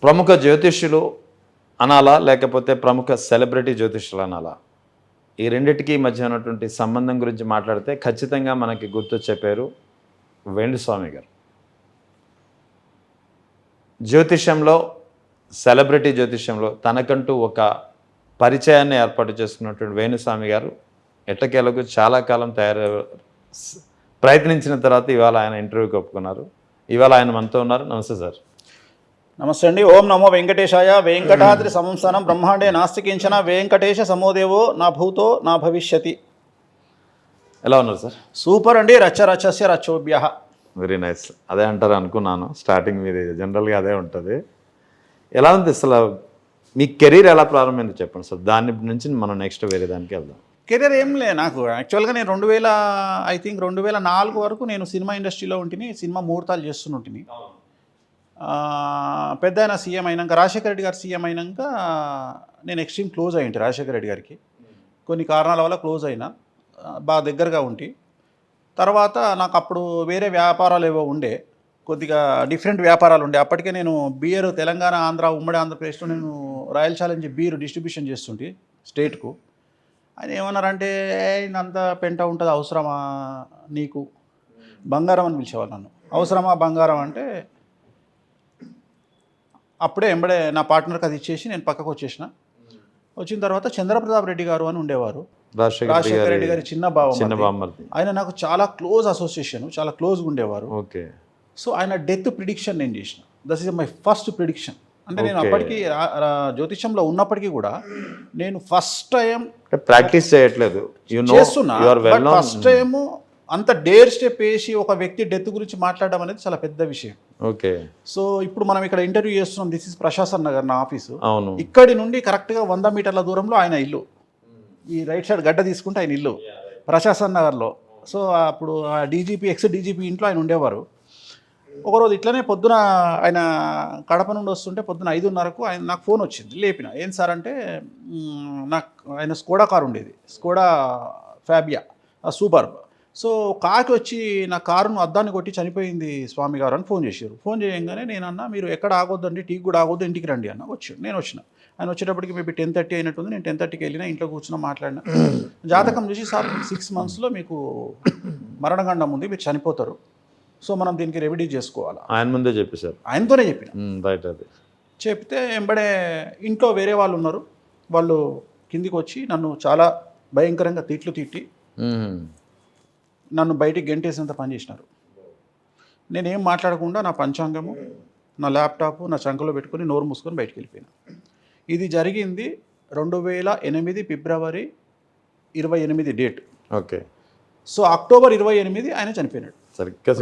ప్రముఖ జ్యోతిష్యులు అనాలా, లేకపోతే ప్రముఖ సెలబ్రిటీ జ్యోతిష్యులు అనాలా? ఈ రెండిటికి మధ్య ఉన్నటువంటి సంబంధం గురించి మాట్లాడితే ఖచ్చితంగా మనకి గుర్తొచ్చే పేరు వేణుస్వామి గారు. జ్యోతిష్యంలో, సెలబ్రిటీ జ్యోతిష్యంలో తనకంటూ ఒక పరిచయాన్ని ఏర్పాటు చేసుకున్నటువంటి వేణుస్వామి గారు ఎట్టకేలకు చాలా కాలం ప్రయత్నించిన తర్వాత ఇవాళ ఆయన ఇంటర్వ్యూకి ఒప్పుకున్నారు. ఇవాళ ఆయన మనతో ఉన్నారు. నమస్తే సార్. నమస్తే అండి. ఓం నమో వెంకటేశాయ. వెంకటాద్రి సంస్థానం బ్రహ్మాండే నాస్తి కించన వెంకటేశ సమోదేవో నా భూతో నా భవిష్యతి. ఎలా ఉన్నారు సార్? సూపర్ అండి. రచ్చ రచ్చస్య రచ్చోభ్య. Very nice. అదే అంటారు అనుకున్నాను. స్టార్టింగ్ మీది జనరల్గా అదే ఉంటుంది. ఎలా ఉంది అసలు మీ కెరీర్ ఎలా ప్రారంభమైంది చెప్పండి సార్. దాని నుంచి మనం నెక్స్ట్ వేరే దానికి వెళ్దాం. కెరీర్ ఏం లే, నాకు యాక్చువల్గా నేను 2004 వరకు నేను సినిమా ఇండస్ట్రీలో ఉంటిని. సినిమా ముహూర్తాలు చేస్తుంటిని. పెద్ద ఆయన సీఎం అయినాక, రాజశేఖర రెడ్డి గారు సీఎం అయినాక నేను ఎక్స్ట్రీమ్ క్లోజ్ అయ్యింటి రాజశేఖర రెడ్డి గారికి. కొన్ని కారణాల వల్ల క్లోజ్ అయినా, బాగా దగ్గరగా ఉంటి. తర్వాత నాకు అప్పుడు వేరే వ్యాపారాలు ఏవో ఉండే, కొద్దిగా డిఫరెంట్ వ్యాపారాలు ఉండే. అప్పటికే నేను బీర్ తెలంగాణ, ఆంధ్ర, ఉమ్మడి ఆంధ్రప్రదేశ్లో నేను రాయల్ ఛాలెంజ్ బీర్ డిస్ట్రిబ్యూషన్ చేస్తుంటే స్టేట్కు. ఆయన ఏమన్నారంటే, ఇంత పెంట ఉంటుంది, అవసరమా నీకు? బంగారం అని పిలిచేవాళ్ళు నన్ను. అవసరమా బంగారం అంటే, అప్పుడే ఎంబడే నా పార్ట్నర్కి అది ఇచ్చేసి నేను పక్కకు వచ్చేసిన. వచ్చిన తర్వాత చంద్రప్రతాప్ రెడ్డి గారు అని ఉండేవారు, రాజశేఖర రెడ్డి గారి చిన్న బావమరిది. ఆయన నాకు చాలా క్లోజ్ అసోసియేషన్, చాలా క్లోజ్గా ఉండేవారు. ఓకే. సో ఆయన డెత్ ప్రిడిక్షన్ నేను చేసిన. That is my first prediction. అంటే నేను అప్పటికి జ్యోతిషంలో ఉన్నప్పటికీ కూడా నేను ఫస్ట్ టైం ప్రాక్టీస్ చేయట్లేదు, చేస్తున్నా. ఫస్ట్ టైము అంత డేర్ స్టెప్ వేసి ఒక వ్యక్తి డెత్ గురించి మాట్లాడడం అనేది చాలా పెద్ద విషయం. ఓకే. సో ఇప్పుడు మనం ఇక్కడ ఇంటర్వ్యూ చేస్తున్నాం. దిస్ ఇస్ ప్రశాసన్ నగర్ నా ఆఫీసు. అవును. ఇక్కడి నుండి కరెక్ట్గా 100 మీటర్ల దూరంలో ఆయన ఇల్లు. ఈ రైట్ సైడ్ గడ్డ తీసుకుంటే ఆయన ఇల్లు ప్రశాసన్ నగర్లో. సో అప్పుడు ఎక్స్ డీజీపీ ఇంట్లో ఆయన ఉండేవారు. ఒకరోజు ఇట్లనే పొద్దున ఆయన కడప నుండి వస్తుంటే పొద్దున 5:30కు ఆయన నాకు ఫోన్ వచ్చింది. లేపిన. ఏం సార్ అంటే, నాకు ఆయన స్కోడా కారు ఉండేది, స్కోడా ఫ్యాబియా సూపర్బ్. సో కాకి వచ్చి నా కారును అద్దాన్ని కొట్టి చనిపోయింది స్వామి గారు అని ఫోన్ చేశారు. ఫోన్ చేయగానే నేను అన్నా, మీరు ఎక్కడ ఆగొద్దండి, టీకి కూడా ఆగొద్దు, ఇంటికి రండి అన్న. వచ్చాడు. నేను వచ్చిన. ఆయన వచ్చేటప్పటికి మేబీ 10:30 అయినట్టుంది. నేను 10:30కి వెళ్ళినా, ఇంట్లో కూర్చున్నా, మాట్లాడినా. జాతకం చూసి, సార్ 6 monthsలో మీకు మరణగండం ఉంది, మీరు చనిపోతారు, సో మనం దీనికి రెమెడీ చేసుకోవాలా. ఆయన ముందే చెప్పేశారు? ఆయనతోనే చెప్పిన. రైట్. అది చెప్తే ఎంబడే ఇంట్లో వేరే వాళ్ళు ఉన్నారు, వాళ్ళు కిందికి వచ్చి నన్ను చాలా భయంకరంగా తిట్టి నన్ను బయటికి గెంటేసినంత పని చేసినారు. నేనేం మాట్లాడకుండా నా పంచాంగము, నా ల్యాప్టాప్ నా చంకలో పెట్టుకొని నోరు మూసుకొని బయటికి వెళ్ళిపోయినా. ఇది జరిగింది 2008 ఫిబ్రవరి 28 డేట్. ఓకే. సో అక్టోబర్ 28 ఆయన చనిపోయినాడు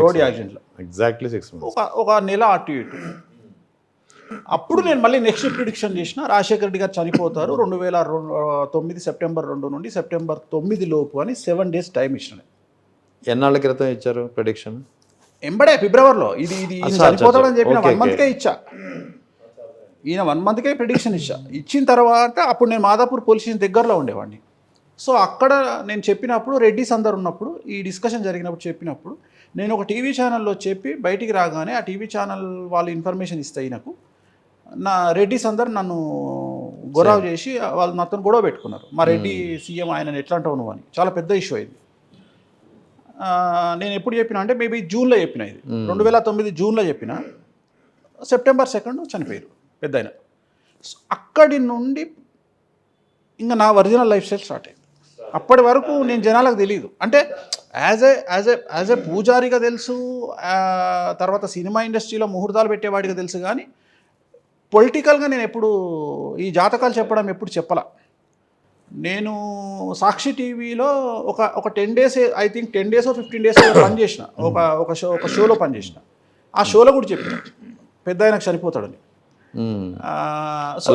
రోడ్ యాక్సిడెంట్లో. Exactly 6 months. ఒక నెల అటు ఇటు. అప్పుడు నేను మళ్ళీ నెక్స్ట్ ప్రిడిక్షన్ చేసిన, రాజశేఖర రెడ్డి గారు చనిపోతారు 2009 సెప్టెంబర్ 2 నుండి సెప్టెంబర్ 9 లోపు అని 7 days టైం ఇచ్చిన. ఎన్నాళ్ళ క్రితం ఇచ్చారు ప్రిడిక్షన్? ఎంబడే ఫిబ్రవరిలో. ఇది చనిపోతాడని చెప్పిన 1 monthకే ఇచ్చా. ఈయన 1 monthకే ప్రిడిక్షన్ ఇచ్చిన తర్వాత అప్పుడు నేను మాదాపూర్ పోలీస్ స్టేషన్ దగ్గరలో ఉండేవాడిని. సో అక్కడ నేను చెప్పినప్పుడు రెడ్డిస్ అందరు ఉన్నప్పుడు, ఈ డిస్కషన్ జరిగినప్పుడు చెప్పినప్పుడు, నేను ఒక టీవీ ఛానల్లో చెప్పి బయటికి రాగానే ఆ టీవీ ఛానల్ వాళ్ళు ఇన్ఫర్మేషన్ ఇస్తాయి నాకు. నా రెడ్డిస్ అందరు నన్ను గొడవ చేసి వాళ్ళు నాతో గొడవ పెట్టుకున్నారు. మా రెడ్డి సీఎం ఆయన ఎట్లా అంటావు నువ్వు అని. చాలా పెద్ద ఇష్యూ అయింది. నేను ఎప్పుడు చెప్పినా అంటే మేబీ జూన్లో చెప్పిన. ఇది 2009 జూన్లో చెప్పిన. సెప్టెంబర్ 2 చనిపోయారు పెద్ద ఆయన. అక్కడి నుండి ఇంకా నా ఒరిజినల్ లైఫ్ స్టైల్ స్టార్ట్ అయింది. అప్పటి వరకు నేను జనాలకు తెలియదు. అంటే యాజ్ ఏ పూజారిగా తెలుసు, తర్వాత సినిమా ఇండస్ట్రీలో ముహూర్తాలు పెట్టేవాడిగా తెలుసు, కానీ పొలిటికల్గా నేను ఎప్పుడు ఈ జాతకాలు చెప్పడం ఎప్పుడు చెప్పాల. నేను సాక్షి టీవీలో ఒక 10 days, I think 10 days or 15 days పనిచేసిన. ఒక షోలో పనిచేసిన. ఆ షోలో కూడా చెప్పిన పెద్ద ఆయనకు చనిపోతాడని.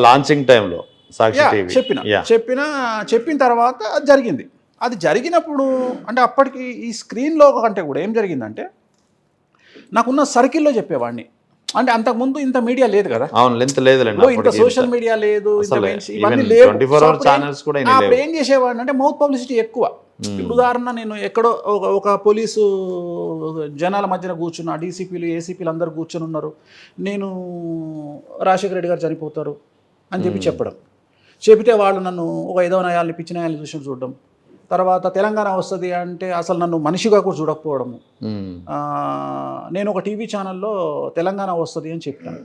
లాంచింగ్ టైంలో చెప్పిన తర్వాత అది జరిగింది. అది జరిగినప్పుడు అంటే అప్పటికి ఈ స్క్రీన్లో కంటే కూడా ఏం జరిగిందంటే, నాకున్న సర్కిల్లో చెప్పేవాడిని. అంటే అంతకుముందు ఇంత మీడియా లేదు కదా. ఇంత సోషల్ మీడియా లేదు, ఇవన్నీ లేవు. అప్పుడు ఏం చేసేవాడిని అంటే మౌత్ పబ్లిసిటీ ఎక్కువ. ఇప్పుడు ఉదాహరణ నేను ఎక్కడో ఒక పోలీసు జనాల మధ్యన కూర్చున్న డీసీపీలు ఏసీపీలు అందరూ కూర్చొని ఉన్నారు, నేను రాజశేఖర రెడ్డి గారు చనిపోతారు అని చెప్పడం, చెబితే వాళ్ళు నన్ను ఒక ఏదో నయాల్ని పిచ్చి నయాల్ని చూసి చూడడం, తర్వాత తెలంగాణ వస్తుంది అంటే అసలు నన్ను మనిషిగా కూడా చూడకపోవడము. నేను ఒక టీవీ ఛానల్లో తెలంగాణ వస్తుంది అని చెప్పాను,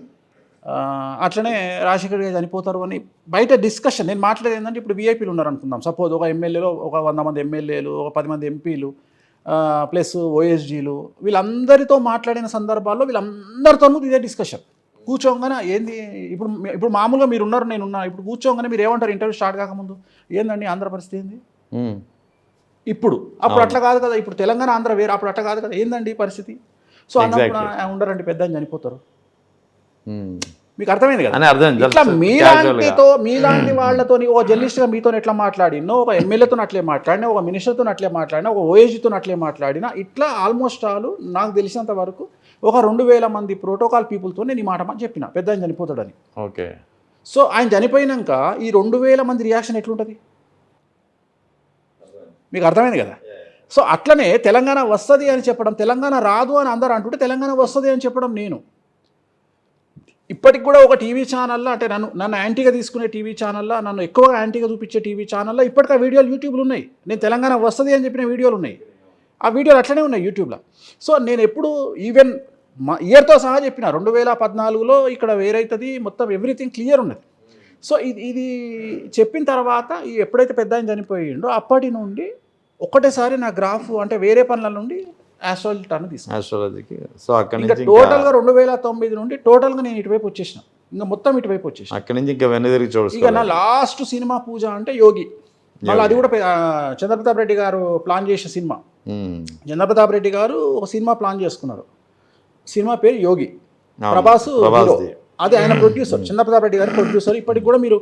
అట్లనే రాజశేఖర్ గారు చనిపోతారు అని బయట డిస్కషన్. నేను మాట్లాడేది ఏంటంటే ఇప్పుడు వీఐపీలు ఉన్నారు అనుకుందాం, సపోజ్ ఒక ఎమ్మెల్యేలో ఒక 100 మంది ఎమ్మెల్యేలు, ఒక 10 మంది ఎంపీలు, ప్లస్ ఓఎస్డీలు, వీళ్ళందరితో మాట్లాడిన సందర్భాల్లో వీళ్ళందరితోనూ ఇదే డిస్కషన్. కూర్చోగానే ఏంది ఇప్పుడు మామూలుగా మీరు ఉన్నారు, నేనున్నా, ఇప్పుడు కూర్చోగానే మీరు ఏమంటారు ఇంటర్వ్యూ స్టార్ట్ కాకముందు, ఏందండి ఆంధ్ర పరిస్థితి ఏంది ఇప్పుడు, అప్పుడు అట్లా కాదు కదా, ఇప్పుడు తెలంగాణ ఆంధ్ర వేరు, అప్పుడు అట్లా కాదు కదా, ఏందండి పరిస్థితి. సో అన్నప్పుడు ఉండరండి పెద్ద అని చనిపోతారు. మీకు అర్థమైంది కదా. ఇట్లా మీలాంటి వాళ్ళతో ఓ జర్నలిస్ట్గా మీతో ఎట్లా మాట్లాడినో, ఒక ఎమ్మెల్యేతో అట్లే మాట్లాడినా, ఒక మినిస్టర్తో అట్లే మాట్లాడినా, ఒక ఓఎస్జీతో అట్లే మాట్లాడినా, ఇట్లా ఆల్మోస్ట్ నాకు తెలిసినంత వరకు ఒక 2000 మంది ప్రోటోకాల్ పీపుల్తో నేను ఈ మాట చెప్పిన పెద్ద ఆయన చనిపోతాడని. ఓకే. సో ఆయన చనిపోయినాక ఈ 2000 మంది రియాక్షన్ ఎట్లుంటుంది మీకు అర్థమైంది కదా. సో అట్లనే తెలంగాణ వస్తుంది అని చెప్పడం, తెలంగాణ రాదు అని అందరూ అంటుంటే తెలంగాణ వస్తుంది అని చెప్పడం. నేను ఇప్పటికి కూడా ఒక టీవీ ఛానల్లో, అంటే నన్ను యాంటీగా తీసుకునే టీవీ ఛానల్లో, నన్ను ఎక్కువగా యాంటీగా చూపించే టీవీ ఛానల్లో ఇప్పటికీ ఆ వీడియోలు యూట్యూబ్లో ఉన్నాయి. నేను తెలంగాణ వస్తుంది అని చెప్పిన వీడియోలు ఉన్నాయి, ఆ వీడియోలు అట్లనే ఉన్నాయి యూట్యూబ్లో. సో నేను ఎప్పుడు ఈవెన్ మా ఇయర్తో సహా చెప్పిన 2014లో ఇక్కడ వేరైతుంది, మొత్తం ఎవ్రీథింగ్ క్లియర్ ఉన్నది. సో ఇది చెప్పిన తర్వాత ఎప్పుడైతే పెద్ద ఆయన చనిపోయిండో అప్పటి నుండి ఒకటేసారి నా గ్రాఫ్, అంటే వేరే పనుల నుండి ఆస్ట్రాలజీ టర్న్ తీసుకున్నాను, ఆస్ట్రాలజీకి. సో అక్కడ నుంచి టోటల్గా 2009 నుండి టోటల్గా నేను ఇటువైపు వచ్చేసిన, ఇంకా మొత్తం ఇటువైపు వచ్చేసిన. అక్కడి నుంచి ఇంకా వెనదిరిగి చూడచ్చు. ఇక నా లాస్ట్ సినిమా పూజ అంటే యోగి, మళ్ళీ అది కూడా చంద్రప్రతాప్ రెడ్డి గారు ప్లాన్ చేసిన సినిమా. చంద్రప్రతాప్ రెడ్డి గారు ఒక సినిమా ప్లాన్ చేసుకున్నారు, సినిమా పేరు యోగి, ప్రభాస్ హీరో. అది ఆయన ప్రొడ్యూసర్, చంద్రప్రతాప్ రెడ్డి గారు ప్రొడ్యూసర్. ఇప్పటికి కూడా మీరు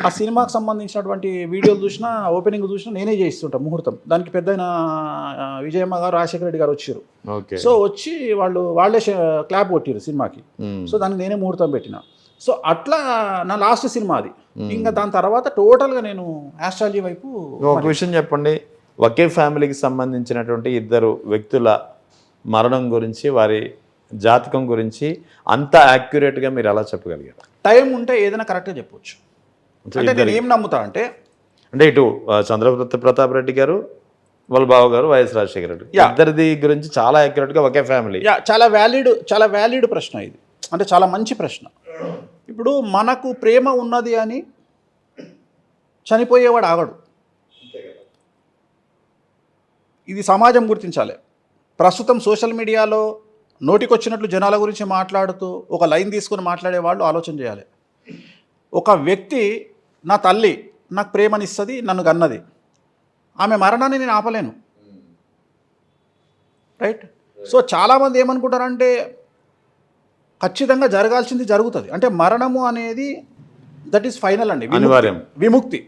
ఆ సినిమాకి సంబంధించినటువంటి వీడియోలు చూసినా, ఓపెనింగ్ చూసినా నేనే చేస్తుంటా ముహూర్తం. దానికి పెద్ద విజయమ్మ గారు, రాజశేఖర రెడ్డి గారు వచ్చారు. సో వచ్చి వాళ్ళే క్లాప్ కొట్టారు సినిమాకి. సో దానికి నేనే ముహూర్తం పెట్టిన. సో అట్లా నా లాస్ట్ సినిమా అది. ఇంకా దాని తర్వాత టోటల్గా నేను ఆస్ట్రాలజీ వైపు. ఒక విషయం చెప్పండి, ఒకే ఫ్యామిలీకి సంబంధించినటువంటి 2 వ్యక్తుల మరణం గురించి, వారి జాతకం గురించి అంత యాక్యురేట్గా మీరు ఎలా చెప్పగలిగారు? టైం ఉంటే ఏదైనా కరెక్ట్గా చెప్పవచ్చు. అంటే నేను ఏం నమ్ముతా అంటే ఇటు చంద్రప్రతాప్ రెడ్డి గారు, వాళ్ళ బావ గారు వైఎస్ రాజశేఖర రెడ్డి, ఇద్దరిది గురించి చాలా యాక్యురేట్గా ఒకే ఫ్యామిలీ. చాలా వ్యాలిడ్ ప్రశ్న ఇది, అంటే చాలా మంచి ప్రశ్న. ఇప్పుడు మనకు ప్రేమ ఉన్నది అని చనిపోయేవాడు ఆగడు, ఇది సమాజం గుర్తించాలి. ప్రస్తుతం సోషల్ మీడియాలో నోటికొచ్చినట్లు జనాల గురించి మాట్లాడుతూ ఒక లైన్ తీసుకుని మాట్లాడే వాళ్ళు ఆలోచన చేయాలి. ఒక వ్యక్తి, నా తల్లి నాకు ప్రేమనిస్తుంది, నన్ను కన్నది, ఆమె మరణాన్ని నేను ఆపలేను, రైట్? సో చాలామంది ఏమనుకుంటారంటే ఖచ్చితంగా జరగాల్సింది జరుగుతుంది, అంటే మరణము అనేది దట్ ఈస్ ఫైనల్ అండి, విముక్తి.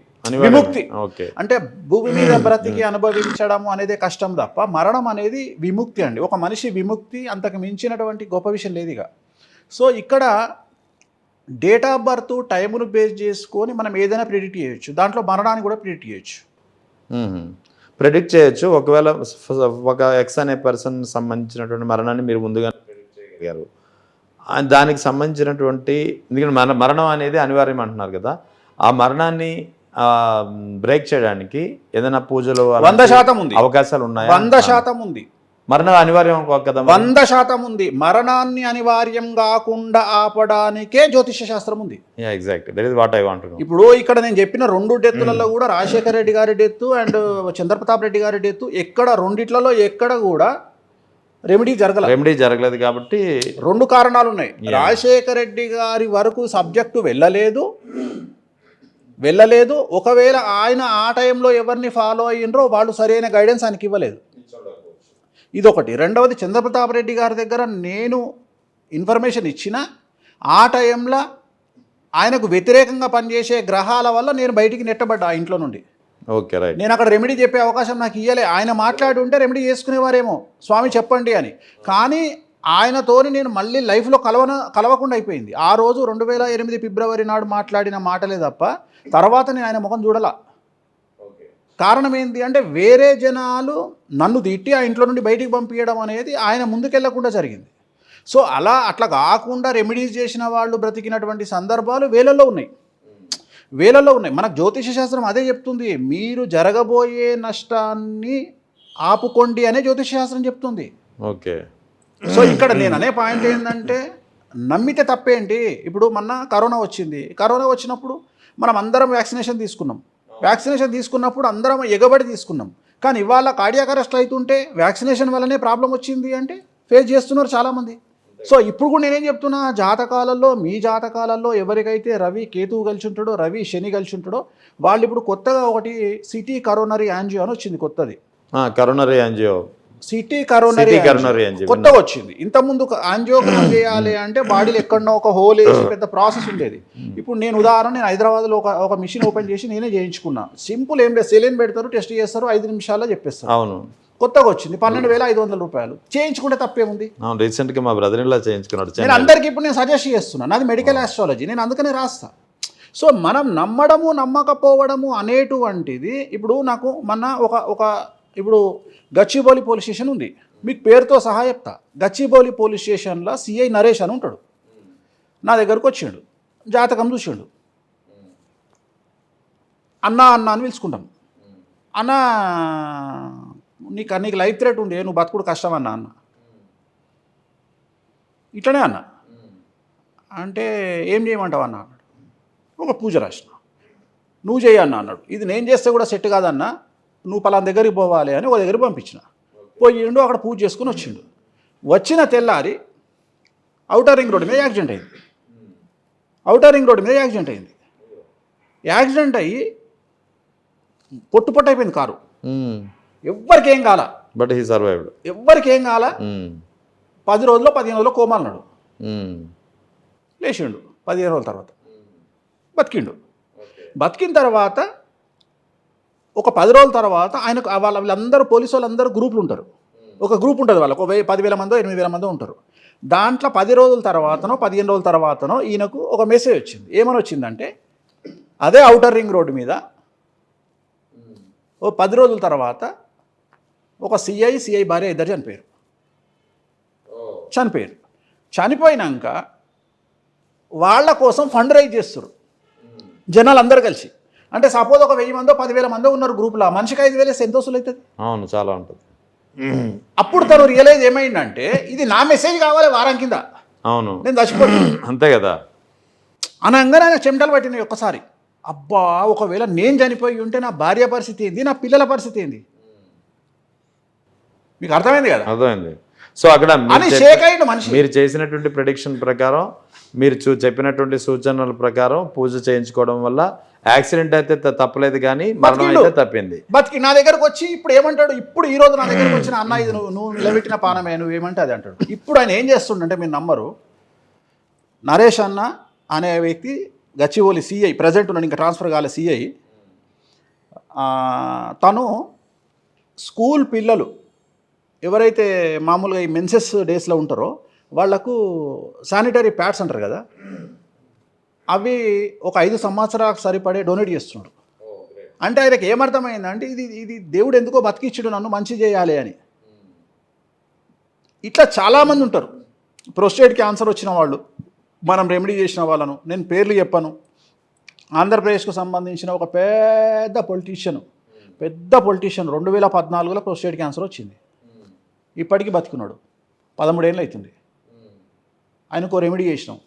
అంటే భూమి మీద బ్రతికి అనుభవించడము అనేది కష్టం తప్ప మరణం అనేది విముక్తి అండి. ఒక మనిషి విముక్తి, అంతకు మించినటువంటి గొప్ప విషయం లేదు ఇక. సో ఇక్కడ డేట్ ఆఫ్ బర్త్ టైమును బేస్ చేసుకొని మనం ఏదైనా ప్రిడిక్ట్ చేయొచ్చు, దాంట్లో మరణాన్ని కూడా ప్రిడిక్ట్ చేయొచ్చు. ఒకవేళ ఒక ఎక్స్ అనే పర్సన్ సంబంధించినటువంటి మరణాన్ని మీరు ముందుగా ప్రిడిక్ట్ చేయగలిగారు, దానికి సంబంధించినటువంటి, ఎందుకంటే మరణం అనేది అనివార్యం అంటున్నారు కదా, ఆ మరణాన్ని బ్రేక్ చేయడానికి ఏదైనా పూజలు 100% ఉంది, అవకాశాలు ఉన్నాయి? 100% ఉంది. మరణం అనివార్యం కదా? 100% ఉంది. మరణాన్ని అనివార్యం కాకుండా ఆపడానికే జ్యోతిష శాస్త్రం ఉంది. Exact, that is what I want to know. ఇప్పుడు ఇక్కడ నేను చెప్పిన 2 డెత్లలో కూడా రాజశేఖర రెడ్డి గారి డెత్ అండ్ చంద్రప్రతాప్ రెడ్డి గారి డెత్, ఎక్కడ రెండిట్లలో ఎక్కడ కూడా రెమెడీ జరగలేదు కాబట్టి 2 కారణాలు ఉన్నాయి. రాజశేఖర రెడ్డి గారి వరకు సబ్జెక్టు వెళ్ళలేదు. ఒకవేళ ఆయన ఆ టైంలో ఎవరిని ఫాలో అయ్యిండ్రో వాళ్ళు సరైన గైడెన్స్ ఆయనకి ఇవ్వలేదు, ఇదొకటి. రెండవది, చంద్రప్రతాప్ రెడ్డి గారి దగ్గర నేను ఇన్ఫర్మేషన్ ఇచ్చిన ఆ టైంలో ఆయనకు వ్యతిరేకంగా పనిచేసే గ్రహాల వల్ల నేను బయటికి నెట్టబడ్డా ఆ ఇంట్లో నుండి. Okay, right. నేను అక్కడ రెమెడీ చెప్పే అవకాశం నాకు ఇవ్వలే. ఆయన మాట్లాడి ఉంటే రెమెడీ చేసుకునేవారేమో, స్వామి చెప్పండి అని. కానీ ఆయనతోని నేను మళ్ళీ లైఫ్లో కలవకుండా అయిపోయింది. ఆ రోజు 2008 ఫిబ్రవరి నాడు మాట్లాడిన మాటలే తప్ప తర్వాత నేను ఆయన ముఖం చూడాల. కారణం ఏంటి అంటే వేరే జనాలు నన్ను తిట్టి ఆ ఇంట్లో నుండి బయటికి పంపించడం అనేది ఆయన ముందుకెళ్లకుండా జరిగింది. సో అట్లా కాకుండా రెమెడీస్ చేసిన వాళ్ళు బ్రతికినటువంటి సందర్భాలు వేలల్లో ఉన్నాయి. మనకు జ్యోతిష శాస్త్రం అదే చెప్తుంది, మీరు జరగబోయే నష్టాన్ని ఆపుకోండి అనే జ్యోతిష శాస్త్రం చెప్తుంది. ఓకే. సో ఇక్కడ నేను అనే పాయింట్ ఏంటంటే నమ్మితే తప్పేంటి. ఇప్పుడు మొన్న కరోనా వచ్చినప్పుడు మనం అందరం వ్యాక్సినేషన్ తీసుకున్నప్పుడు అందరం ఎగబడి తీసుకున్నాం. కానీ ఇవాళ కార్డియాక్ అరెస్ట్ అవుతుంటే వ్యాక్సినేషన్ వల్లనే ప్రాబ్లం వచ్చింది అంటే ఫేస్ చేస్తున్నారు చాలామంది. సో ఇప్పుడు కూడా నేనేం చెప్తున్నా, మీ జాతకాలలో ఎవరికైతే రవి కేతువు కలిసి ఉంటాడో, రవి శని కలిసి ఉంటాడో వాళ్ళు ఇప్పుడు కొత్తగా ఒకటి సిటీ కరోనరీ యాంజియో అని వచ్చింది కొత్తది. కరోనరీ యాంజియో, సిటీ కరోనరీ కొత్తగా వచ్చింది. ఇంతకుముందు యాంజియోగ్రామ్ చేయాలి అంటే బాడీలో ఎక్కడో ఒక హోల్ వేసి పెద్ద ప్రాసెస్ ఉండేది. ఇప్పుడు నేను హైదరాబాద్లో ఒక మిషన్ ఓపెన్ చేసి నేనే చేయించుకున్నా. సింపుల్, ఏం లేదు, సెలైన్ పెడతారు, టెస్ట్ చేస్తారు, 5 నిమిషాల్లో చెప్పేస్తారు. అవును, కొత్తగా వచ్చింది. 12,500 రూపాయలు చేయించుకుంటే తప్పేముంది. రీసెంట్గా మా బ్రదర్ ఇలా చేయించుకున్నాడు. నేను అందరికీ ఇప్పుడు నేను సజెస్ట్ చేస్తున్నాను, నాది మెడికల్ ఆస్ట్రాలజీ, నేను అందుకనే రాస్తా. సో మనం నమ్మడము నమ్మకపోవడము అనేటువంటిది ఇప్పుడు నాకు ఇప్పుడు గచ్చిబౌలి పోలీస్ స్టేషన్ ఉంది, మీకు పేరుతో సహా చెప్తా. గచ్చిబౌలి పోలీస్ స్టేషన్లో సిఐ నరేష్ అని ఉంటాడు. నా దగ్గరకు వచ్చిండు, జాతకం చూసిండు. అన్న అని పిలుచుకుంటాం. అన్న నీకు లైఫ్ థ్రెట్ ఉండే, నువ్వు బతుకుడు కష్టం అన్న ఇట్లనే అన్న అంటే ఏం చేయమంటావు అన్న అన్నాడు. ఒక పూజ రాసిన, నువ్వు చేయన్న అన్నాడు. ఇది నేను చేస్తే కూడా సెట్ కాదన్న, నువ్వు పలానా దగ్గరికి పోవాలి అని ఒక దగ్గర పంపించిన. పోయిండు, అక్కడ పూజ చేసుకుని వచ్చిండు. వచ్చిన తెల్లారి ఔటర్ రింగ్ రోడ్డు మీద యాక్సిడెంట్ అయింది. యాక్సిడెంట్ అయ్యి పొట్టు అయిపోయింది కారు. ఎవ్వరికి ఏం కాల, బట్ హీ సర్వైవ్డ్. ఎవ్వరికి ఏం కాల. 10 రోజుల్లో 15 రోజుల్లో కోమాలన్నాడు. లేచిండు 15 రోజుల తర్వాత, బతికిండు. బతికిన తర్వాత ఒక 10 రోజుల తర్వాత ఆయనకు వీళ్ళందరూ పోలీసు వాళ్ళందరూ గ్రూపులు ఉంటారు. ఒక గ్రూప్ ఉంటుంది వాళ్ళకు, 10,000 మందో 8,000 మందో ఉంటారు. దాంట్లో 10 రోజుల తర్వాతనో 15 రోజుల తర్వాతనో ఈయనకు ఒక మెసేజ్ వచ్చింది. ఏమని వచ్చిందంటే, అదే ఔటర్ రింగ్ రోడ్డు మీద ఓ 10 రోజుల తర్వాత ఒక సిఐ భార్య ఇద్దరు చనిపోయారు. చనిపోయినాక వాళ్ళ కోసం ఫండ్ రైజ్ చేస్తారు జనాలు అందరు కలిసి. అంటే సపోజ్ ఒక 1000 మందో 10,000 మందో ఉన్నారు గ్రూప్లో, మనిషికి 5,000 ఎంత వసూలు అవుతుంది? అవును, చాలా ఉంటుంది. అప్పుడు తను రియలైజ్ ఏమైందంటే, ఇది నా మెసేజ్ కావాలి వారం కింద, అవును నేను చచ్చిపోతాను అంతే కదా అనగానే ఆయన చెమటలు పట్టినాయి ఒక్కసారి. అబ్బా, ఒకవేళ నేను చనిపోయి ఉంటే నా భార్య పరిస్థితి ఏంది, నా పిల్లల పరిస్థితి ఏంది? మీకు అర్థమైంది కదా? అర్థమైంది. సో అక్కడ మీరు చేసినటువంటి ప్రెడిక్షన్ ప్రకారం, మీరు చెప్పినటువంటి సూచనల ప్రకారం పూజ చేయించుకోవడం వల్ల యాక్సిడెంట్ అయితే తప్పలేదు, కానీ మరణం అయితే తప్పింది. బతికి నా దగ్గరకు వచ్చి ఇప్పుడు ఏమంటాడు, ఇప్పుడు ఈ రోజు నా దగ్గరకు వచ్చిన అన్న, ఇది నువ్వు నిలబెట్టిన పానమే, నువ్వేమంటే అది అంటాడు. ఇప్పుడు ఆయన ఏం చేస్తుండంటే, మీరు నమ్మరు, నరేష్ అన్న అనే వ్యక్తి గచ్చిబౌలి సిఐ, ప్రజెంట్ ఉన్నాడు, ఇంకా ట్రాన్స్ఫర్ కాలే సిఐ. తను స్కూల్ పిల్లలు ఎవరైతే మామూలుగా ఈ మెన్సెస్ డేస్లో ఉంటారో వాళ్లకు శానిటరీ ప్యాడ్స్ అంటారు కదా, అవి ఒక 5 సంవత్సరాలకు సరిపడే డొనేట్ చేస్తున్నాడు. అంటే ఆయనకి ఏమర్థమైందంటే, ఇది దేవుడు ఎందుకో బతికిచ్చుడు, నన్ను మంచి చేయాలి అని. ఇట్లా చాలామంది ఉంటారు. ప్రోస్టేట్ క్యాన్సర్ వచ్చిన వాళ్ళు, మనం రెమెడీ చేసిన వాళ్ళను నేను పేర్లు చెప్పను. ఆంధ్రప్రదేశ్కు సంబంధించిన ఒక పెద్ద పొలిటీషియన్ 2014లో ప్రోస్టేట్ క్యాన్సర్ వచ్చింది. ఇప్పటికీ బతుకున్నాడు, 13 ఏళ్ళు అవుతుంది. ఆయనకు రెమెడీ చేసినాం.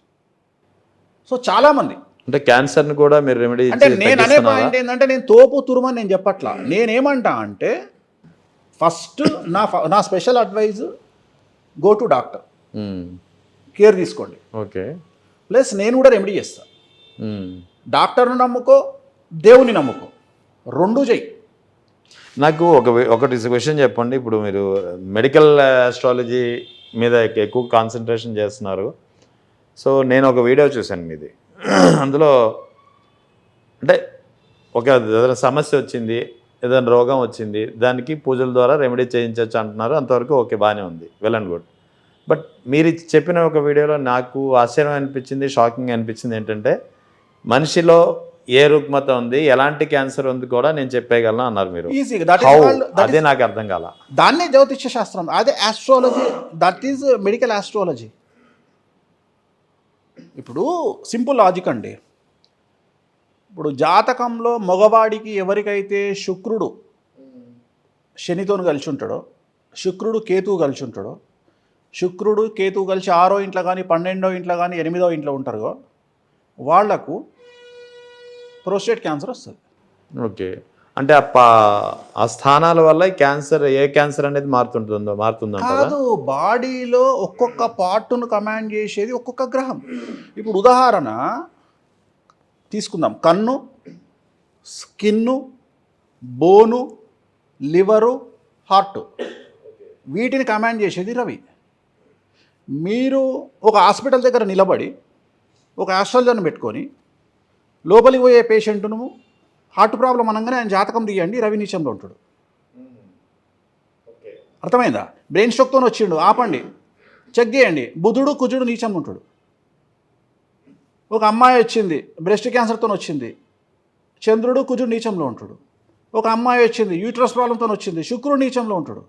సో చాలామంది అంటే క్యాన్సర్ని కూడా మీరు రెమెడీ అంటే నేను అనే పాయింట్ ఏంటంటే, నేను తోపు తురుమని నేను చెప్పట్లా. నేనేమంటా అంటే, ఫస్ట్ నా special advice, go to doctor, care తీసుకోండి. ఓకే. ప్లస్ నేను కూడా రెమెడీ చేస్తా. డాక్టర్ను నమ్ముకో, దేవుని నమ్ముకో, 2 చెయ్యి. నాకు ఒకటి క్వశ్చన్ చెప్పండి. ఇప్పుడు మీరు మెడికల్ ఆస్ట్రాలజీ మీద ఎక్కువ కాన్సన్ట్రేషన్ చేస్తున్నారు. సో నేను ఒక వీడియో చూశాను మీది. అందులో అంటే ఏదైనా సమస్య వచ్చింది, ఏదైనా రోగం వచ్చింది, దానికి పూజల ద్వారా రెమెడీ చేయించవచ్చు అంటున్నారు. అంతవరకు ఓకే, బాగానే ఉంది, వెల్ అండ్ గుడ్. బట్ మీరు చెప్పిన ఒక వీడియోలో నాకు ఆశ్చర్యం అనిపించింది, షాకింగ్ అనిపించింది ఏంటంటే, మనిషిలో ఏ రుగ్మత ఉంది, ఎలాంటి క్యాన్సర్ ఉంది కూడా నేను చెప్పేయగలను అన్నారు మీరు. ఈజీగా దట్ How? ఈస్ అదే నాకు అర్థం కాల. దాన్నే జ్యోతిష్య శాస్త్రం, అదే astrology, that is medical astrology. ఇప్పుడు సింపుల్ లాజిక్ అండి. ఇప్పుడు జాతకంలో మగవాడికి ఎవరికైతే శుక్రుడు శనితో కలిసి ఉంటాడో, శుక్రుడు కేతువు కలిసి ఉంటాడో, శుక్రుడు కేతువు కలిసి 6వ ఇంట్లో కానీ 12వ ఇంట్లో కానీ 8వ ఇంట్లో ఉంటారో వాళ్లకు ప్రోస్టేట్ క్యాన్సర్ వస్తుంది. ఓకే, అంటే ఆ స్థానాల వల్ల క్యాన్సర్, ఏ క్యాన్సర్ అనేది మారుతుందంటారా? కాదు, బాడీలో ఒక్కొక్క పార్ట్ను కమాండ్ చేసేది ఒక్కొక్క గ్రహం. ఇప్పుడు ఉదాహరణ తీసుకుందాం, కన్ను, స్కిన్ను, బోను, లివరు, హార్ట్, వీటిని కమాండ్ చేసేది రవి. మీరు ఒక హాస్పిటల్ దగ్గర నిలబడి ఒక ఆస్ట్రాలజర్ని పెట్టుకొని లోపలికి పోయే పేషెంట్ను హార్ట్ ప్రాబ్లం అనగానే ఆయన జాతకం తీయండి, రవి నీచంలో ఉంటాడు. అర్థమైందా? బ్రెయిన్ స్ట్రోక్తో వచ్చిండు, ఆపండి, చెక్ చేయండి, బుధుడు కుజుడు నీచంలో ఉంటాడు. ఒక అమ్మాయి వచ్చింది బ్రెస్ట్ క్యాన్సర్తో వచ్చింది, చంద్రుడు కుజుడు నీచంలో ఉంటాడు. ఒక అమ్మాయి వచ్చింది యూట్రస్ ప్రాబ్లంతో వచ్చింది, శుక్రుడు నీచంలో ఉంటాడు.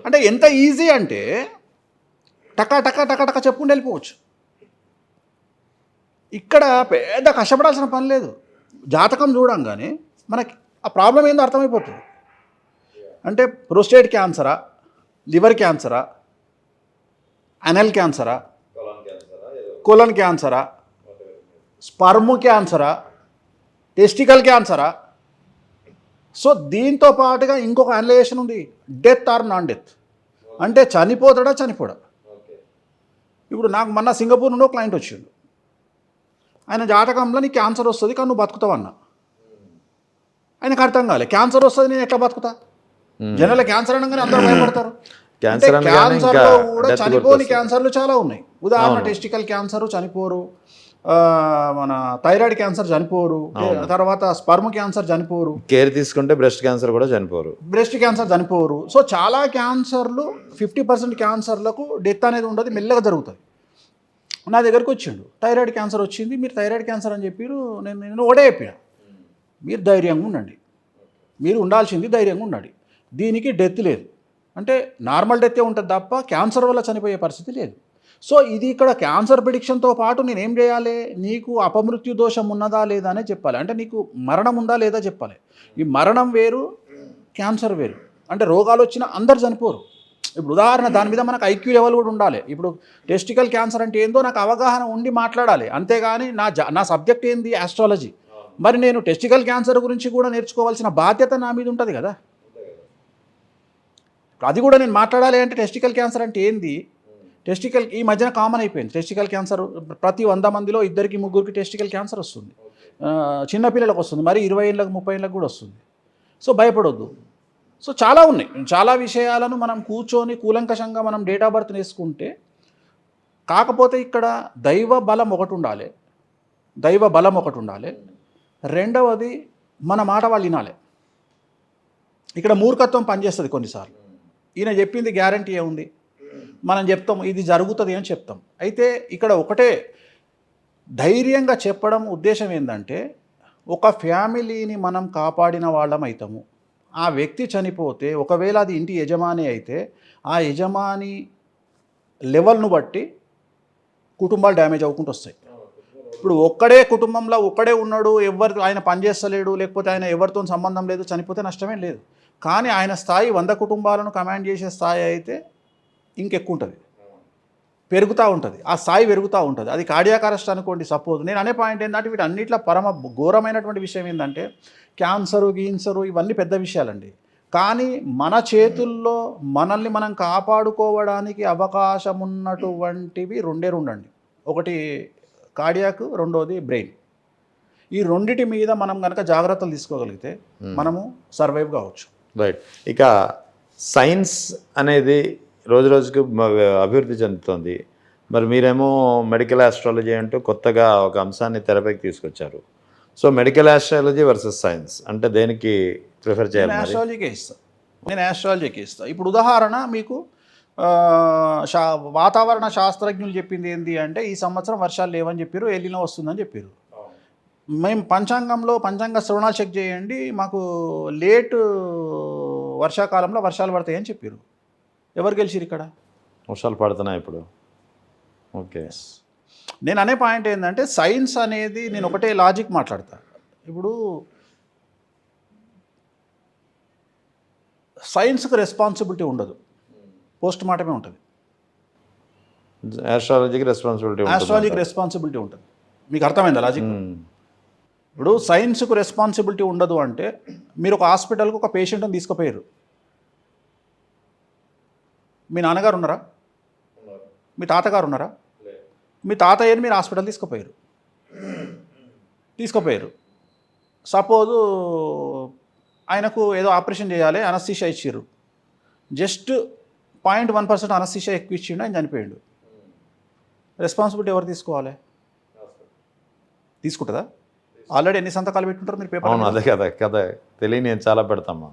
అంటే ఎంత ఈజీ అంటే టకా టకా టకా టకా చెప్పుకుంటూ వెళ్ళిపోవచ్చు. ఇక్కడ పెద్ద కష్టపడాల్సిన పని లేదు. జాతకం చూడంగానే మనకి ఆ ప్రాబ్లం ఏందో అర్థమైపోతుంది. అంటే ప్రోస్టేట్ క్యాన్సరా, లివర్ క్యాన్సరా, అనల్ క్యాన్సరా, కోలన్ క్యాన్సరా, స్పర్మ్ క్యాన్సరా, టెస్టికల్ క్యాన్సరా. సో దీంతో పాటుగా ఇంకొక అనలైజేషన్ ఉంది, డెత్ ఆర్ నాన్ డెత్, అంటే చనిపోతాడా చనిపోడా. ఇప్పుడు నాకు మొన్న సింగపూర్ నుండి ఒక క్లయింట్ వచ్చిండు, ఆయన జాతకంలో నీకు క్యాన్సర్ వస్తుంది కానీ నువ్వు బతుకుతావు అన్న. ఆయనకు అర్థం కాలే, క్యాన్సర్ వస్తుంది నేను ఎట్లా బతుకుతా. జనరల్ క్యాన్సర్ అనగానే అందరూ భయపడతారు. క్యాన్సర్లో కూడా చనిపోని క్యాన్సర్లు చాలా ఉన్నాయి. ఉదాహరణ టెస్టికల్ క్యాన్సర్ చనిపోరు, మన థైరాయిడ్ క్యాన్సర్ చనిపోరు, తర్వాత స్పర్మ్ క్యాన్సర్ చనిపోరు, కేర్ తీసుకుంటే బ్రెస్ట్ క్యాన్సర్ కూడా చనిపోరు, బ్రెస్ట్ క్యాన్సర్ చనిపోరు. సో చాలా క్యాన్సర్లు 50% క్యాన్సర్లకు డెత్ అనేది ఉండదు, మెల్లగా జరుగుతుంది. నా దగ్గరకు వచ్చిండు, థైరాయిడ్ క్యాన్సర్ వచ్చింది, మీరు థైరాయిడ్ క్యాన్సర్ అని చెప్పారు. నేను ఒకటే చెప్పిన, మీరు ధైర్యంగా ఉండండి, మీరు ఉండాల్సింది ధైర్యంగా ఉండండి. దీనికి డెత్ లేదు, అంటే నార్మల్ డెత్తే ఉంటుంది తప్ప క్యాన్సర్ వల్ల చనిపోయే పరిస్థితి లేదు. సో ఇది ఇక్కడ క్యాన్సర్ ప్రిడిక్షన్తో పాటు నేనేం చేయాలి, నీకు అపమృత్యు దోషం ఉన్నదా లేదా అనే చెప్పాలి, అంటే నీకు మరణం ఉందా లేదా చెప్పాలి. ఈ మరణం వేరు, క్యాన్సర్ వేరు. అంటే రోగాలు వచ్చినా అందరు చనిపోరు. ఇప్పుడు ఉదాహరణ దాని మీద మనకు ఐక్యూ లెవెల్ కూడా ఉండాలి. ఇప్పుడు టెస్టికల్ క్యాన్సర్ అంటే ఏందో నాకు అవగాహన ఉండి మాట్లాడాలి, అంతేగాని నా సబ్జెక్ట్ ఏంది ఆస్ట్రాలజీ, మరి నేను టెస్టికల్ క్యాన్సర్ గురించి కూడా నేర్చుకోవాల్సిన బాధ్యత నా మీద ఉంటుంది కదా. అది కూడా నేను మాట్లాడాలి. అంటే టెస్టికల్ క్యాన్సర్ అంటే ఏంది, టెస్టికల్ ఈ మధ్యన కామన్ అయిపోయింది. టెస్టికల్ క్యాన్సర్ ప్రతి 100 మందిలో 2-3 టెస్టికల్ క్యాన్సర్ వస్తుంది. చిన్నపిల్లలకు వస్తుంది, మరి 20 ఏళ్ళకు 30 ఏళ్ళకు కూడా వస్తుంది. సో భయపడొద్దు. సో చాలా ఉన్నాయి, చాలా విషయాలను మనం కూర్చొని కూలంకషంగా మనం డేట్ ఆఫ్ బర్త్ వేసుకుంటే. కాకపోతే ఇక్కడ దైవ బలం ఒకటి ఉండాలి, రెండవది మన మాట వాళ్ళు వినాలి. ఇక్కడ మూర్ఖత్వం పనిచేస్తుంది కొన్నిసార్లు. ఈయన చెప్పింది గ్యారంటీ ఏముంది, మనం చెప్తాం ఇది జరుగుతుంది అని చెప్తాం. అయితే ఇక్కడ ఒకటే ధైర్యంగా చెప్పడం ఉద్దేశం ఏంటంటే, ఒక ఫ్యామిలీని మనం కాపాడిన వాళ్ళం అవుతాము. ఆ వ్యక్తి చనిపోతే ఒకవేళ అది ఇంటి యజమాని అయితే ఆ యజమాని లెవెల్ను బట్టి కుటుంబాలు డ్యామేజ్ అవ్వకుండా వస్తాయి. ఇప్పుడు ఒక్కడే కుటుంబంలో ఒక్కడే ఉన్నాడు, ఆయన పనిచేస్తలేడు, లేకపోతే ఆయన ఎవరితో సంబంధం లేదు, చనిపోతే నష్టమేం లేదు. కానీ ఆయన స్థాయి 100 కుటుంబాలను కమాండ్ చేసే స్థాయి అయితే ఇంకెక్కువ ఉంటుంది, పెరుగుతూ ఉంటుంది, ఆ స్థాయి పెరుగుతూ ఉంటుంది. అది కార్డియాక్ అరెస్ట్ అనుకోండి సపోజ్. నేను అనే పాయింట్ ఏంటంటే వీటి అన్నిట్లో పరమ ఘోరమైనటువంటి విషయం ఏంటంటే క్యాన్సరు ఇవన్నీ పెద్ద విషయాలండి. కానీ మన చేతుల్లో మనల్ని మనం కాపాడుకోవడానికి అవకాశం ఉన్నటువంటివి రెండండి. ఒకటి కార్డియాక్, రెండోది బ్రెయిన్. ఈ రెండిటి మీద మనం కనుక జాగ్రత్తలు తీసుకోగలిగితే మనము సర్వైవ్ కావచ్చు. రైట్. ఇక సైన్స్ అనేది రోజు రోజుకు అభివృద్ధి చెందుతుంది. మరి మీరేమో మెడికల్ ఆస్ట్రాలజీ అంటూ కొత్తగా ఒక అంశాన్ని తెరపైకి తీసుకొచ్చారు. So medical astrology versus science అంటే దేనికి ప్రిఫర్ చేయాలి? నేను ఆస్ట్రాలజీకి ఇస్తాను. ఇప్పుడు ఉదాహరణ మీకు వాతావరణ శాస్త్రజ్ఞులు చెప్పింది ఏంటి అంటే, ఈ సంవత్సరం వర్షాలు లేవని చెప్పారు, ఎల్లినో వస్తుందని చెప్పారు. మేము పంచాంగ శ్రవణాలు చెక్ చేయండి, మాకు లేట్ వర్షాకాలంలో వర్షాలు పడతాయని చెప్పారు. ఎవరు గెలిచిరు ఇక్కడ? వర్షాలు పడుతున్నాయి ఇప్పుడు. ఓకే. నేను అనే పాయింట్ ఏంటంటే సైన్స్ అనేది నేను ఒకటే లాజిక్ మాట్లాడతా. ఇప్పుడు సైన్స్కి రెస్పాన్సిబిలిటీ ఉండదు, పోస్ట్ మార్టమే ఉంటుంది. ఆస్ట్రాలజీకి రెస్పాన్సిబిలిటీ ఉంటుంది. మీకు అర్థమైందా లాజిక్? ఇప్పుడు సైన్స్కు రెస్పాన్సిబిలిటీ ఉండదు అంటే మీరు ఒక హాస్పిటల్కి ఒక పేషెంట్ని తీసుకుపోయారు. మీ నాన్నగారు ఉన్నారా? మీ తాతగారు ఉన్నారా? మీ తాతయ్యని మీరు హాస్పిటల్ తీసుకుపోయారు. సపోజు ఆయనకు ఏదో ఆపరేషన్ చేయాలి, అనస్థీషియా ఇచ్చారు. జస్ట్ 0.1% అనస్థీషియా ఎక్కువ ఇచ్చిండు, ఆయన చనిపోయాడు. రెస్పాన్సిబిలిటీ ఎవరు తీసుకోవాలి? తీసుకుంటుందా? ఆల్రెడీ ఎన్ని సంతకాలు పెట్టుంటారు మీరు పేపర్? అవును, అదే కదా తెలియని నేను చాలా పెడతామా.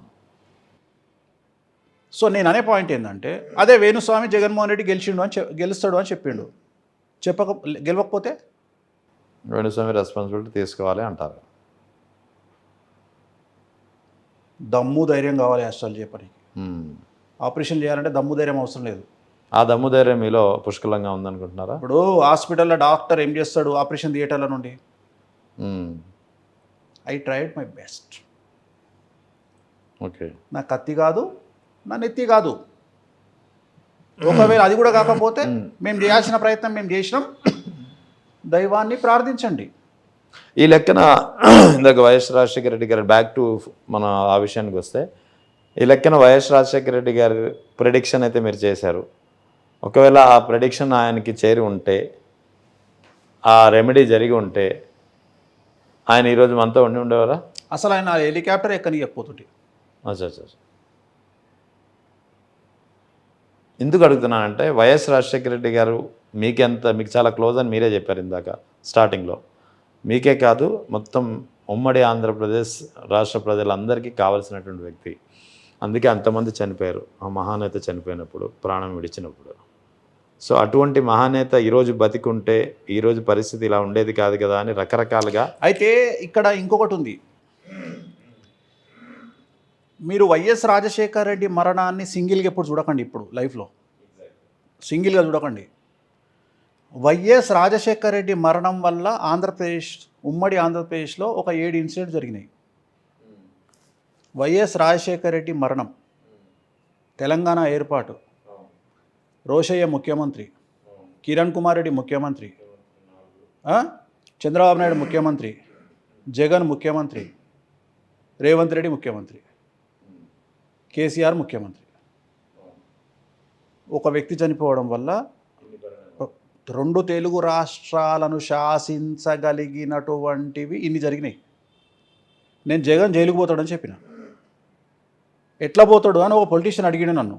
సో నేను అనే పాయింట్ ఏంటంటే అదే వేణుస్వామి జగన్మోహన్ రెడ్డి గెలుస్తాడు అని చెప్పిండు. గెలవకపోతే వేణుస్వామి రెస్పాన్సిబిలిటీ తీసుకోవాలి అంటారు. దమ్ము ధైర్యం కావాలి ఆస్ట్రాలజీ పనికి. ఆపరేషన్ చేయాలంటే దమ్ము ధైర్యం అవసరం లేదు. ఆ దమ్ము ధైర్యం మీలో పుష్కలంగా ఉందనుకుంటున్నారా? ఇప్పుడు హాస్పిటల్లో డాక్టర్ ఏం చేస్తాడు? ఆపరేషన్ థియేటర్ల నుండి I tried my best. Okay, నా కత్తి కాదు, నా నెత్తి కాదు. ఒకవేళ అది కూడా కాకపోతే మేము చేయాల్సిన ప్రయత్నం మేము చేసినాం, దైవాన్ని ప్రార్థించండి. ఈ లెక్కన ఇందాక వైఎస్ రాజశేఖర రెడ్డి గారు బ్యాక్ టు మన ఆ విషయానికి వస్తే, ఈ లెక్కన వైఎస్ రాజశేఖర రెడ్డి గారు ప్రెడిక్షన్ అయితే మీరు చేశారు. ఒకవేళ ఆ ప్రెడిక్షన్ ఆయనకి చేరి ఉంటే, ఆ రెమెడీ జరిగి ఉంటే ఆయన ఈరోజు మనతో ఉండేవారా? అసలు ఆయన హెలికాప్టర్ ఎక్కనియకపోతుంటే. అచ్చా. ఎందుకు అడుగుతున్నానంటే వైఎస్ రాజశేఖర రెడ్డి గారు మీకు చాలా క్లోజ్ అని మీరే చెప్పారు ఇందాక స్టార్టింగ్లో. మీకే కాదు, మొత్తం ఉమ్మడి ఆంధ్రప్రదేశ్ రాష్ట్ర ప్రజలందరికీ కావాల్సినటువంటి వ్యక్తి. అందుకే అంతమంది చనిపోయారు ఆ మహానేత చనిపోయినప్పుడు, ప్రాణం విడిచినప్పుడు. సో అటువంటి మహానేత ఈరోజు బతికుంటే ఈరోజు పరిస్థితి ఇలా ఉండేది కాదు కదా అని రకరకాలుగా. అయితే ఇక్కడ ఇంకొకటి ఉంది. మీరు వైఎస్ రాజశేఖర రెడ్డి మరణాన్ని సింగిల్గా ఎప్పుడు చూడకండి. ఇప్పుడు లైఫ్లో సింగిల్గా చూడకండి. వైఎస్ రాజశేఖర రెడ్డి మరణం వల్ల ఉమ్మడి ఆంధ్రప్రదేశ్లో ఒక 7 ఇన్సిడెంట్ జరిగినాయి. వైఎస్ రాజశేఖర రెడ్డి మరణం, తెలంగాణ ఏర్పాటు, రోషయ్య ముఖ్యమంత్రి, కిరణ్ కుమార్ రెడ్డి ముఖ్యమంత్రి, చంద్రబాబు నాయుడు ముఖ్యమంత్రి, జగన్ ముఖ్యమంత్రి, రేవంత్ రెడ్డి ముఖ్యమంత్రి, కేసీఆర్ ముఖ్యమంత్రి. ఒక వ్యక్తి చనిపోవడం వల్ల 2 తెలుగు రాష్ట్రాలను శాసించగలిగినటువంటివి ఇన్ని జరిగినాయి. నేను జగన్ జైలుకు పోతాడని చెప్పిన. ఎట్లా పోతాడు అని ఒక పొలిటీషియన్ అడిగిన నన్ను.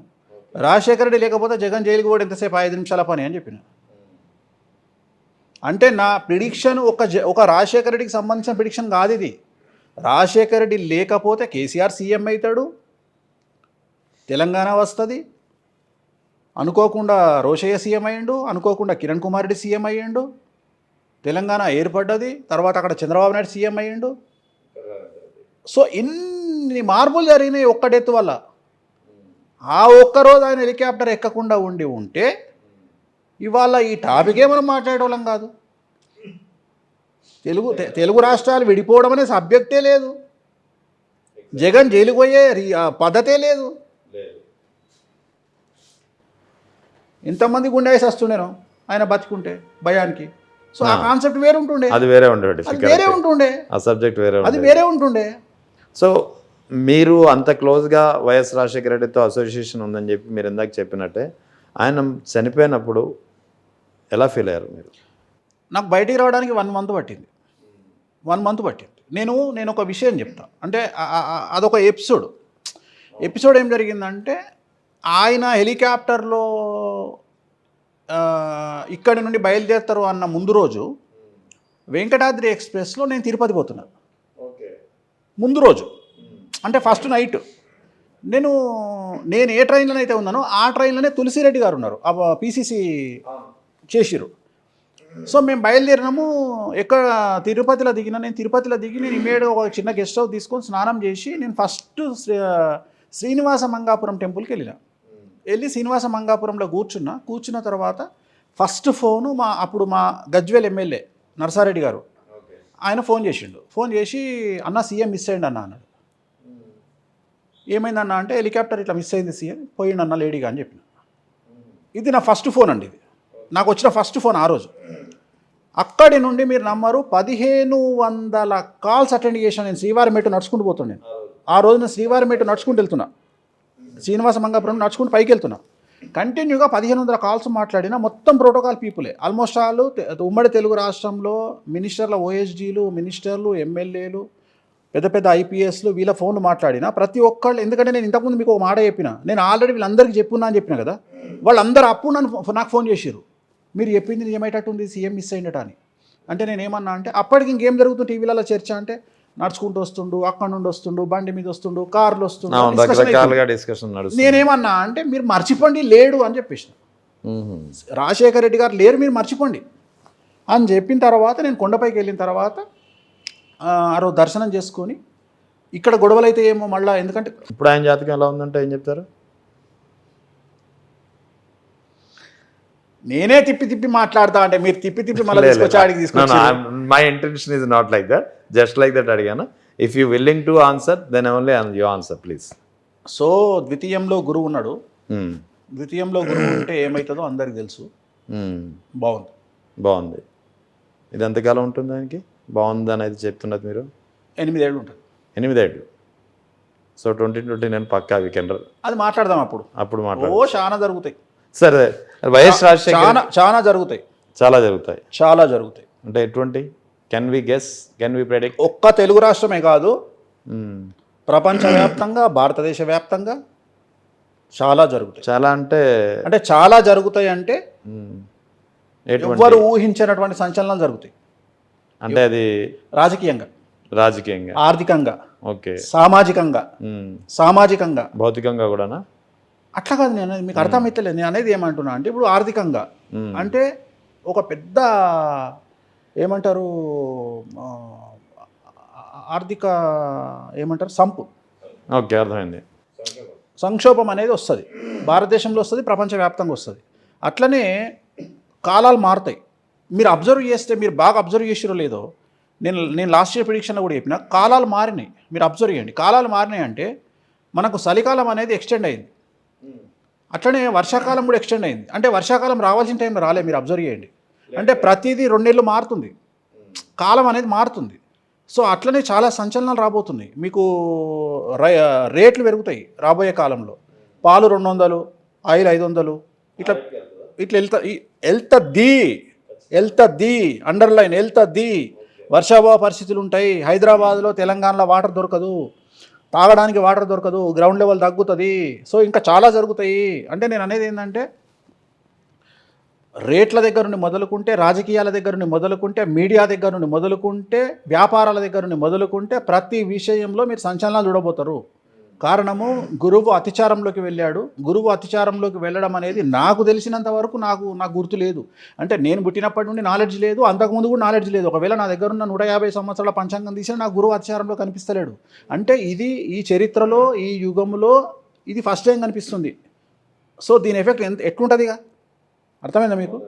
రాజశేఖర రెడ్డి లేకపోతే జగన్ జైలుకు పోవడం ఎంతసేపు 5 నిమిషాల పని అని చెప్పిన. అంటే నా ప్రిడిక్షన్ ఒక రాజశేఖర రెడ్డికి సంబంధించిన ప్రిడిక్షన్ కాదు ఇది. రాజశేఖర రెడ్డి లేకపోతే కేసీఆర్ సీఎం అవుతాడు, తెలంగాణ వస్తుంది. అనుకోకుండా రోషయ్య సీఎం అయ్యిండు, అనుకోకుండా కిరణ్ కుమార్ రెడ్డి సీఎం అయ్యిండు, తెలంగాణ ఏర్పడ్డది. తర్వాత అక్కడ చంద్రబాబు నాయుడు సీఎం అయ్యిండు. సో ఇన్ని మార్పులు జరిగినాయి ఒక్క డెత్ వల్ల. ఆ ఒక్కరోజు ఆయన హెలికాప్టర్ ఎక్కకుండా ఉంటే ఇవాళ ఈ టాపికే మనం మాట్లాడేవాళ్ళం కాదు. తెలుగు రాష్ట్రాలు విడిపోవడం అనే సబ్జెక్టే లేదు. జగన్ జైలుకు పోయే పద్ధతే లేదు. ఎంతమంది గుండెస్ వస్తుండేనో ఆయన బతికుంటే భయానికి. సో ఆ కాన్సెప్ట్ వేరే ఉంటుండే, అది వేరే ఉంటుండే, ఆ సబ్జెక్ట్ వేరే ఉంటుండే. సో మీరు అంత క్లోజ్గా వైఎస్ రాజశేఖర రెడ్డితో అసోసియేషన్ ఉందని చెప్పి మీరు ఇందాక చెప్పినట్టే, ఆయన చనిపోయినప్పుడు ఎలా ఫీల్ అయ్యారు మీరు? నాకు బయటికి రావడానికి 1 మంత్ పట్టింది. 1 మంత్ పట్టింది. నేను ఒక విషయం చెప్తా. అంటే అదొక ఎపిసోడ్ ఏం జరిగిందంటే, ఆయన హెలికాప్టర్లో ఇక్కడి నుండి బయలుదేరుతారు అన్న ముందు రోజు వెంకటాద్రి ఎక్స్ప్రెస్లో నేను తిరుపతి పోతున్నా. ముందు రోజు అంటే ఫస్ట్ నైట్ నేను ఏ ట్రైన్లోనైతే ఉన్నానో ఆ ట్రైన్లోనే తులసిరెడ్డి గారు ఉన్నారు. పీసీసీ చేసిరు. సో మేము బయలుదేరినాము. ఎక్కడ తిరుపతిలో దిగిన, నేను తిరుపతిలో దిగి నేను ఇమీడియట్గా ఒక చిన్న గెస్ట్ హౌస్ తీసుకొని స్నానం చేసి నేను ఫస్ట్ శ్రీనివాస మంగాపురం టెంపుల్కి వెళ్ళి శ్రీనివాస మంగాపురంలో కూర్చున్న తర్వాత ఫస్ట్ ఫోను అప్పుడు మా గజ్వేల్ ఎమ్మెల్యే నరసారెడ్డి గారు ఆయన ఫోన్ చేసి అన్న సీఎం మిస్ అయ్యండి అన్నాడు. ఏమైందన్న అంటే హెలికాప్టర్ ఇట్లా మిస్ అయింది సీఎం, పోయిండు అన్న లేడీగా అని చెప్పిన. ఇది నా ఫస్ట్ ఫోన్ అండి, ఇది నాకు వచ్చిన ఫస్ట్ ఫోన్ ఆ రోజు. అక్కడి నుండి మీరు నమ్మరు 1500 కాల్స్ అటెండ్ చేశాను నేను. శ్రీవారి మెట్టు నడుచుకుంటూ పోతున్నాను ఆ రోజున. శ్రీవారి మెట్టు నడుచుకుంటూ వెళ్తున్నా, శ్రీనివాస మంగాపురం నడుచుకుంటూ పైకి వెళ్తున్నా. కంటిన్యూగా 1500 కాల్స్ మాట్లాడిన. మొత్తం ప్రోటోకాల్ పీపులే ఆల్మోస్ట్ ఆల్. ఉమ్మడి తెలుగు రాష్ట్రంలో మినిస్టర్ల ఓఎస్డీలు, మినిస్టర్లు, ఎమ్మెల్యేలు, పెద్ద పెద్ద ఐపీఎస్లు వీళ్ళ ఫోన్లు మాట్లాడిన ప్రతి ఒక్కళ్ళు. ఎందుకంటే నేను ఇంతకుముందు మీకు ఒక మాట చెప్పిన, నేను ఆల్రెడీ వీళ్ళందరికీ చెప్పున్నా అని చెప్పిన కదా. వాళ్ళందరూ అప్పుడు నాకు ఫోన్ చేశారు, మీరు చెప్పింది నిజమేటట్టుంది, సీఎం మిస్ అయ్యిందట అని. అంటే నేను ఏమన్నా అంటే అప్పటికి ఇంకేం జరుగుతుంది టీవీలలో చర్చ అంటే, నడుచుకుంటూ వస్తుండు, అక్కడ నుండి వస్తుండు, బండి మీద వస్తుండు, కార్లు వస్తుండు. నేనేమన్నా అంటే మీరు మర్చిపోండి లేడు అని చెప్పేసిన. రాజశేఖర రెడ్డి గారు లేరు, మీరు మర్చిపోండి అని చెప్పిన తర్వాత నేను కొండపైకి వెళ్ళిన తర్వాత ఆ రోజు దర్శనం చేసుకొని, ఇక్కడ గొడవలు అయితే ఏమో మళ్ళీ. ఎందుకంటే ఇప్పుడు ఆయన జాతకం ఎలా ఉందంటే ఏం చెప్తారు? నేనే తిప్పి మాట్లాడతా అంటే మీరు తిప్పి మళ్ళీ తీసుకొచ్చి ఆడికి తీసుకొచ్చి. My intention is not like that, just like that అడిగాను. If you willing to answer then only you answer please. So ద్వితీయంలో గురువు ఉన్నాడు. ద్వితీయంలో గురువు ఉంటే ఏమవుతుందో అందరికి తెలుసు. బాగుంది. ఇది ఎంతకాలం ఉంటుంది దానికి? బాగుంది అనేది చెప్తున్నది మీరు. 8 ఏళ్ళు ఉంటుంది. 8 ఏళ్ళు. సో 2029 పక్కా వీకెండ్ అది మాట్లాడదాం. అప్పుడు మాట్లాడదాం. ఓ చాలా జరుగుతాయి. సరే, వైఎస్ రాజశేఖర్ చాలా జరుగుతాయి. చాలా జరుగుతాయి అంటే ఎటువంటి? Can we guess, can we predict? ఒక్క తెలుగు రాష్ట్రమే కాదు, ప్రపంచవ్యాప్తంగా, భారతదేశ వ్యాప్తంగా చాలా జరుగుతాయి. చాలా అంటే చాలా జరుగుతాయి అంటే ఎవరు ఊహించినటువంటి సంచలనాలు జరుగుతాయి. అంటే అది రాజకీయంగా, ఆర్థికంగా, ఓకే, సామాజికంగా, భౌతికంగా కూడానా? అట్లా కాదు, నేను మీకు అర్థమైతలేదు. నేను అనేది ఏమంటున్నా అంటే, ఇప్పుడు ఆర్థికంగా అంటే ఒక పెద్ద ఏమంటారు, ఆర్థిక ఏమంటారు, సంపు. ఓకే, అర్థమైంది. సంక్షోభం అనేది వస్తుంది, భారతదేశంలో వస్తుంది, ప్రపంచవ్యాప్తంగా వస్తుంది. అట్లనే కాలాలు మారుతాయి. మీరు అబ్జర్వ్ చేస్తే, మీరు బాగా అబ్జర్వ్ చేసిరో లేదో, నేను లాస్ట్ ఇయర్ ప్రిడిక్షన్లో కూడా చెప్పిన, కాలాలు మారినాయి. మీరు అబ్జర్వ్ చేయండి, కాలాలు మారినాయి అంటే మనకు చలికాలం అనేది ఎక్స్టెండ్ అయింది, అట్లనే వర్షాకాలం కూడా ఎక్స్టెండ్ అయింది. అంటే వర్షాకాలం రావాల్సిన టైంలో రాలే. మీరు అబ్జర్వ్ చేయండి, అంటే ప్రతిదీ 2 నెలలు మారుతుంది, కాలం అనేది మారుతుంది. సో అట్లనే చాలా సంచలనాలు రాబోతున్నాయి. మీకు రేట్లు పెరుగుతాయి రాబోయే కాలంలో. పాలు 200, ఆయిల్ 500, ఇట్లా వెళ్తుంది. అండర్లైన్ వెళ్తుంది. వర్షాభావ పరిస్థితులు ఉంటాయి. హైదరాబాద్లో, తెలంగాణలో వాటర్ దొరకదు, తాగడానికి వాటర్ దొరకదు, గ్రౌండ్ లెవెల్ తగ్గుతుంది. సో ఇంకా చాలా జరుగుతాయి. అంటే నేను అనేది ఏంటంటే, రేట్ల దగ్గర నుండి మొదలుకుంటే, రాజకీయాల దగ్గర నుండి మొదలుకుంటే, మీడియా దగ్గర నుండి మొదలుకుంటే, వ్యాపారాల దగ్గర నుండి మొదలుకుంటే, ప్రతి విషయంలో మీరు సంచలనాలు చూడబోతారు. కారణము, గురువు అతిచారంలోకి వెళ్ళాడు. గురువు అతిచారంలోకి వెళ్ళడం అనేది నాకు తెలిసినంత వరకు నాకు గుర్తు లేదు. అంటే నేను పుట్టినప్పటి నుండి నాలెడ్జ్ లేదు, అంతకుముందు కూడా నాలెడ్జ్ లేదు. ఒకవేళ నా దగ్గర ఉన్న 150 సంవత్సరాల పంచాంగం తీసినా నాకు గురువు అతిచారంలో కనిపిస్తలేడు. అంటే ఇది ఈ చరిత్రలో, ఈ యుగంలో ఇది ఫస్ట్ టైం కనిపిస్తుంది. సో దీని ఎఫెక్ట్ ఎట్లుంటుందిగా, అర్థమైందా మీకు?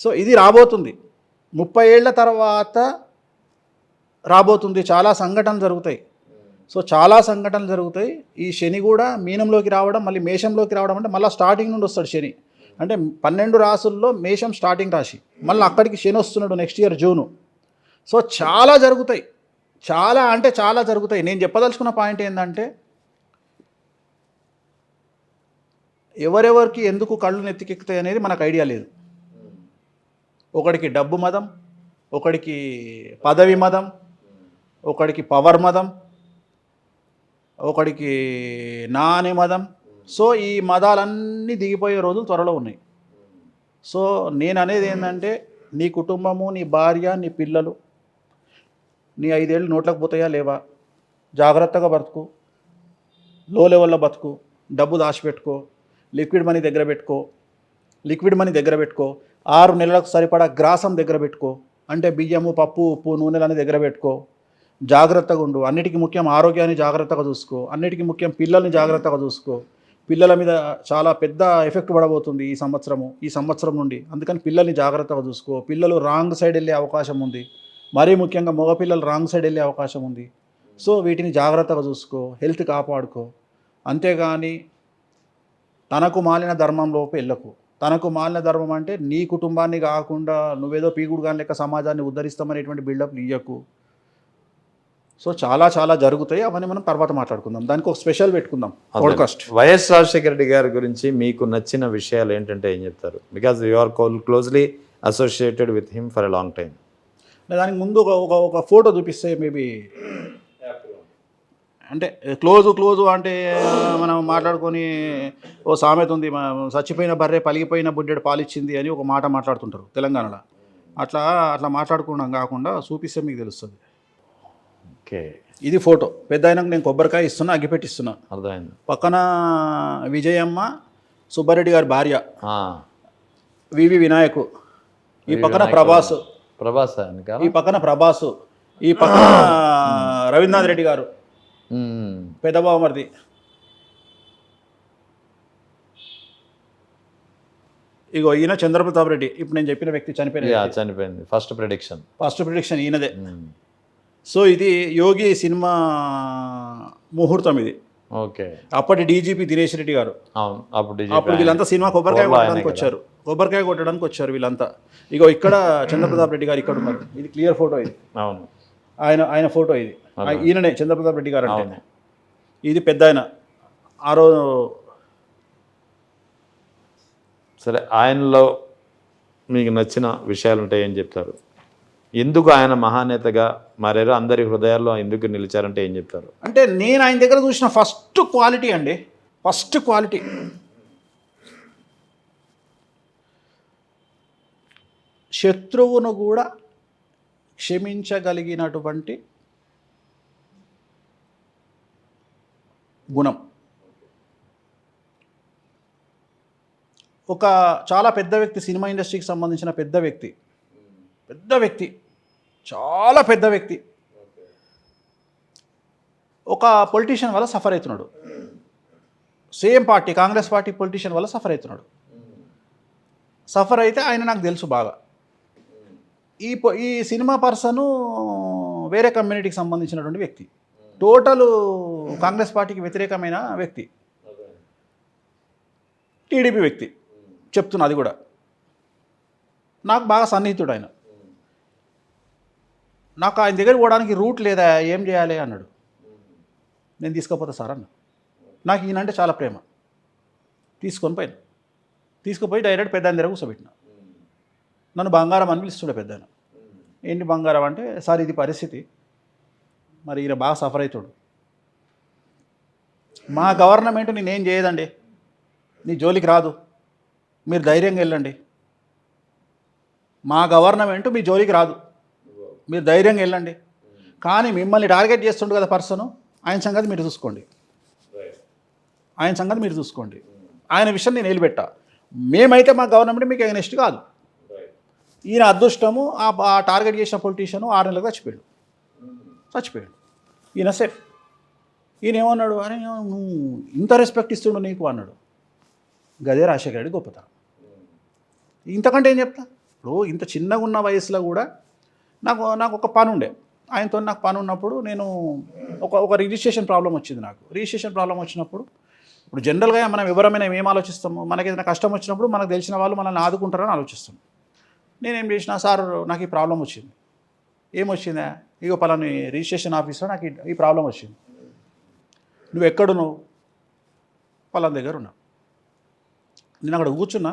సో ఇది రాబోతుంది, 30 ఏళ్ల తర్వాత రాబోతుంది. చాలా సంఘటనలు జరుగుతాయి. సో చాలా సంఘటనలు జరుగుతాయి. ఈ శని కూడా మీనంలోకి రావడం, మళ్ళీ మేషంలోకి రావడం, అంటే మళ్ళీ స్టార్టింగ్ నుండి వస్తాడు శని. అంటే 12 రాసుల్లో మేషం స్టార్టింగ్ రాశి, మళ్ళీ అక్కడికి శని వస్తున్నాడు నెక్స్ట్ ఇయర్ జూను. సో చాలా జరుగుతాయి, చాలా జరుగుతాయి. నేను చెప్పదలుచుకున్న పాయింట్ ఏంటంటే, ఎవరెవరికి ఎందుకు కళ్ళు నెత్తికెక్కుతాయి అనేది మనకు ఐడియా లేదు. ఒకడికి డబ్బు మదం, ఒకడికి పదవి మదం, ఒకడికి పవర్ మదం, ఒకడికి నాని మదం. సో ఈ మదాలన్నీ దిగిపోయే రోజులు త్వరలో ఉన్నాయి. సో నేను అనేది ఏంటంటే, నీ కుటుంబము, నీ భార్య, నీ పిల్లలు, నీ 5 ఏళ్ళు నోట్లకు పోతాయా లేవా, జాగ్రత్తగా బతుకు, లో లెవెల్లో బతుకు, డబ్బు దాచిపెట్టుకో, లిక్విడ్ మనీ దగ్గర పెట్టుకో. 6 నెలలకు సరిపడా గ్రాసం దగ్గర పెట్టుకో, అంటే బియ్యము, పప్పు, ఉప్పు, నూనెలన్నీ దగ్గర పెట్టుకో, జాగ్రత్తగా ఉండు. అన్నిటికీ ముఖ్యం ఆరోగ్యాన్ని జాగ్రత్తగా చూసుకో, అన్నిటికీ ముఖ్యం పిల్లల్ని జాగ్రత్తగా చూసుకో. పిల్లల మీద చాలా పెద్ద ఎఫెక్ట్ పడబోతుంది ఈ సంవత్సరం నుండి. అందుకని పిల్లల్ని జాగ్రత్తగా చూసుకో. పిల్లలు రాంగ్ సైడ్ వెళ్ళే అవకాశం ఉంది, మరీ ముఖ్యంగా మగపిల్లలు రాంగ్ సైడ్ వెళ్ళే అవకాశం ఉంది. సో వీటిని జాగ్రత్తగా చూసుకో, హెల్త్ కాపాడుకో. అంతేగాని తనకు మాలిన ధర్మంలోకి వెళ్ళకు. తనకు మాలిన ధర్మం అంటే నీ కుటుంబాన్ని కాకుండా నువ్వేదో పీకుడు కాని లెక్క సమాజాన్ని ఉద్ధరిస్తామనేటువంటి బిల్డప్లు ఇయ్యకు. సో చాలా చాలా జరుగుతాయి, అవన్నీ మనం తర్వాత మాట్లాడుకుందాం. దానికి ఒక స్పెషల్ పెట్టుకుందాం పాడ్కాస్ట్. వైఎస్ రాజశేఖర రెడ్డి గారి గురించి మీకు నచ్చిన విషయాలు ఏంటంటే ఏం చెప్తారు? Because you are closely associated with him for a long time. దానికి ముందు ఒక ఫోటో చూపిస్తే మేబీ, అంటే క్లోజు అంటే మనం మాట్లాడుకొని ఓ సామెత ఉంది, చచ్చిపోయిన బర్రె పలిగిపోయిన బుడ్డెడు పాలిచ్చింది అని ఒక మాట మాట్లాడుతుంటారు తెలంగాణలో. అట్లా మాట్లాడుకోవడం కాకుండా చూపిస్తే మీకు తెలుస్తుంది. ఓకే, ఇది ఫోటో. పెద్ద అయినాక నేను కొబ్బరికాయ ఇస్తున్నా, అగ్గిపెట్టిస్తున్నా. అర్థమైంది. పక్కన విజయమ్మ, సుబ్బారెడ్డి గారి భార్య, వివి వినాయకు, ఈ పక్కన ప్రభాస్, ఈ పక్కన ప్రభాసు, ఈ పక్కన రవీంద్రనాథ్ రెడ్డి గారు, పెద్ద బావమరిది. ఇగో ఈయన చంద్రప్రతాప్ రెడ్డి, ఇప్పుడు నేను చెప్పిన వ్యక్తి చనిపోయింది. First prediction ఈయనదే. సో ఇది యోగి సినిమా ముహూర్తం ఇది. ఓకే. అప్పటి డీజీపీ దినేష్ రెడ్డి గారు. అప్పుడు వీళ్ళంతా సినిమా కొబ్బరికాయ కొట్టడానికి వచ్చారు వీళ్ళంతా. ఇగో ఇక్కడ చంద్రప్రతాప్ రెడ్డి గారు ఇక్కడ ఉన్నారు. ఇది క్లియర్ ఫోటో. ఇది అవును, ఆయన ఫోటో. ఇది ఈయననే చంద్రప్రతాప్ రెడ్డి గారు అంటే. ఇది పెద్ద ఆయన ఆ రోజు. సరే, ఆయనలో మీకు నచ్చిన విషయాలు ఉంటాయి ఏం చెప్తారు? ఎందుకు ఆయన మహానేతగా మారారు, అందరి హృదయాల్లో ఎందుకు నిలిచారంటే ఏం చెప్తారు? అంటే నేను ఆయన దగ్గర చూసిన ఫస్ట్ క్వాలిటీ శత్రువును కూడా క్షమించగలిగినటువంటి గుణం. ఒక చాలా పెద్ద వ్యక్తి, సినిమా ఇండస్ట్రీకి సంబంధించిన పెద్ద వ్యక్తి, చాలా పెద్ద వ్యక్తి, ఒక పొలిటీషియన్ వల్ల సఫర్ అవుతున్నాడు. Same party, Congress party politician వల్ల సఫర్ అవుతున్నాడు. సఫర్ అయితే ఆయన నాకు తెలుసు బాగా. ఈ సినిమా పర్సను వేరే కమ్యూనిటీకి సంబంధించినటువంటి వ్యక్తి, టోటల్ కాంగ్రెస్ పార్టీకి వ్యతిరేకమైన వ్యక్తి, టీడీపీ వ్యక్తి చెప్తున్నా. అది కూడా నాకు బాగా సన్నిహితుడు ఆయన. నాకు ఆయన దగ్గర పోవడానికి రూట్ లేదా, ఏం చేయాలి అన్నాడు. నేను తీసుకుపోతా సార్ అన్న. నాకు ఈయనంటే చాలా ప్రేమ. తీసుకుపోయి డైరెక్ట్ పెద్ద దగ్గర కూర్చోబెట్టిన. నన్ను బంగారం అని పిలుస్తుండే పెద్ద. ఏంటి బంగారం అంటే, సార్ ఇది పరిస్థితి, మరి ఈయన బాగా సఫర్ అవుతాడు, మా గవర్నమెంట్ నేనేం చేయదండి, నీ జోలికి రాదు, మీరు ధైర్యంగా వెళ్ళండి. మా గవర్నమెంట్ మీ జోలికి రాదు, మీరు ధైర్యంగా వెళ్ళండి. కానీ మిమ్మల్ని టార్గెట్ చేస్తుండు కదా పర్సను, ఆయన సంగతి మీరు చూసుకోండి. ఆయన విషయం నేను నిలబెట్టా. మేమైతే మా గవర్నమెంట్ మీకు ఎగనెస్ట్ కాదు. ఈయన అదృష్టము, ఆ టార్గెట్ చేసిన పొలిటీషియను 6 నెలలకు చచ్చిపోయాడు. ఈయన సేఫ్. ఈయన ఏమన్నాడు, అరే నువ్వు ఇంత రెస్పెక్ట్ ఇస్తుండు నీకు అన్నాడు. గదే రాజశేఖర రెడ్డి గొప్పతనం. ఇంతకంటే ఏం చెప్తా? ఇప్పుడు ఇంత చిన్నగా ఉన్న వయసులో కూడా నాకు ఒక పని ఉండే ఆయనతో. నాకు పని ఉన్నప్పుడు నేను ఒక రిజిస్ట్రేషన్ ప్రాబ్లం వచ్చింది. రిజిస్ట్రేషన్ ప్రాబ్లం వచ్చినప్పుడు, ఇప్పుడు జనరల్గా మనం ఎవరైనా ఏం ఆలోచిస్తాము, మనకి ఏదైనా కష్టం వచ్చినప్పుడు మనకు తెలిసిన వాళ్ళు మనల్ని ఆదుకుంటారని ఆలోచిస్తాం. నేనేం చేసిన, సార్ నాకు ఈ ప్రాబ్లం వచ్చింది. ఏమొచ్చిందా? ఇగో పలాని రిజిస్ట్రేషన్ ఆఫీస్లో నాకు ఈ ప్రాబ్లం వచ్చింది. నువ్వు ఎక్కడున్నావు? పలాని దగ్గర ఉన్నా. నేను అక్కడ కూర్చున్నా.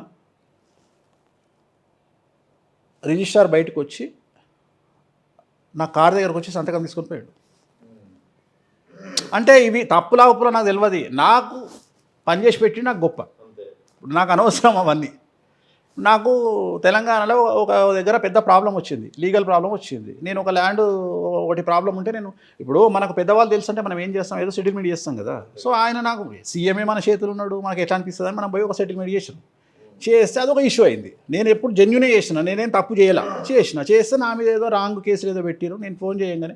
రిజిస్ట్రార్ బయటకు వచ్చి నా కార్ దగ్గరకు వచ్చి సంతకం తీసుకొని పోయాడు. అంటే ఇవి తప్పులా ఉప్పులా నాకు తెలియదు. నాకు పనిచేసి పెట్టి నాకు గొప్ప. నాకు అనవసరం అవన్నీ. నాకు తెలంగాణలో ఒక దగ్గర పెద్ద ప్రాబ్లం వచ్చింది, లీగల్ ప్రాబ్లం వచ్చింది. నేను ఒక ల్యాండ్ ఒకటి ప్రాబ్లం ఉంటే, నేను ఇప్పుడు మనకు పెద్దవాళ్ళు తెలుసు అంటే మనం ఏం చేస్తాం, ఏదో సెటిల్మెంట్ చేస్తాం కదా. సో ఆయన నాకు సీఎంఏ మన చేతులు ఉన్నాడు, మనకి ఎట్లా అనిపిస్తుంది అని మనం పోయి ఒక సెటిల్మెంట్ చేసాం. చేస్తే అదొక ఇష్యూ అయింది. నేను ఎప్పుడు జెన్యునే చేసిన, నేనేం తప్పు చేస్తే నా మీద ఏదో రాంగ్ కేసులు ఏదో పెట్టారు. నేను ఫోన్ చేయగానే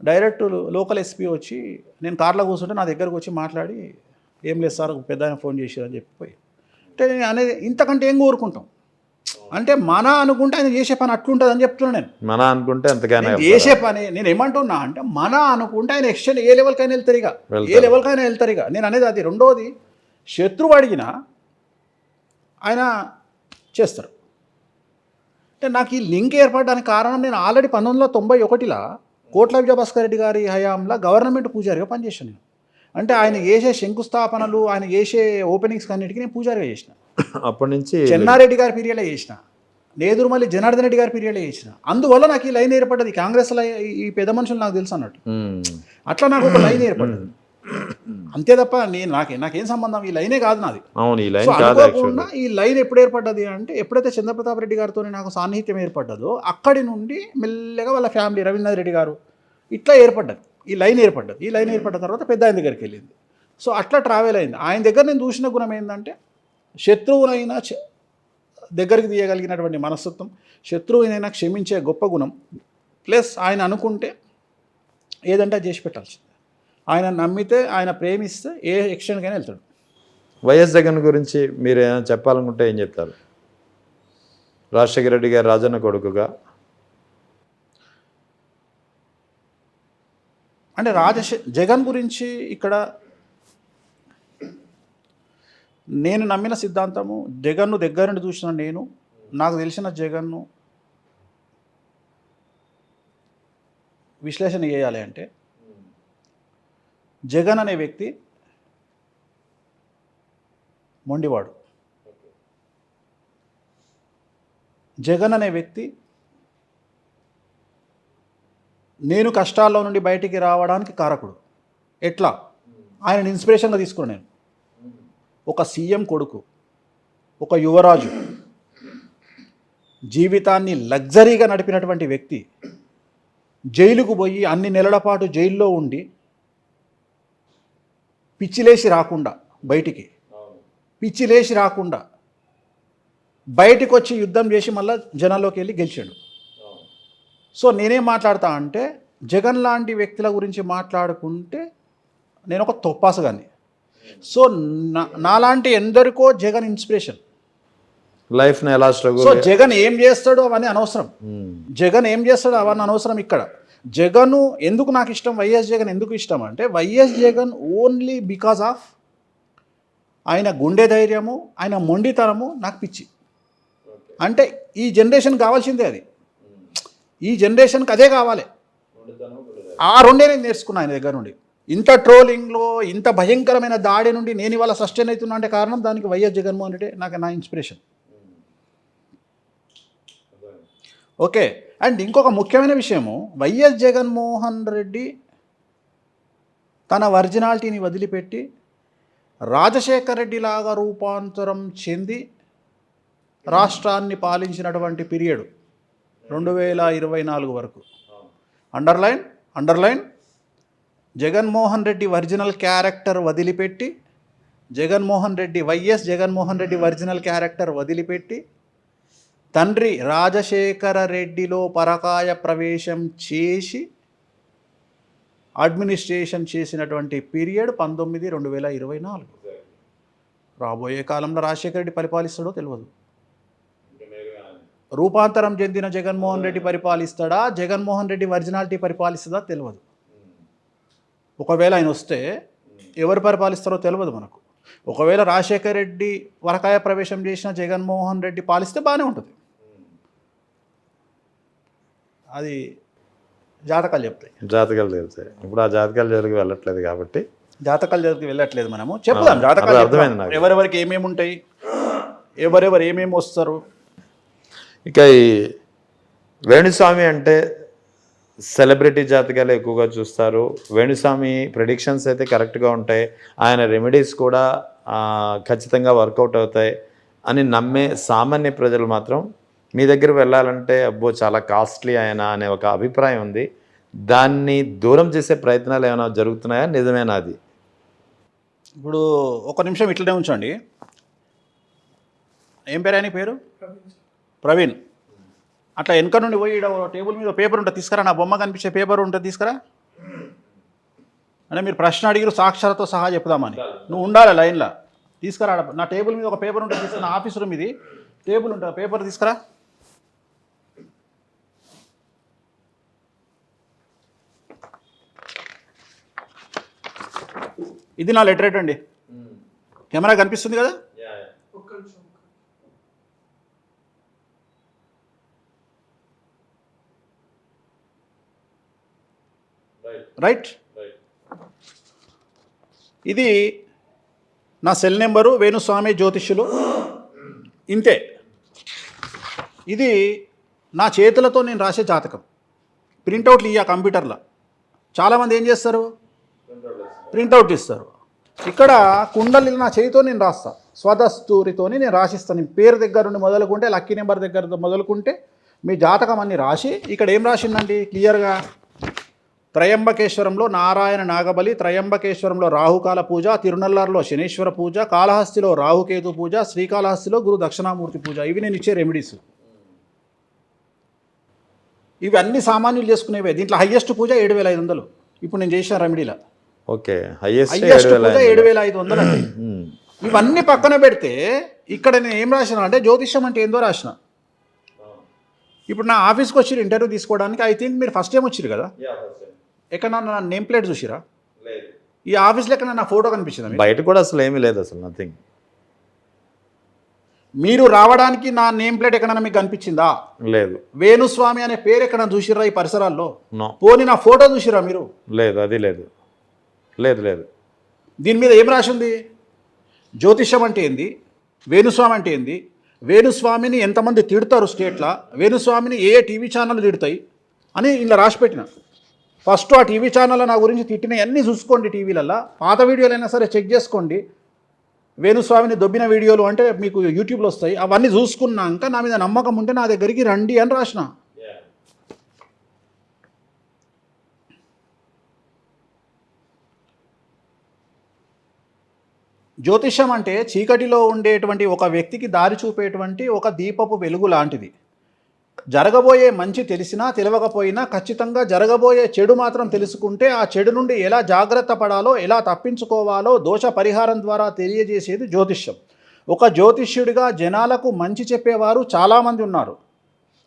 డైరెక్ట్ లోకల్ ఎస్పీ వచ్చి, నేను కార్లో కూర్చుంటే నా దగ్గరకు వచ్చి మాట్లాడి, ఏం లేదు సార్ పెద్ద ఆయన ఫోన్ చేశారు అని చెప్పిపోయి. అంటే నేను అనేది ఇంతకంటే ఏం కోరుకుంటాం అంటే, మన అనుకుంటే ఆయన చేసే పని అట్లుంటుంది అని చెప్తున్నాను. నేను మన అనుకుంటే అంతగానే చేసే పని నేను ఏమంటున్నా అంటే, మన అనుకుంటే ఆయన ఎక్స్టెండ్ ఏ లెవెల్కైనా వెళ్తారు ఇక, ఏ లెవెల్కైనా వెళ్తారు ఇక. నేను అనేది అది. రెండోది, శత్రువు అడిగినా ఆయన చేస్తారు. అంటే నాకు ఈ లింక్ ఏర్పడడానికి కారణం, నేను ఆల్రెడీ 1991లో కోట్ల విజయభాస్కర్ రెడ్డి గారి హయాంలో గవర్నమెంట్ పూజారిగా పనిచేశాను నేను. అంటే ఆయన చేసే శంకుస్థాపనలు, ఆయన చేసే ఓపెనింగ్స్ అన్నిటికీ నేను పూజారిగా చేసిన. అప్పటి నుంచి చెన్నారెడ్డి గారి పీరియడ్లో చేసిన, నేదురుమల్లి జనార్దన్ రెడ్డి గారి పీరియడ్లో చేసిన. అందువల్ల నాకు ఈ లైన్ ఏర్పడ్డది. కాంగ్రెస్లో ఈ పెద్ద మనుషులు నాకు తెలుసు అన్నట్టు, అట్లా నాకు ఒక లైన్ ఏర్పడ్డది. అంతే తప్ప నాకేం సంబంధం, ఈ లైనే కాదు నాది. అనుకోకుండా ఈ లైన్ ఎప్పుడు ఏర్పడ్డది అంటే, ఎప్పుడైతే చంద్రప్రతాప్ రెడ్డి గారితో నాకు సాన్నిహిత్యం ఏర్పడ్డదో అక్కడి నుండి మెల్లగా వాళ్ళ ఫ్యామిలీ, రవీంద్రనాథ్ రెడ్డి గారు, ఇట్లా ఏర్పడ్డది. ఈ లైన్ ఏర్పడ్డ తర్వాత పెద్ద ఆయన దగ్గరికి వెళ్ళింది. సో అట్లా ట్రావెల్ అయింది. ఆయన దగ్గర నేను చూసిన గుణం ఏంటంటే, శత్రువునైనా దగ్గరికి తీయగలిగినటువంటి మనస్తత్వం, శత్రువునైనా క్షమించే గొప్ప గుణం, ప్లస్ ఆయన అనుకుంటే ఏదంటే చేసి పెట్టాల్సింది. ఆయన నమ్మితే, ఆయన ప్రేమిస్తే ఏ ఎక్స్టెంట్కైనా వెళ్తాడు. వైఎస్ జగన్ గురించి మీరు ఏమైనా చెప్పాలనుకుంటే ఏం చెప్తారు? రాజశేఖర రెడ్డి గారు రాజన్న కొడుకుగా అంటే జగన్ గురించి ఇక్కడ నేను నమ్మిన సిద్ధాంతము, జగన్ను దగ్గర నుండి చూసిన నేను, నాకు తెలిసిన జగన్ను విశ్లేషణ చేయాలి అంటే, జగన్ అనే వ్యక్తి మొండివాడు. జగన్ అనే వ్యక్తి నేను కష్టాల్లో నుండి బయటికి రావడానికి కారకుడు. ఎట్లా? ఆయన ఇన్స్పిరేషన్గా తీసుకున్నాను నేను. ఒక సీఎం కొడుకు, ఒక యువరాజు, జీవితాన్ని లగ్జరీగా నడిపినటువంటి వ్యక్తి, జైలుకు పోయి అన్ని నెలల పాటు జైల్లో ఉండి పిచ్చిలేసి రాకుండా బయటికి వచ్చి యుద్ధం చేసి మళ్ళీ జనాల్లోకి వెళ్ళి గెలిచాడు. సో నేనేం మాట్లాడతా అంటే, జగన్ లాంటి వ్యక్తుల గురించి మాట్లాడుకుంటే నేను ఒక తొప్పాసగాన్ని. సో నాలాంటి ఎందరికో జగన్ ఇన్స్పిరేషన్. లైఫ్ని ఎలా స్ట్రగుల్. సో జగన్ ఏం చేస్తాడో అవన్నీ అనవసరం. ఇక్కడ జగన్ ఎందుకు నాకు ఇష్టం, వైఎస్ జగన్ ఎందుకు ఇష్టం అంటే, YS Jagan only because of ఆయన గుండె ధైర్యము, ఆయన మొండితనము నాకు పిచ్చి. అంటే ఈ జనరేషన్ కావాల్సిందే అది, ఈ జనరేషన్కి అదే కావాలి. ఆ రెండే నేను నేర్చుకున్నాను ఆయన దగ్గర నుండి. ఇంత ట్రోలింగ్లో, ఇంత భయంకరమైన దాడి నుండి నేను ఇవాళ సస్టైన్ అవుతున్నా అంటే కారణం దానికి వైఎస్ జగన్మోహన్ రెడ్డి నా ఇన్స్పిరేషన్. ఓకే. అండ్ ఇంకొక ముఖ్యమైన విషయము, వైఎస్ జగన్మోహన్ రెడ్డి తన ఒరిజినాలిటీని వదిలిపెట్టి రాజశేఖర్ రెడ్డి లాగా రూపాంతరం చెంది రాష్ట్రాన్ని పాలించినటువంటి పీరియడ్ 2024 వరకు. Underline Jaganmohan Reddy original character వదిలిపెట్టి, వైఎస్ జగన్మోహన్ రెడ్డి ఒరిజినల్ క్యారెక్టర్ వదిలిపెట్టి తండ్రి రాజశేఖర రెడ్డిలో పరకాయ ప్రవేశం చేసి అడ్మినిస్ట్రేషన్ చేసినటువంటి పీరియడ్ 19/2024. రాబోయే కాలంలో రాజశేఖర రెడ్డి పరిపాలిస్తాడో తెలియదు. రూపాంతరం చెందిన జగన్మోహన్ రెడ్డి పరిపాలిస్తాడా, జగన్మోహన్ రెడ్డి ఒరిజినాలిటీ పరిపాలిస్తుందా తెలియదు. ఒకవేళ ఆయన వస్తే ఎవరు పరిపాలిస్తారో తెలియదు మనకు. ఒకవేళ రాజశేఖర రెడ్డి వరకాయ ప్రవేశం చేసిన జగన్మోహన్ రెడ్డి పాలిస్తే బాగానే ఉంటుంది. అది జాతకాలు చెప్తాయి. ఇప్పుడు ఆ జాతకాల జోలికి వెళ్ళట్లేదు కాబట్టి మనము చెప్దాం. జాతకాలు ఎవరెవరికి ఏమేమి ఉంటాయి, ఎవరెవరు ఏమేమి వస్తారు. ఇక ఈ వేణుస్వామి అంటే సెలబ్రిటీ జాతకాలు ఎక్కువగా చూస్తారు. వేణుస్వామి ప్రెడిక్షన్స్ అయితే కరెక్ట్గా ఉంటాయి, ఆయన రెమెడీస్ కూడా ఖచ్చితంగా వర్కౌట్ అవుతాయి అని నమ్మే సామాన్య ప్రజలు మాత్రం మీ దగ్గర వెళ్ళాలంటే అబ్బో చాలా కాస్ట్లీ ఆయన అనే ఒక అభిప్రాయం ఉంది. దాన్ని దూరం చేసే ప్రయత్నాలు ఏమైనా జరుగుతున్నాయా, నిజమేనా అది? ఇప్పుడు ఒక నిమిషం ఇట్లనే ఉంచండి. ఏం పేరు ఆయన పేరు? ప్రవీణ్. అట్లా వెనక నుండి పోయి ఈడ టేబుల్ మీద పేపర్ ఉంటుంది తీసుకురా, నా బొమ్మ కనిపించే పేపర్ ఉంటుంది తీసుకురా అంటే మీరు ప్రశ్న అడిగిరు సాక్షరతో సహా చెప్దామని. నువ్వు ఉండాలి లైన్లో. తీసుకురా, నా టేబుల్ మీద ఒక పేపర్ ఉంటుంది తీసుకురా, నా ఆఫీస్ రూమ్ ఇది, టేబుల్ ఉంటుంది, పేపర్ తీసుకురా. ఇది నా లెటరేట్ అండి. కెమెరా కనిపిస్తుంది కదా? రైట్. ఇది నా సెల్ నెంబరు, వేణుస్వామి జ్యోతిష్యులు. ఇంతే. ఇది నా చేతులతో నేను రాసే జాతకం. ప్రింటౌట్లు ఇయ్య కంప్యూటర్లో. చాలామంది ఏం చేస్తారు, ప్రింటౌట్ ఇస్తారు. ఇక్కడ కుండలి నా చేతితో నేను రాస్తా, స్వదస్తూరితోని నేను రాసిస్తాను. నేను పేరు దగ్గర నుండి మొదలుకుంటే, లక్కీ నెంబర్ దగ్గర మొదలుకుంటే మీ జాతకం అన్ని రాసి, ఇక్కడ ఏం రాసిందండి క్లియర్గా, త్రయంబకేశ్వరంలో నారాయణ నాగబలి, త్రయంబకేశ్వరంలో రాహుకాల పూజ, తిరునల్లారులో శనీశ్వర పూజ, కాళహస్తిలో రాహుకేతు పూజ, శ్రీకాళహస్తిలో గురు దక్షిణామూర్తి పూజ. ఇవి నేను ఇచ్చే రెమెడీస్. ఇవి అన్ని సామాన్యులు చేసుకునేవే. దీంట్లో హయ్యెస్ట్ పూజ 7,500 ఇప్పుడు నేను చేసిన రెమెడీలో. ఓకే, హయ్యెస్ట్ పూజ 7,500 అండి. ఇవన్నీ పక్కన పెడితే ఇక్కడ నేను ఏం రాసిన అంటే జ్యోతిష్యం అంటే ఏందో రాసిన. ఇప్పుడు నా ఆఫీస్కి వచ్చి ఇంటర్వ్యూ తీసుకోవడానికి ఐ థింక్ మీరు ఫస్ట్ టైం వచ్చిరు కదా, ఎక్కడ నా నేమ్ ప్లేట్ చూసిరా? ఈ ఆఫీస్లో ఎక్కడ నా ఫోటో కనిపించింది? బయట కూడా అసలు ఏమీ లేదు, అసలు నథింగ్. మీరు రావడానికి నా నేమ్ ప్లేట్ ఎక్కడైనా మీకు కనిపించిందా? లేదు. వేణుస్వామి అనే పేరు ఎక్కడ చూసిరా ఈ పరిసరాల్లో? పోనీ నా ఫోటో చూసిరా మీరు? లేదు, అది లేదు. లేదు లేదు. దీని మీద ఏం రాసి ఉంది? జ్యోతిష్యం అంటే ఏంది, వేణుస్వామి అంటే ఏంది, వేణుస్వామిని ఎంతమంది తిడతారు స్టేట్లో, వేణుస్వామిని ఏ టీవీ ఛానల్ తిడతాయి అని ఇలా రాసి పెట్టిన. ఫస్ట్ ఆ టీవీ ఛానల్లో నా గురించి తిట్టినవి అన్నీ చూసుకోండి. టీవీలల్లో పాత వీడియోలు అయినా సరే చెక్ చేసుకోండి. వేణుస్వామిని దొబ్బిన వీడియోలు అంటే మీకు యూట్యూబ్లో వస్తాయి. అవన్నీ చూసుకున్నాక నా మీద నమ్మకం ఉంటే నా దగ్గరికి రండి అని రాసిన. జ్యోతిష్యం అంటే చీకటిలో ఉండేటువంటి ఒక వ్యక్తికి దారి చూపేటువంటి ఒక దీపపు వెలుగు లాంటిది. జరగబోయే మంచి తెలిసినా తెలియకపోయినా ఖచ్చితంగా జరగబోయే చెడు మాత్రం తెలుసుకుంటే ఆ చెడు నుండి ఎలా జాగ్రత్త పడాలో, ఎలా తప్పించుకోవాలో దోష పరిహారం ద్వారా తెలియజేసేది జ్యోతిష్యం. ఒక జ్యోతిష్యుడిగా జనాలకు మంచి చెప్పేవారు చాలామంది ఉన్నారు,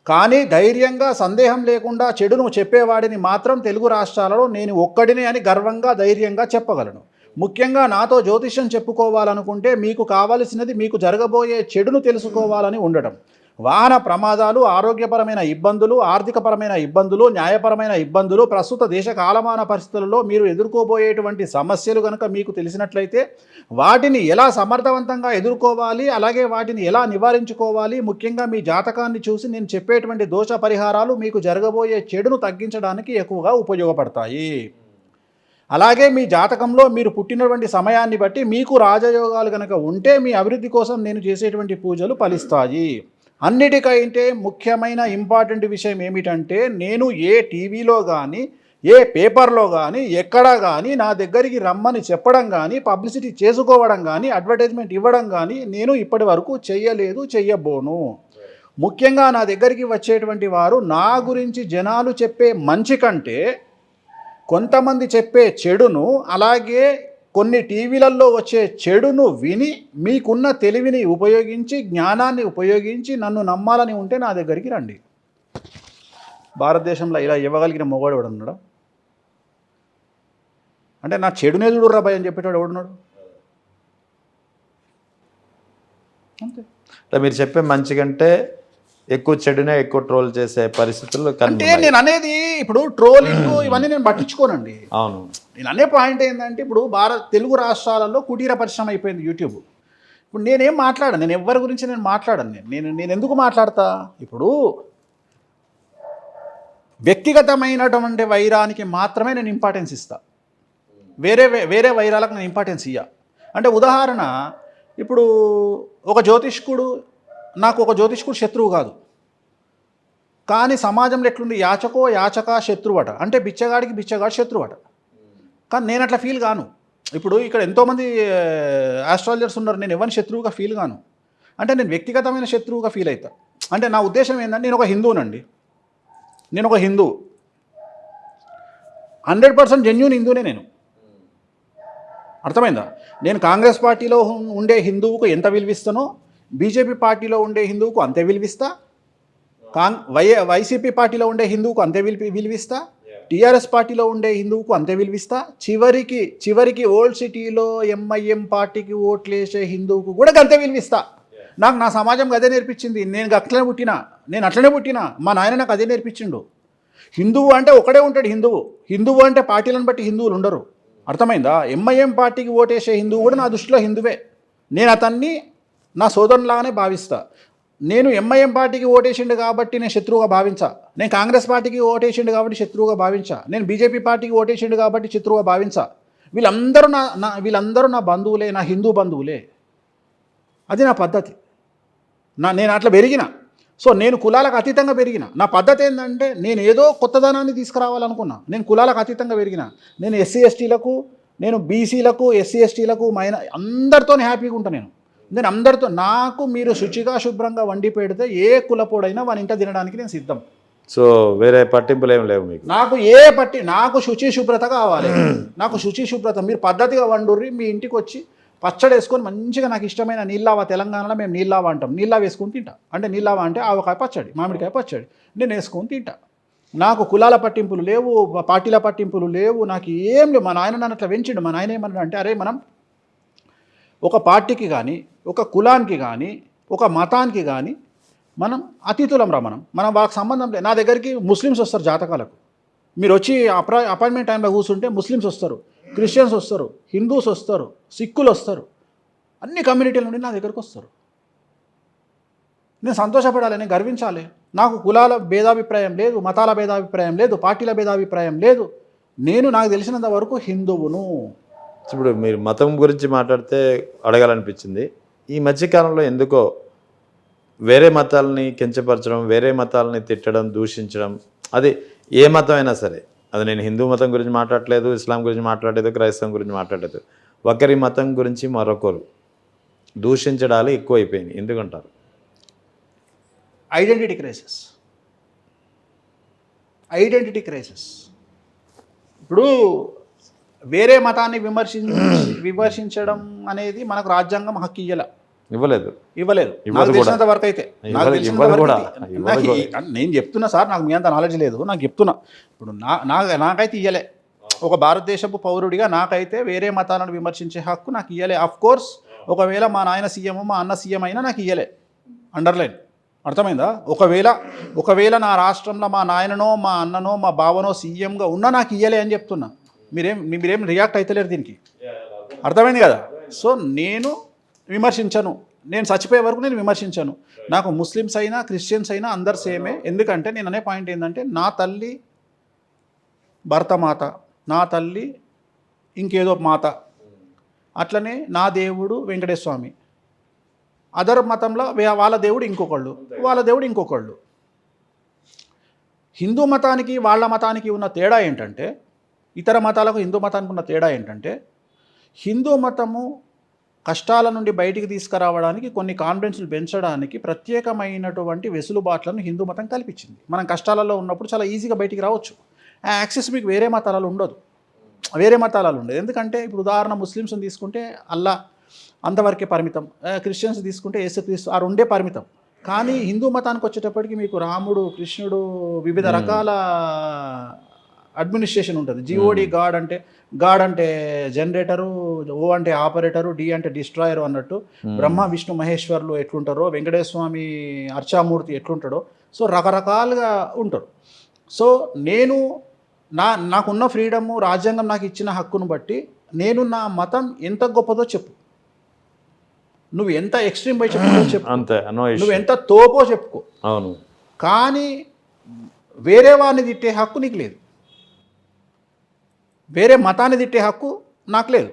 కానీ ధైర్యంగా సందేహం లేకుండా చెడును చెప్పేవాడిని మాత్రం తెలుగు రాష్ట్రాలలో నేను ఒక్కడినే అని గర్వంగా ధైర్యంగా చెప్పగలను. ముఖ్యంగా నాతో జ్యోతిష్యం చెప్పుకోవాలనుకుంటే మీకు కావలసినది మీకు జరగబోయే చెడును తెలుసుకోవాలని ఉండటం. వాహన ప్రమాదాలు, ఆరోగ్యపరమైన ఇబ్బందులు, ఆర్థికపరమైన ఇబ్బందులు, న్యాయపరమైన ఇబ్బందులు, ప్రస్తుత దేశ కాలమాన పరిస్థితులలో మీరు ఎదుర్కోబోయేటువంటి సమస్యలు కనుక మీకు తెలిసినట్లయితే వాటిని ఎలా సమర్థవంతంగా ఎదుర్కోవాలి, అలాగే వాటిని ఎలా నివారించుకోవాలి, ముఖ్యంగా మీ జాతకాన్ని చూసి నేను చెప్పేటువంటి దోష పరిహారాలు మీకు జరగబోయే చెడును తగ్గించడానికి ఎక్కువగా ఉపయోగపడతాయి. అలాగే మీ జాతకంలో మీరు పుట్టినటువంటి సమయాన్ని బట్టి మీకు రాజయోగాలు కనుక ఉంటే మీ అభివృద్ధి కోసం నేను చేసేటువంటి పూజలు ఫలిస్తాయి. అన్నిటికంటే ముఖ్యమైన ఇంపార్టెంట్ విషయం ఏమిటంటే నేను ఏ టీవీలో కానీ ఏ పేపర్లో కానీ ఎక్కడా కానీ నా దగ్గరికి రమ్మని చెప్పడం కానీ పబ్లిసిటీ చేసుకోవడం కానీ అడ్వర్టైజ్మెంట్ ఇవ్వడం కానీ నేను ఇప్పటి వరకు చెయ్యలేదు, చెయ్యబోను. ముఖ్యంగా నా దగ్గరికి వచ్చేటువంటి వారు నా గురించి జనాలు చెప్పే మంచి కంటే కొంతమంది చెప్పే చెడును, అలాగే కొన్ని టీవీలలో వచ్చే చెడును విని మీకున్న తెలివిని ఉపయోగించి, జ్ఞానాన్ని ఉపయోగించి నన్ను నమ్మాలని ఉంటే నా దగ్గరికి రండి. భారతదేశంలో ఇలా ఇవ్వగలిగిన మొగాడు ఎవడున్నాడు? అంటే నా చెడునే చూడుర్రా భయ్ అని చెప్పేటోడు ఎవడున్నాడు? అంతే. మీరు చెప్పే మంచి కంటే ఎక్కువ చెడునే ఎక్కువ ట్రోల్ చేసే పరిస్థితుల్లో అంటే నేను అనేది ఇప్పుడు ట్రోలింగ్ ఇవన్నీ నేను పట్టించుకోనండి. అవును, నేను అనే పాయింట్ ఏంటంటే ఇప్పుడు తెలుగు రాష్ట్రాలలో కుటీర పరిశ్రమ అయిపోయింది యూట్యూబ్. ఇప్పుడు నేనేం మాట్లాడను, నేను ఎవరి గురించి నేను మాట్లాడను. నేను ఎందుకు మాట్లాడతా? ఇప్పుడు వ్యక్తిగతమైనటువంటి వైరానికి మాత్రమే నేను ఇంపార్టెన్స్ ఇస్తా, వేరే వైరాలకు నేను ఇంపార్టెన్స్ ఇయ్య. అంటే ఉదాహరణ, ఇప్పుడు ఒక జ్యోతిష్కుడు నాకు ఒక జ్యోతిష్కుడు శత్రువు కాదు, కానీ సమాజంలో ఎట్లుంది, యాచకో యాచక శత్రువట, అంటే బిచ్చగాడికి బిచ్చగాడు శత్రువట. కానీ నేను అట్లా ఫీల్ కాను. ఇప్పుడు ఇక్కడ ఎంతోమంది ఆస్ట్రాలజర్స్ ఉన్నారు, నేను ఎవరిని శత్రువుగా ఫీల్ కాను. అంటే నేను వ్యక్తిగతమైన శత్రువుగా ఫీల్ అవుతా. అంటే నా ఉద్దేశం ఏంటంటే నేను ఒక హిందువునండి, నేను ఒక హిందువు, 100% జెన్యూన్ హిందూనే నేను. అర్థమైందా? నేను కాంగ్రెస్ పార్టీలో ఉండే హిందువుకు ఎంత విలువిస్తానో బీజేపీ పార్టీలో ఉండే హిందువుకు అంతే విలువిస్తా, వైసీపీ పార్టీలో ఉండే హిందువుకు అంతే విలువిస్తా, టీఆర్ఎస్ పార్టీలో ఉండే హిందువుకు అంతే విలువిస్తా, చివరికి ఓల్డ్ సిటీలో ఎంఐఎం పార్టీకి ఓట్లేసే హిందువుకు కూడా అంతే విలువిస్తా. నాకు నా సమాజం అదే నేర్పించింది. నేను అట్లనే పుట్టినా మా నాయన నాకు అదే నేర్పించిండు. హిందువు అంటే ఒకడే ఉంటాడు హిందువు అంటే పార్టీలను బట్టి హిందువులు ఉండరు. అర్థమైందా? ఎంఐఎం పార్టీకి ఓటేసే హిందువు కూడా నా దృష్టిలో హిందువే. నేను అతన్ని నా సోదరులాగానే భావిస్తా. నేను ఎంఐఎం పార్టీకి ఓటేసిండు కాబట్టి నేను శత్రువుగా భావించా, నేను కాంగ్రెస్ పార్టీకి ఓటేసిండు కాబట్టి శత్రువుగా భావించా, నేను బీజేపీ పార్టీకి ఓటేసిండు కాబట్టి శత్రువుగా భావించా. వీళ్ళందరూ నా బంధువులే, నా హిందూ బంధువులే. అది నా పద్ధతి. నేను అట్లా పెరిగిన. సో నేను కులాలకు అతీతంగా పెరిగిన. నా పద్ధతి ఏంటంటే నేను ఏదో కొత్తదనాన్ని తీసుకురావాలనుకున్నా. నేను కులాలకు అతీతంగా పెరిగిన. నేను ఎస్సీ ఎస్టీలకు, నేను బీసీలకు, ఎస్సీ ఎస్టీలకు, అందరితో హ్యాపీగా ఉంటాను. నేను అందరితో, నాకు మీరు శుచిగా శుభ్రంగా వండి పెడితే ఏ కులపోడైనా వాని ఇంట తినడానికి నేను సిద్ధం. సో వేరే పట్టింపులు ఏం లేవు మీకు? నాకు శుచి శుభ్రత కావాలి. నాకు శుచి శుభ్రత. మీరు పద్ధతిగా వండుర్రి, మీ ఇంటికి వచ్చి పచ్చడి వేసుకొని మంచిగా నాకు ఇష్టమైన నీళ్ళావా, తెలంగాణలో మేము నీళ్ళావా అంటాం, నీళ్ళా వేసుకొని తింటా. అంటే నీళ్ళావా అంటే ఆవకాయ పచ్చడి, మామిడికాయ పచ్చడి నేను వేసుకొని తింటా. నాకు కులాల పట్టింపులు లేవు, పార్టీల పట్టింపులు లేవు, నాకు ఏం లేవు. మా నాయన నన్ను అట్లా పెంచిండు. మా నాయన ఏమన్నా అంటే, అరే మనం ఒక పార్టీకి కానీ, ఒక కులానికి కానీ, ఒక మతానికి కానీ మనం అతిథులం రా. మనం వాళ్ళకి సంబంధం లేదు. నా దగ్గరికి ముస్లిమ్స్ వస్తారు జాతకాలకు. మీరు వచ్చి అపాయింట్మెంట్ టైంలో కూర్చుంటే ముస్లిమ్స్ వస్తారు, క్రిస్టియన్స్ వస్తారు, హిందూస్ వస్తారు, సిక్కులు వస్తారు, అన్ని కమ్యూనిటీల నుండి నా దగ్గరకు వస్తారు. నేను సంతోషపడాలి, నేను గర్వించాలి. నాకు కులాల భేదాభిప్రాయం లేదు, మతాల భేదాభిప్రాయం లేదు, పార్టీల భేదాభిప్రాయం లేదు. నాకు తెలిసినంత వరకు హిందువును. ఇప్పుడు మీరు మతం గురించి మాట్లాడితే అడగాలనిపించింది. ఈ మధ్యకాలంలో ఎందుకో వేరే మతాలని కించపరచడం, వేరే మతాలని తిట్టడం, దూషించడం, అది ఏ మతం అయినా సరే, అది నేను హిందూ మతం గురించి మాట్లాడలేదు, ఇస్లాం గురించి మాట్లాడలేదు, క్రైస్తవం గురించి మాట్లాడలేదు, ఒకరి మతం గురించి మరొకరు దూషించడాలు ఎక్కువైపోయినాయి. ఎందుకంటారు? Identity crisis. ఇప్పుడు వేరే మతాన్ని విమర్శించడం అనేది మనకు రాజ్యాంగం హక్కు ఇవ్వలేదు. నాకు తెలిసినంత వరకు అయితే నేను చెప్తున్నా సార్, నాకు మీ అంత నాలెడ్జ్ లేదు, నాకు చెప్తున్నా. ఇప్పుడు నాకైతే ఇయ్యలే. ఒక భారతదేశపు పౌరుడిగా నాకైతే వేరే మతాలను విమర్శించే హక్కు నాకు ఇయ్యలే. ఆఫ్ కోర్స్ ఒకవేళ మా నాయన సీఎం, మా అన్న సీఎం అయినా నాకు ఇయ్యలే. అండర్లైన్. అర్థమైందా? ఒకవేళ నా రాష్ట్రంలో మా నాయననో, మా అన్ననో, మా బావనో సీఎంగా ఉన్నా నాకు ఇయ్యలే అని చెప్తున్నా. మీరేం రియాక్ట్ అవుతలేరు దీనికి. అర్థమైంది కదా? సో నేను విమర్శించను. నేను చచ్చిపోయే వరకు నేను విమర్శించను. నాకు ముస్లిమ్స్ అయినా క్రిస్టియన్స్ అయినా అందరు సేమే. ఎందుకంటే నేను అనే పాయింట్ ఏంటంటే, నా తల్లి భరతమాత, నా తల్లి ఇంకేదో మాత, అట్లనే నా దేవుడు వెంకటేశ్వర స్వామి. అదర్ మతంలో వాళ్ళ దేవుడు ఇంకొకళ్ళు. హిందూ మతానికి వాళ్ళ మతానికి ఉన్న తేడా ఏంటంటే, ఇతర మతాలకు హిందూ మతానికి ఉన్న తేడా ఏంటంటే, హిందూ మతము కష్టాల నుండి బయటికి తీసుకురావడానికి, కొన్ని కాన్ఫిడెన్స్లు పెంచడానికి ప్రత్యేకమైనటువంటి వెసులుబాట్లను హిందూ మతం కల్పించింది. మనం కష్టాలలో ఉన్నప్పుడు చాలా ఈజీగా బయటికి రావచ్చు. ఆ యాక్సెస్ మీకు వేరే మతాలలో ఉండదు. ఎందుకంటే ఇప్పుడు ఉదాహరణ ముస్లిమ్స్ని తీసుకుంటే అల్లా అంతవరకే పరిమితం, క్రిస్టియన్స్ తీసుకుంటే యేసుక్రీస్తు, ఆ రెండే పరిమితం. కానీ హిందూ మతానికి వచ్చేటప్పటికి మీకు రాముడు, కృష్ణుడు, వివిధ రకాల అడ్మినిస్ట్రేషన్ ఉంటుంది. జిఓడి గాడ్ అంటే జనరేటరు, ఓ అంటే ఆపరేటరు, డి అంటే డిస్ట్రాయరు అన్నట్టు. బ్రహ్మ విష్ణు మహేశ్వర్లు ఎట్లుంటారో, వెంకటేశ్వర స్వామి అర్చామూర్తి ఎట్లుంటాడో, సో రకరకాలుగా ఉంటారు. సో నాకున్న ఫ్రీడము, రాజ్యాంగం నాకు ఇచ్చిన హక్కును బట్టి నేను నా మతం ఎంత గొప్పదో చెప్పు, నువ్వు ఎంత ఎక్స్ట్రీమ్ పోయి చెప్పుకో చెప్పు, నువ్వు ఎంత తోపో చెప్పుకో. అవును. కానీ వేరే వారిని తిట్టే హక్కు నీకు లేదు, వేరే మతాన్ని తిట్టే హక్కు నాకు లేదు.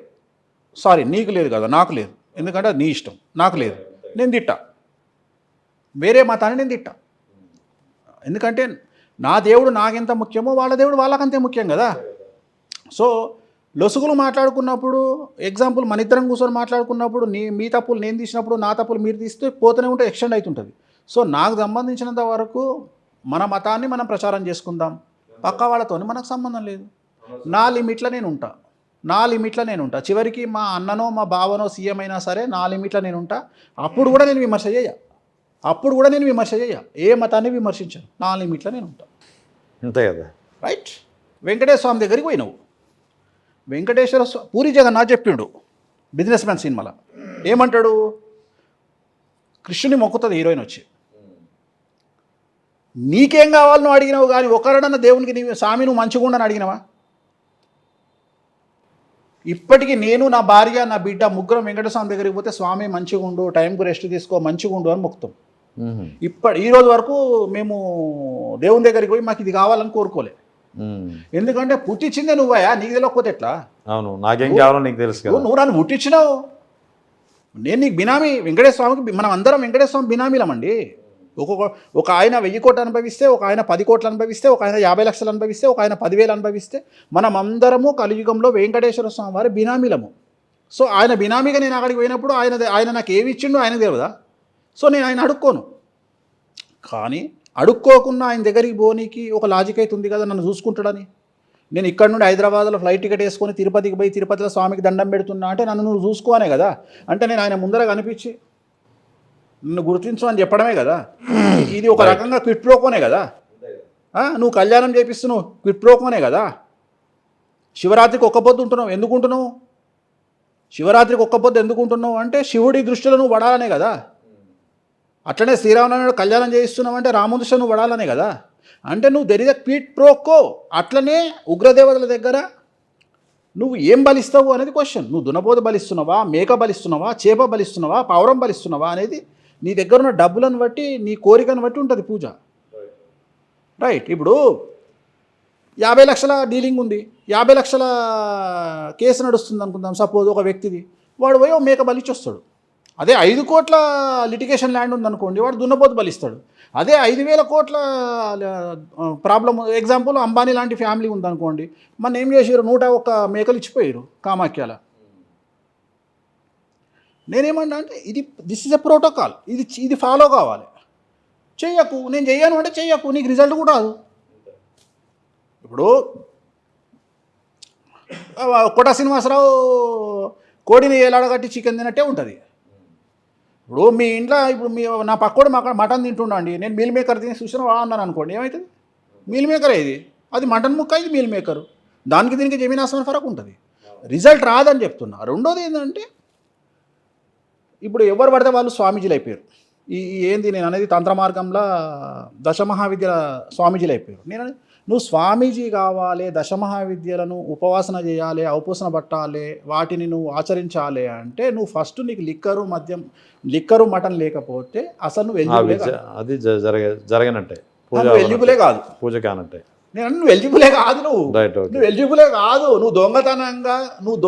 సారీ, నీకు లేదు కదా, నాకు లేదు. ఎందుకంటే అది నీ ఇష్టం. నాకు లేదు, నేను తిట్టా. వేరే మతాన్ని నేను తిట్టా. ఎందుకంటే నా దేవుడు నాకెంత ముఖ్యమో వాళ్ళ దేవుడు వాళ్ళకంతే ముఖ్యం కదా. సో లొసుగులు మాట్లాడుకున్నప్పుడు ఎగ్జాంపుల్ మన ఇద్దరం కూర్చొని మాట్లాడుకున్నప్పుడు మీ తప్పులు నేను తీసినప్పుడు నా తప్పులు మీరు తీస్తే పోతూనే ఉంటే ఎక్స్టెండ్ అవుతుంటుంది. సో నాకు సంబంధించినంత వరకు మన మతాన్ని మనం ప్రచారం చేసుకుందాం, పక్క వాళ్ళతో మనకు సంబంధం లేదు. నా లిమిట్లో నేను ఉంటా. చివరికి మా అన్ననో మా బావనో సీఎం అయినా సరే నా లిమిట్లో నేను ఉంటా. అప్పుడు కూడా నేను విమర్శ చేయ ఏ మతాన్ని విమర్శించాను, నా లిమిట్లో నేను ఉంటా. అంతే కదా, రైట్. వెంకటేశ్వర స్వామి దగ్గరికి పోయినావు, వెంకటేశ్వర స్వామి పూరి జగన్నాథ్ చెప్పిండు బిజినెస్ మ్యాన్ సినిమాలో ఏమంటాడు, కృష్ణుని మొక్కుతుంది హీరోయిన్ వచ్చి, నీకేం కావాలనో అడిగినావు కానీ ఒకరడన్న దేవునికి స్వామి నువ్వు మంచిగా ఉండని అడిగినావా? ఇప్పటికీ నేను నా భార్య నా బిడ్డ ముగ్గురం వెంకటేశ్వర స్వామి దగ్గరికి పోతే స్వామి మంచిగా ఉండు, టైంకు రెస్ట్ తీసుకో, మంచిగా ఉండు అని మొక్కుతాం. ఈ రోజు వరకు మేము దేవుని దగ్గరికి పోయి మాకు ఇది కావాలని కోరుకోలే. ఎందుకంటే పుట్టించిందే నువ్వయా, నీకు తెలియకపోతే ఎట్లా? అవును, నాకేం కావాలో నీకు తెలుసు కదా. నువ్వు నన్ను పుట్టించినావు, నేను నీకు బినామీ. వెంకటేశ్వర స్వామికి మనం అందరం వెంకటేశ్వర స్వామి బినామీలమండి. ఒక ఆయన 1000 కోట్లు అనుభవిస్తే, ఒక ఆయన 10 కోట్లు అనుభవిస్తే, ఒక ఆయన 50 లక్షలు అనుభవిస్తే, ఒక ఆయన 10,000 అనుభవిస్తే, మనం అందరము కలియుగంలో వెంకటేశ్వర స్వామి వారి బినామీలము. సో ఆయన బినామీగా నేను అక్కడికి పోయినప్పుడు ఆయన నాకు ఏమి ఇచ్చిండో ఆయన తెలియదా? సో నేను ఆయన అడుక్కోను. కానీ అడుక్కోకుండా ఆయన దగ్గరికి పోనీకి ఒక లాజిక్ అయితే ఉంది కదా, నన్ను చూసుకుంటాడని. నేను ఇక్కడ నుండి హైదరాబాద్లో ఫ్లైట్ టికెట్ వేసుకొని తిరుపతికి పోయి తిరుపతిలో స్వామికి దండం పెడుతున్నా అంటే నన్ను నువ్వు చూసుకోనే కదా. అంటే నేను ఆయన ముందర కనిపించి నన్ను గుర్తించు అని చెప్పడమే కదా. ఇది ఒక రకంగా క్విట్ ప్రోకోనే కదా. నువ్వు కళ్యాణం చేపిస్తున్నావు, క్విట్ ప్రోకోనే కదా. శివరాత్రికి ఒక్క పొద్దు ఉంటున్నావు, ఎందుకుంటున్నావు? శివరాత్రికి ఒక్క పొద్దు ఎందుకుంటున్నావు అంటే శివుడి దృష్టిలో నువ్వు పడాలనే కదా. అట్లనే శ్రీరామనారాయణ కళ్యాణం చేయిస్తున్నావు అంటే రాముడి దృష్టిలో నువ్వు పడాలనే కదా. అంటే నువ్వు there is a quid pro quo. అట్లనే ఉగ్రదేవతల దగ్గర నువ్వు ఏం బలిస్తావు అనేది క్వశ్చన్. నువ్వు దునపోత బలిస్తున్నావా, మేక బలిస్తున్నావా, చేప బలిస్తున్నావా, పావురం బలిస్తున్నావా అనేది నీ దగ్గర ఉన్న డబ్బులను బట్టి, నీ కోరికను బట్టి ఉంటుంది పూజ. రైట్. ఇప్పుడు 50 లక్షల డీలింగ్ ఉంది, 50 లక్షల కేసు నడుస్తుంది అనుకుందాం సపోజ్ ఒక వ్యక్తిది. వాడు పోయి మేక బలిచ్చి వస్తాడు. అదే 5 కోట్ల లిటిగేషన్ ల్యాండ్ ఉందనుకోండి, వాడు దున్నపోతు బలిస్తాడు. అదే 5,000 కోట్ల ప్రాబ్లం, ఎగ్జాంపుల్ అంబానీ లాంటి ఫ్యామిలీ ఉందనుకోండి, మన ఏం చేసారు 101 మేకలు ఇచ్చిపోయారు కామాఖ్యాల. నేనేమన్నా అంటే దిస్ ఇస్ ఎ ప్రోటోకాల్, ఇది ఫాలో కావాలి. చెయ్యకు, నేను చెయ్యను అంటే చెయ్యకు, నీకు రిజల్ట్ కూడా రాదు. ఇప్పుడు కోట శ్రీనివాసరావు కోడిని ఏలాడగట్టి చికెన్ తినట్టే ఉంటుంది. ఇప్పుడు మీ ఇంట్లో నా పక్కోడు మటన్ తింటుండ అండి, నేను మీల్ మేకర్ తిని చూసినా అన్నాను అనుకోండి, ఏమవుతుంది? మీల్ మేకరే ఇది, అది మటన్ ముక్క, ఇది మీల్ మేకరు. దానికి దీనికి జమీన్ ఆస్మాన్ ఫరక్ ఉంటుంది, రిజల్ట్ రాదని చెప్తున్నా. రెండోది ఏంటంటే ఇప్పుడు ఎవరు పడితే వాళ్ళు స్వామీజీలు అయిపోయారు. ఏంది నేను అనేది తంత్ర మార్గంలో దశమహావిద్యల స్వామీజీలు అయిపోయారు. నువ్వు స్వామీజీ కావాలి, దశమహావిద్యలను ఉపాసన చేయాలి, ఔపోసన పట్టాలి, వాటిని నువ్వు ఆచరించాలి అంటే నువ్వు ఫస్ట్ నీకు లిక్కరు మటన్ లేకపోతే అసలు నువ్వు ఎలిజిబులే కాదు, పూజ కానంటే నువ్వు ఎలిజిబులే కాదు. నువ్వు ఎలిజిబులే కాదు. నువ్వు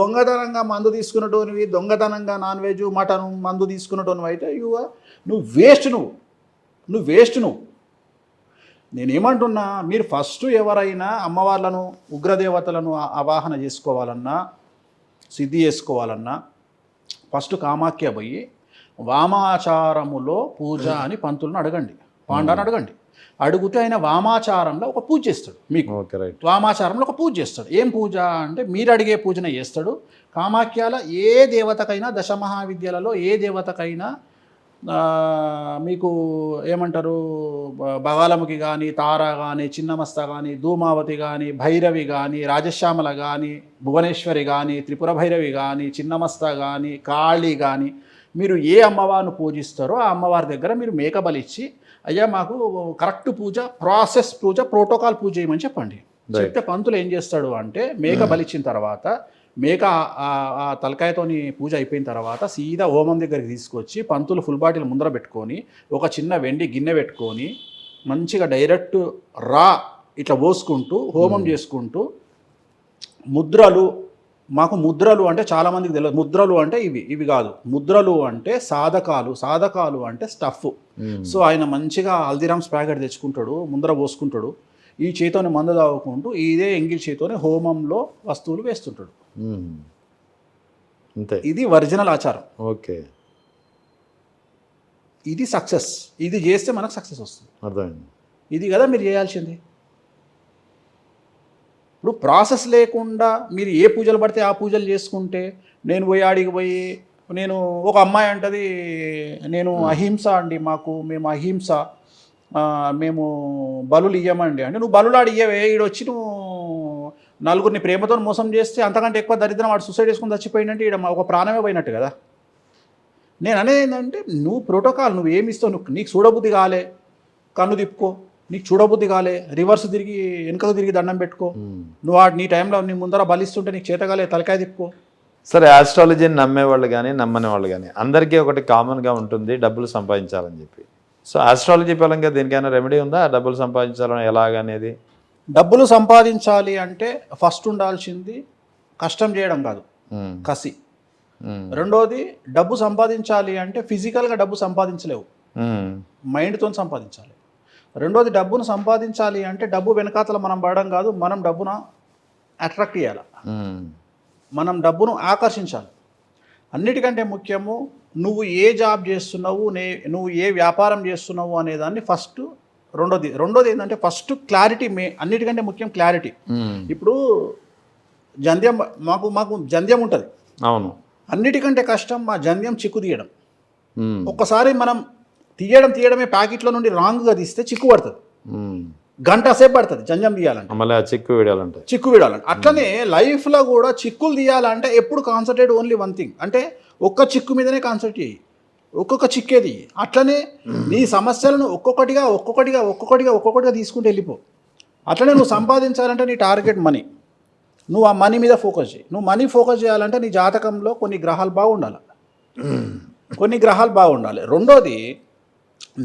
దొంగతనంగా మందు తీసుకున్నటోనివి, దొంగతనంగా నాన్ వెజ్ మటన్ మందు తీసుకున్నటోనివి అయితే నువ్వు వేస్ట్. నేనేమంటున్నా, మీరు ఫస్ట్ ఎవరైనా అమ్మవార్లను ఉగ్రదేవతలను ఆవాహన చేసుకోవాలన్నా, సిద్ధి చేసుకోవాలన్నా ఫస్ట్ కామాఖ్య పోయి వామాచారములో పూజ అని పంతులను అడగండి, పాండాన్ని అడగండి. అడిగితే ఆయన వామాచారంలో ఒక పూజ చేస్తాడు. మీకు వామాచారంలో ఒక పూజ చేస్తాడు. ఏం పూజ అంటే మీరు అడిగే పూజనే చేస్తాడు. కామాఖ్యాల ఏ దేవతకైనా, దశమహావిద్యలలో ఏ దేవతకైనా మీకు ఏమంటారు, బగాలముఖి కానీ, తార కానీ, చిన్నమస్త కానీ, ధూమావతి కానీ, భైరవి కానీ, రాజశ్యామల కానీ, భువనేశ్వరి కానీ, త్రిపుర భైరవి కానీ, చిన్నమస్త కానీ, కాళీ కానీ, మీరు ఏ అమ్మవారిని పూజిస్తారో ఆ అమ్మవారి దగ్గర మీరు మేక బలిచ్చి, అయ్యా మాకు కరెక్ట్ పూజ, ప్రాసెస్ పూజ, ప్రోటోకాల్ పూజ చేయమని చెప్పండి. చెప్తే పంతులు ఏం చేస్తాడు అంటే మేక బలిచ్చిన తర్వాత మేక ఆ తలకాయతోని పూజ అయిపోయిన తర్వాత సీదా హోమం దగ్గరికి తీసుకొచ్చి పంతులు ఫుల్ బాటిల్ ముందర పెట్టుకొని ఒక చిన్న వెండి గిన్నె పెట్టుకొని మంచిగా డైరెక్ట్ ఇట్లా పోసుకుంటూ హోమం చేసుకుంటూ మాకు ముద్రలు అంటే చాలామందికి తెలియదు. ముద్రలు అంటే ఇవి కాదు. ముద్రలు అంటే సాధకాలు అంటే స్టఫ్. సో ఆయన మంచిగా హల్దీరామ్స్ ప్యాకెట్ తెచ్చుకుంటాడు, ముందర పోసుకుంటాడు, ఈ చేతోని మందు తాగుకుంటూ ఇదే ఎంగిల్ చేతోని హోమంలో వస్తువులు వేస్తుంటాడు. అంతే. ఇది ఒరిజినల్ ఆచారం. ఓకే, ఇది సక్సెస్. ఇది చేస్తే మనకు సక్సెస్ వస్తుంది. అర్థమైంది. ఇది కదా మీరు చేయాల్సింది. ఇప్పుడు ప్రాసెస్ లేకుండా మీరు ఏ పూజలు పడితే ఆ పూజలు చేసుకుంటే, నేను పోయి ఆడికి పోయి నేను ఒక అమ్మాయి అంటది, నేను అహింస అండి, మేము అహింస, మేము బలులు ఇయ్యమండి అంటే, నువ్వు బలులు ఆడి ఇయ్యవే, ఈడొచ్చి నువ్వు నలుగురిని ప్రేమతో మోసం చేస్తే అంతకంటే ఎక్కువ దరిద్రం, వాడు సూసైడ్ చేసుకుని చచ్చిపోయిందంటే ఈడ ఒక ప్రాణమే పోయినట్టు కదా. నేను అనేది ఏంటంటే, నువ్వు ప్రోటోకాల్ నువ్వు ఏమి ఇస్తావు, నీకు చూడబుద్ధి కాలే కన్ను తిప్పుకో, నీకు చూడబుద్ధి కాలే రివర్స్ తిరిగి వెనుకకు తిరిగి దండం పెట్టుకో, నువ్వు నీ టైంలో నీ ముందర బలిస్తుంటే నీకు చేతగాలే తలకాయ తిప్పుకో. సరే, ఆస్ట్రాలజీని నమ్మేవాళ్ళు కానీ నమ్మని వాళ్ళు కానీ అందరికీ ఒకటి కామన్గా ఉంటుంది, డబ్బులు సంపాదించాలని చెప్పి. సో ఆస్ట్రాలజీ పరంగా దీనికైనా రెమెడీ ఉందా, డబ్బులు సంపాదించాలని ఎలాగనేది? డబ్బులు సంపాదించాలి అంటే ఫస్ట్ ఉండాల్సింది కష్టం చేయడం కాదు, కసి. రెండోది, డబ్బు సంపాదించాలి అంటే ఫిజికల్గా డబ్బు సంపాదించలేవు, మైండ్తో సంపాదించాలి. రెండోది, డబ్బును సంపాదించాలి అంటే డబ్బు వెనకాతల మనం పడడం కాదు, మనం డబ్బును అట్రాక్ట్ చేయాలి, మనం డబ్బును ఆకర్షించాలి. అన్నిటికంటే ముఖ్యము, నువ్వు ఏ జాబ్ చేస్తున్నావు, నువ్వు ఏ వ్యాపారం చేస్తున్నావు అనేదాన్ని ఫస్ట్. రెండోది ఏంటంటే ఫస్ట్ క్లారిటీ, అన్నిటికంటే ముఖ్యం క్లారిటీ. ఇప్పుడు జంధ్యం, మాకు జంధ్యం ఉంటుంది. అవును. అన్నిటికంటే కష్టం మా జంధ్యం చిక్కు తీయడం. ఒక్కసారి మనం తీయడమే ప్యాకెట్లో నుండి రాంగ్గా తీస్తే చిక్కు పడుతుంది, గంట సేపు పడుతుంది జంధ్యం తీయాలంటే, మళ్ళీ చిక్కు విడాలంటే. అట్లనే లైఫ్లో కూడా చిక్కులు తీయాలంటే ఎప్పుడు కాన్సన్ట్రేట్ ఓన్లీ వన్ థింగ్, అంటే ఒక్క చిక్కు మీదనే కాన్సన్ట్రేట్ చేయి, ఒక్కొక్క చిక్కేది. అట్లనే నీ సమస్యలను ఒక్కొక్కటిగా తీసుకుంటూ వెళ్ళిపో. అట్లనే నువ్వు సంపాదించాలంటే నీ టార్గెట్ మనీ, నువ్వు ఆ మనీ మీద ఫోకస్ చేయి. నువ్వు మనీ ఫోకస్ చేయాలంటే నీ జాతకంలో కొన్ని గ్రహాలు బాగుండాలి. రెండోది,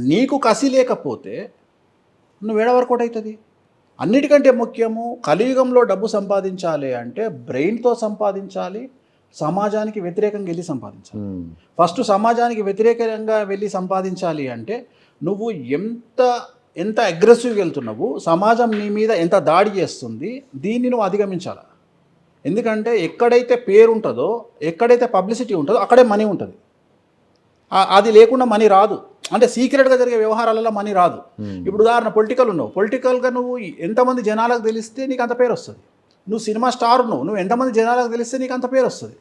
నీకు కసి లేకపోతే నువ్వు ఏడ వర్కౌట్ అవుతుంది. అన్నిటికంటే ముఖ్యము, కలియుగంలో డబ్బు సంపాదించాలి అంటే బ్రెయిన్తో సంపాదించాలి, సమాజానికి వ్యతిరేకంగా వెళ్ళి సంపాదించాలి. ఫస్ట్ సమాజానికి వ్యతిరేకంగా వెళ్ళి సంపాదించాలి అంటే నువ్వు ఎంత అగ్రెసివ్గా వెళ్తున్నావు, సమాజం నీ మీద ఎంత దాడి చేస్తుంది, దీన్ని నువ్వు అధిగమించాలి. ఎందుకంటే ఎక్కడైతే పేరు ఉంటుందో, ఎక్కడైతే పబ్లిసిటీ ఉంటుందో అక్కడే మనీ ఉంటుంది. అది లేకుండా మనీ రాదు. అంటే సీక్రెట్గా జరిగే వ్యవహారాలలో మనీ రాదు. ఇప్పుడు ఉదాహరణ, పొలిటికల్గా నువ్వు ఎంతమంది జనాలకు తెలిస్తే నీకు అంత పేరు వస్తుంది. నువ్వు సినిమా స్టార్ నువ్వు ఎంతమంది జనాలకు తెలిస్తే నీకు అంత పేరు వస్తుంది.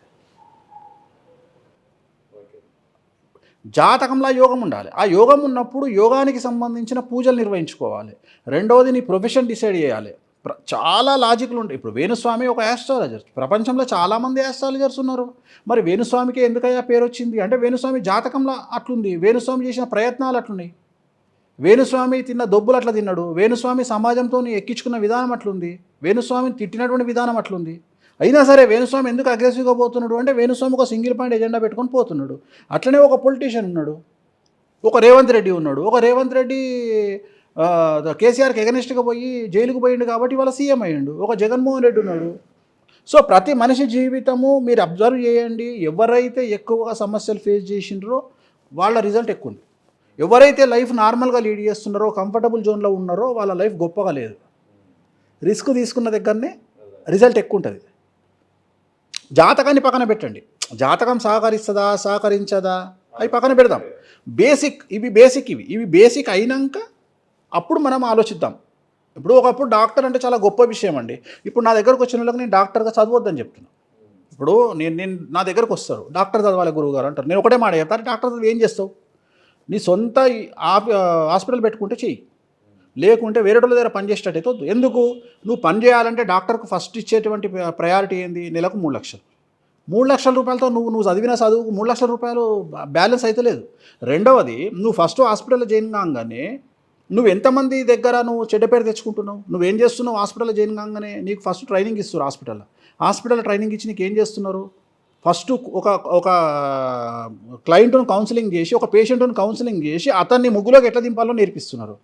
జాతకంలో యోగం ఉండాలి. ఆ యోగం ఉన్నప్పుడు యోగానికి సంబంధించిన పూజలు నిర్వహించుకోవాలి. రెండవది, నీ ప్రొఫెషన్ డిసైడ్ చేయాలి. చాలా లాజిక్లు ఉంటాయి. ఇప్పుడు వేణుస్వామి ఒక యాస్ట్రాలజర్, ప్రపంచంలో చాలామంది యాస్ట్రాలజర్స్ ఉన్నారు. మరి వేణుస్వామికి ఎందుకయ్యా పేరు వచ్చింది అంటే వేణుస్వామి జాతకంలో అట్లుంది, వేణుస్వామి చేసిన ప్రయత్నాలు అట్లున్నాయి, వేణుస్వామి తిన్న దొబ్బులు అట్లా తిన్నాడు, వేణుస్వామి సమాజంతో ఎక్కించుకున్న విధానం అట్లుంది, వేణుస్వామిని తిట్టినటువంటి విధానం అట్లుంది. అయినా సరే వేణుస్వామి ఎందుకు అగ్రెసివ్గా పోతున్నాడు అంటే వేణుస్వామి ఒక సింగిల్ పాయింట్ ఎజెండా పెట్టుకొని పోతున్నాడు. అట్లనే ఒక పొలిటీషియన్ ఉన్నాడు, ఒక రేవంత్ రెడ్డి ఉన్నాడు. ఒక రేవంత్ రెడ్డి కేసీఆర్కి ఎగనిస్ట్గా పోయి జైలుకు పోయిండు కాబట్టి ఇవాళ సీఎం అయ్యిండు. ఒక జగన్మోహన్ రెడ్డి ఉన్నాడు. సో ప్రతి మనిషి జీవితము మీరు అబ్జర్వ్ చేయండి, ఎవరైతే ఎక్కువగా సమస్యలు ఫేస్ చేసిండ్రో వాళ్ళ రిజల్ట్ ఎక్కువ ఉంది. ఎవరైతే లైఫ్ నార్మల్గా లీడ్ చేస్తున్నారో, కంఫర్టబుల్ జోన్లో ఉన్నారో వాళ్ళ లైఫ్ గొప్పగా లేదు. రిస్క్ తీసుకున్న దగ్గరనే రిజల్ట్ ఎక్కువ ఉంటుంది. జాతకాన్ని పక్కన పెట్టండి, జాతకం సహకరిస్తుందా సహకరించదా అవి పక్కన పెడదాం. ఇవి బేసిక్ అయినాక అప్పుడు మనం ఆలోచిద్దాం. ఇప్పుడు ఒకప్పుడు డాక్టర్ అంటే చాలా గొప్ప విషయం అండి. ఇప్పుడు నా దగ్గరకు వచ్చిన వాళ్ళకి నేను డాక్టర్గా చదవద్దని చెప్తున్నాను. ఇప్పుడు నేను నా దగ్గరకు వస్తారు, డాక్టర్ చదవాలి గురువు గారు అంటారు. నేను ఒకటే మాట చెప్తాను, డాక్టర్ చదివి ఏం చేస్తావు? నీ సొంత హాస్పిటల్ పెట్టుకుంటే చెయ్యి, లేకుంటే వేరే వాళ్ళ దగ్గర పని చేసేటట్టయితే వద్దు. ఎందుకు? నువ్వు పని చేయాలంటే డాక్టర్కు ఫస్ట్ ఇచ్చేటువంటి ప్రయారిటీ ఏంది? నెలకు 3 లక్షలు. 3 లక్షల రూపాయలతో నువ్వు చదివిన చదువుకు 3 లక్షల రూపాయలు బ్యాలెన్స్ అయితే లేదు. రెండవది, నువ్వు ఫస్ట్ హాస్పిటల్లో జాయిన్ కాగానే నువ్వు ఎంతమంది దగ్గర నువ్వు చెడ్డ పేరు తెచ్చుకుంటున్నావు? నువ్వేం చేస్తున్నావు? హాస్పిటల్లో జాయిన్ కాగానే నీకు ఫస్ట్ ట్రైనింగ్ ఇస్తారు. హాస్పిటల్లో ట్రైనింగ్ ఇచ్చి నీకు ఏం చేస్తున్నారు? ఫస్ట్ ఒక క్లయింట్ను కౌన్సిలింగ్ చేసి, ఒక పేషెంట్ను కౌన్సిలింగ్ చేసి అతన్ని ముగ్గులోకి ఎట్లా దింపాలో నేర్పిస్తున్నారు.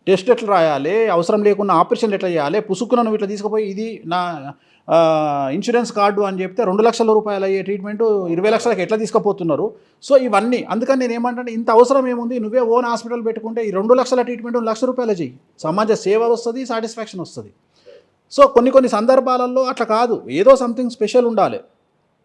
టెస్ట్ ఎట్లా రాయాలి, అవసరం లేకుండా ఆపరేషన్లు ఎట్లా చేయాలి, పుసుక్కున నువ్వు ఇట్లా తీసుకుపోయి ఇది నా ఇన్సూరెన్స్ కార్డు అని చెప్తే 2 లక్షల రూపాయలు అయ్యే ట్రీట్మెంట్ 20 లక్షలకు ఎట్లా తీసుకుపోతున్నారు. సో ఇవన్నీ అందుకని నేను ఏమంటే, ఇంత అవసరం ఏముంది? నువ్వే ఓన్ హాస్పిటల్ పెట్టుకుంటే ఈ 2 లక్షల ట్రీట్మెంట్ 1 లక్ష రూపాయలు చెయ్యి, సమాజ సేవ వస్తుంది, సాటిస్ఫాక్షన్ వస్తుంది. సో కొన్ని సందర్భాలలో అట్లా కాదు, ఏదో సంథింగ్ స్పెషల్ ఉండాలి.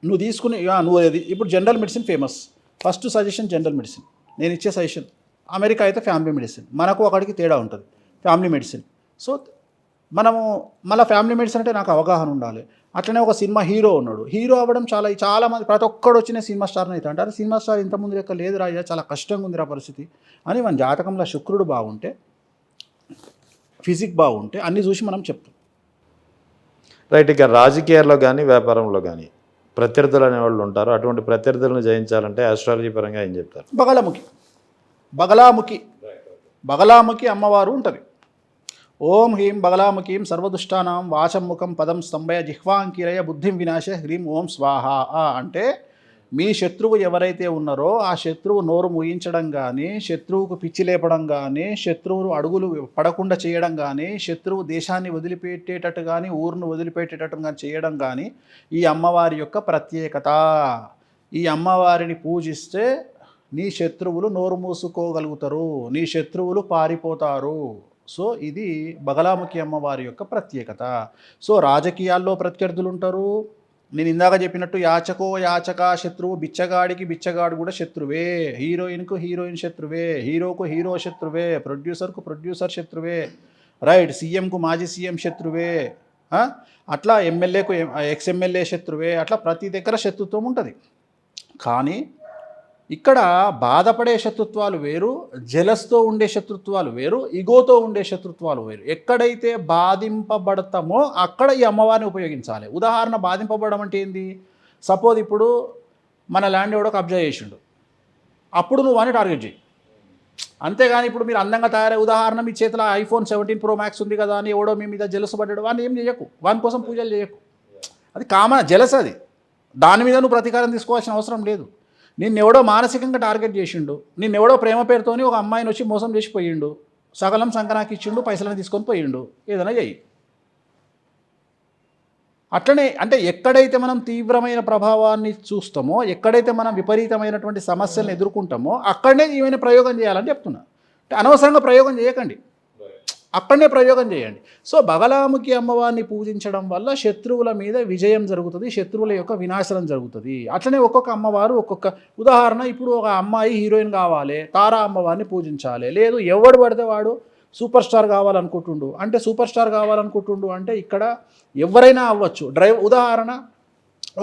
నువ్వు తీసుకుని నువ్వు అది ఇప్పుడు general medicine famous, first suggestion general medicine, నేను ఇచ్చే సజెషన్. అమెరికా అయితే ఫ్యామిలీ మెడిసిన్, మనకు అక్కడికి తేడా ఉంటుంది, ఫ్యామిలీ మెడిసిన్. సో మనము మళ్ళీ ఫ్యామిలీ మెడిసిన్ అంటే నాకు అవగాహన ఉండాలి. అట్లనే ఒక సినిమా హీరో ఉన్నాడు, హీరో అవ్వడం చాలామంది ప్రతి ఒక్కడు వచ్చిన సినిమా స్టార్ని అయితే అంటారు, సినిమా స్టార్ ఇంతకుముందు లెక్క లేదు రాజా, చాలా కష్టంగా ఉంది రా పరిస్థితి అని. మన జాతకంలో శుక్రుడు బాగుంటే, ఫిజిక్ బాగుంటే అన్నీ చూసి మనం చెప్తాం. రైట్. ఇక రాజకీయాల్లో కానీ వ్యాపారంలో కానీ ప్రత్యర్థులు అనేవాళ్ళు ఉంటారు. అటువంటి ప్రత్యర్థులను జయించాలంటే ఆస్ట్రాలజీ పరంగా ఏం చెప్తారు? బగలాముఖి అమ్మవారు ఉంటుంది. ఓం హ్రీం బగలాముఖీం సర్వదుష్టానాం వాచం ముఖం పదం స్తంభయ జిహ్వాంకిరయ బుద్ధిం వినాశ హ్రీం ఓం స్వాహ. అంటే మీ శత్రువు ఎవరైతే ఉన్నారో ఆ శత్రువు నోరు ముయించడం కానీ, శత్రువుకు పిచ్చి లేపడం కానీ, శత్రువును అడుగులు పడకుండా చేయడం కానీ, శత్రువు దేశాన్ని వదిలిపెట్టేటట్టు కానీ, ఊరును వదిలిపెట్టేటట్టు కానీ చేయడం కానీ ఈ అమ్మవారి యొక్క ప్రత్యేకత. ఈ అమ్మవారిని పూజిస్తే నీ శత్రువులు నోరు మూసుకోగలుగుతారు, నీ శత్రువులు పారిపోతారు. సో ఇది బగలాముఖి అమ్మవారి యొక్క ప్రత్యేకత. సో రాజకీయాల్లో ప్రత్యర్థులు ఉంటారు. నేను ఇందాక చెప్పినట్టు యాచక శత్రువు, బిచ్చగాడు కూడా శత్రువే, హీరోయిన్కు హీరోయిన్ శత్రువే, హీరోకు హీరో శత్రువే, ప్రొడ్యూసర్కు ప్రొడ్యూసర్ శత్రువే, రైట్, సీఎంకు మాజీ సీఎం శత్రువే, అట్లా ఎమ్మెల్యేకు ఎక్స్ఎమ్మెల్యే శత్రువే. అట్లా ప్రతి దగ్గర శత్రుత్వం ఉంటుంది. కానీ ఇక్కడ బాధపడే శత్రుత్వాలు వేరు, జెలస్తో ఉండే శత్రుత్వాలు వేరు, ఇగోతో ఉండే శత్రుత్వాలు వేరు. ఎక్కడైతే బాధింపబడతామో అక్కడ ఈ అమ్మవారిని ఉపయోగించాలి. ఉదాహరణ, బాధింపబడడం అంటే ఏంది? సపోజ్ ఇప్పుడు మన ల్యాండ్ ఎవడో కబ్జా చేసిండు, అప్పుడు నువ్వు అని టార్గెట్ చేయి. అంతేగాని ఇప్పుడు మీరు అందంగా తయారై, ఉదాహరణ మీ చేతిలో iPhone 17 Pro Max ఉంది కదా అని ఎవడో మీ మీద జెలస్ పడ్డాడు, వాడిని ఏం చేయకు, వాని కోసం పూజలు చేయకు. అది కామన్ జెలస్, అది దాని మీద నువ్వు ప్రతీకారం తీసుకోవాల్సిన అవసరం లేదు. నిన్నెవడో మానసికంగా టార్గెట్ చేసిండు, నిన్నెవడో ప్రేమ పేరుతోని ఒక అమ్మాయిని వచ్చి మోసం చేసి పోయిండు, సగలం సంకనాకి ఇచ్చిండు, పైసలను తీసుకొని పోయిండు, ఏదైనా చెయ్యి. అట్లనే అంటే ఎక్కడైతే మనం తీవ్రమైన ప్రభావాన్ని చూస్తామో, ఎక్కడైతే మనం విపరీతమైనటువంటి సమస్యలను ఎదుర్కొంటామో అక్కడనే ఏమైనా ప్రయోగం చేయాలని చెప్తున్నా. అంటే అనవసరంగా ప్రయోగం చేయకండి, అక్కడనే ప్రయోగం చేయండి. సో బగలాముఖి అమ్మవారిని పూజించడం వల్ల శత్రువుల మీద విజయం జరుగుతుంది, శత్రువుల యొక్క వినాశనం జరుగుతుంది. అట్లనే ఒక్కొక్క అమ్మవారు ఒక్కొక్క, ఉదాహరణ ఇప్పుడు ఒక అమ్మాయి హీరోయిన్ కావాలి, తారా అమ్మవారిని పూజించాలి. లేదు ఎవడు పడితే వాడు సూపర్ స్టార్ కావాలనుకుంటుండు అంటే, సూపర్ స్టార్ కావాలనుకుంటుండు అంటే ఇక్కడ ఎవరైనా అవ్వచ్చు. ఉదాహరణ,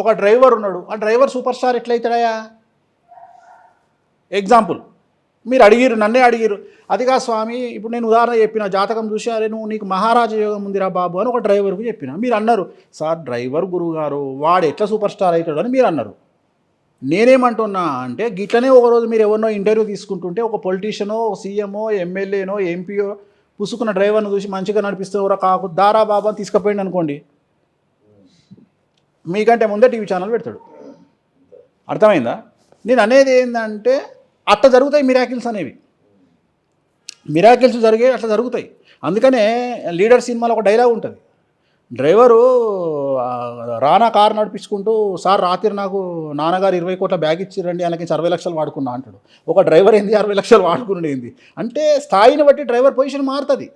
ఒక డ్రైవర్ ఉన్నాడు, ఆ డ్రైవర్ సూపర్ స్టార్ ఎట్లయితాడయా? ఎగ్జాంపుల్ మీరు అడిగిరు, నన్నే అడిగిరు, అదిగా స్వామి ఇప్పుడు నేను ఉదాహరణ చెప్పిన, జాతకం చూసి అరే నువ్వు నీకు మహారాజ యోగం ఉందిరా బాబు అని ఒక డ్రైవర్కు చెప్పిన. మీరు అన్నారు, సార్ డ్రైవర్ గురువు గారు వాడు ఎట్లా సూపర్ స్టార్ అవుతాడు అని మీరు అన్నారు. నేనేమంటున్నా అంటే, గిట్లనే ఒకరోజు మీరు ఎవరినో ఇంటర్వ్యూ తీసుకుంటుంటే ఒక పొలిటీషియనో, సీఎంఓ, ఎమ్మెల్యేనో, ఎంపీఓ పుసుకున్న డ్రైవర్ను చూసి మంచిగా నడిపిస్తేవరా కాకు దారా బాబా అని తీసుకుపోయింది అనుకోండి, మీకంటే ముందే టీవీ ఛానల్ పెడతాడు. అర్థమైందా? నేను అనేది ఏంటంటే అట్లా జరుగుతాయి మిరాకిల్స్ అనేవి, మిరాకిల్స్ అట్లా జరుగుతాయి. అందుకనే లీడర్ సినిమాలో ఒక డైలాగ్ ఉంటుంది, డ్రైవరు రానా కారు నడిపించుకుంటూ, సార్ రాత్రి నాకు నాన్నగారు 20 కోట్ల బ్యాగ్ ఇచ్చిరండి, ఆయనకి 60 లక్షలు వాడుకున్నా అంటాడు. ఒక డ్రైవర్ ఏంది 60 లక్షలు వాడుకున్నాడు ఏంది అంటే, స్థాయిని బట్టి డ్రైవర్ పొజిషన్ మారుతుంది.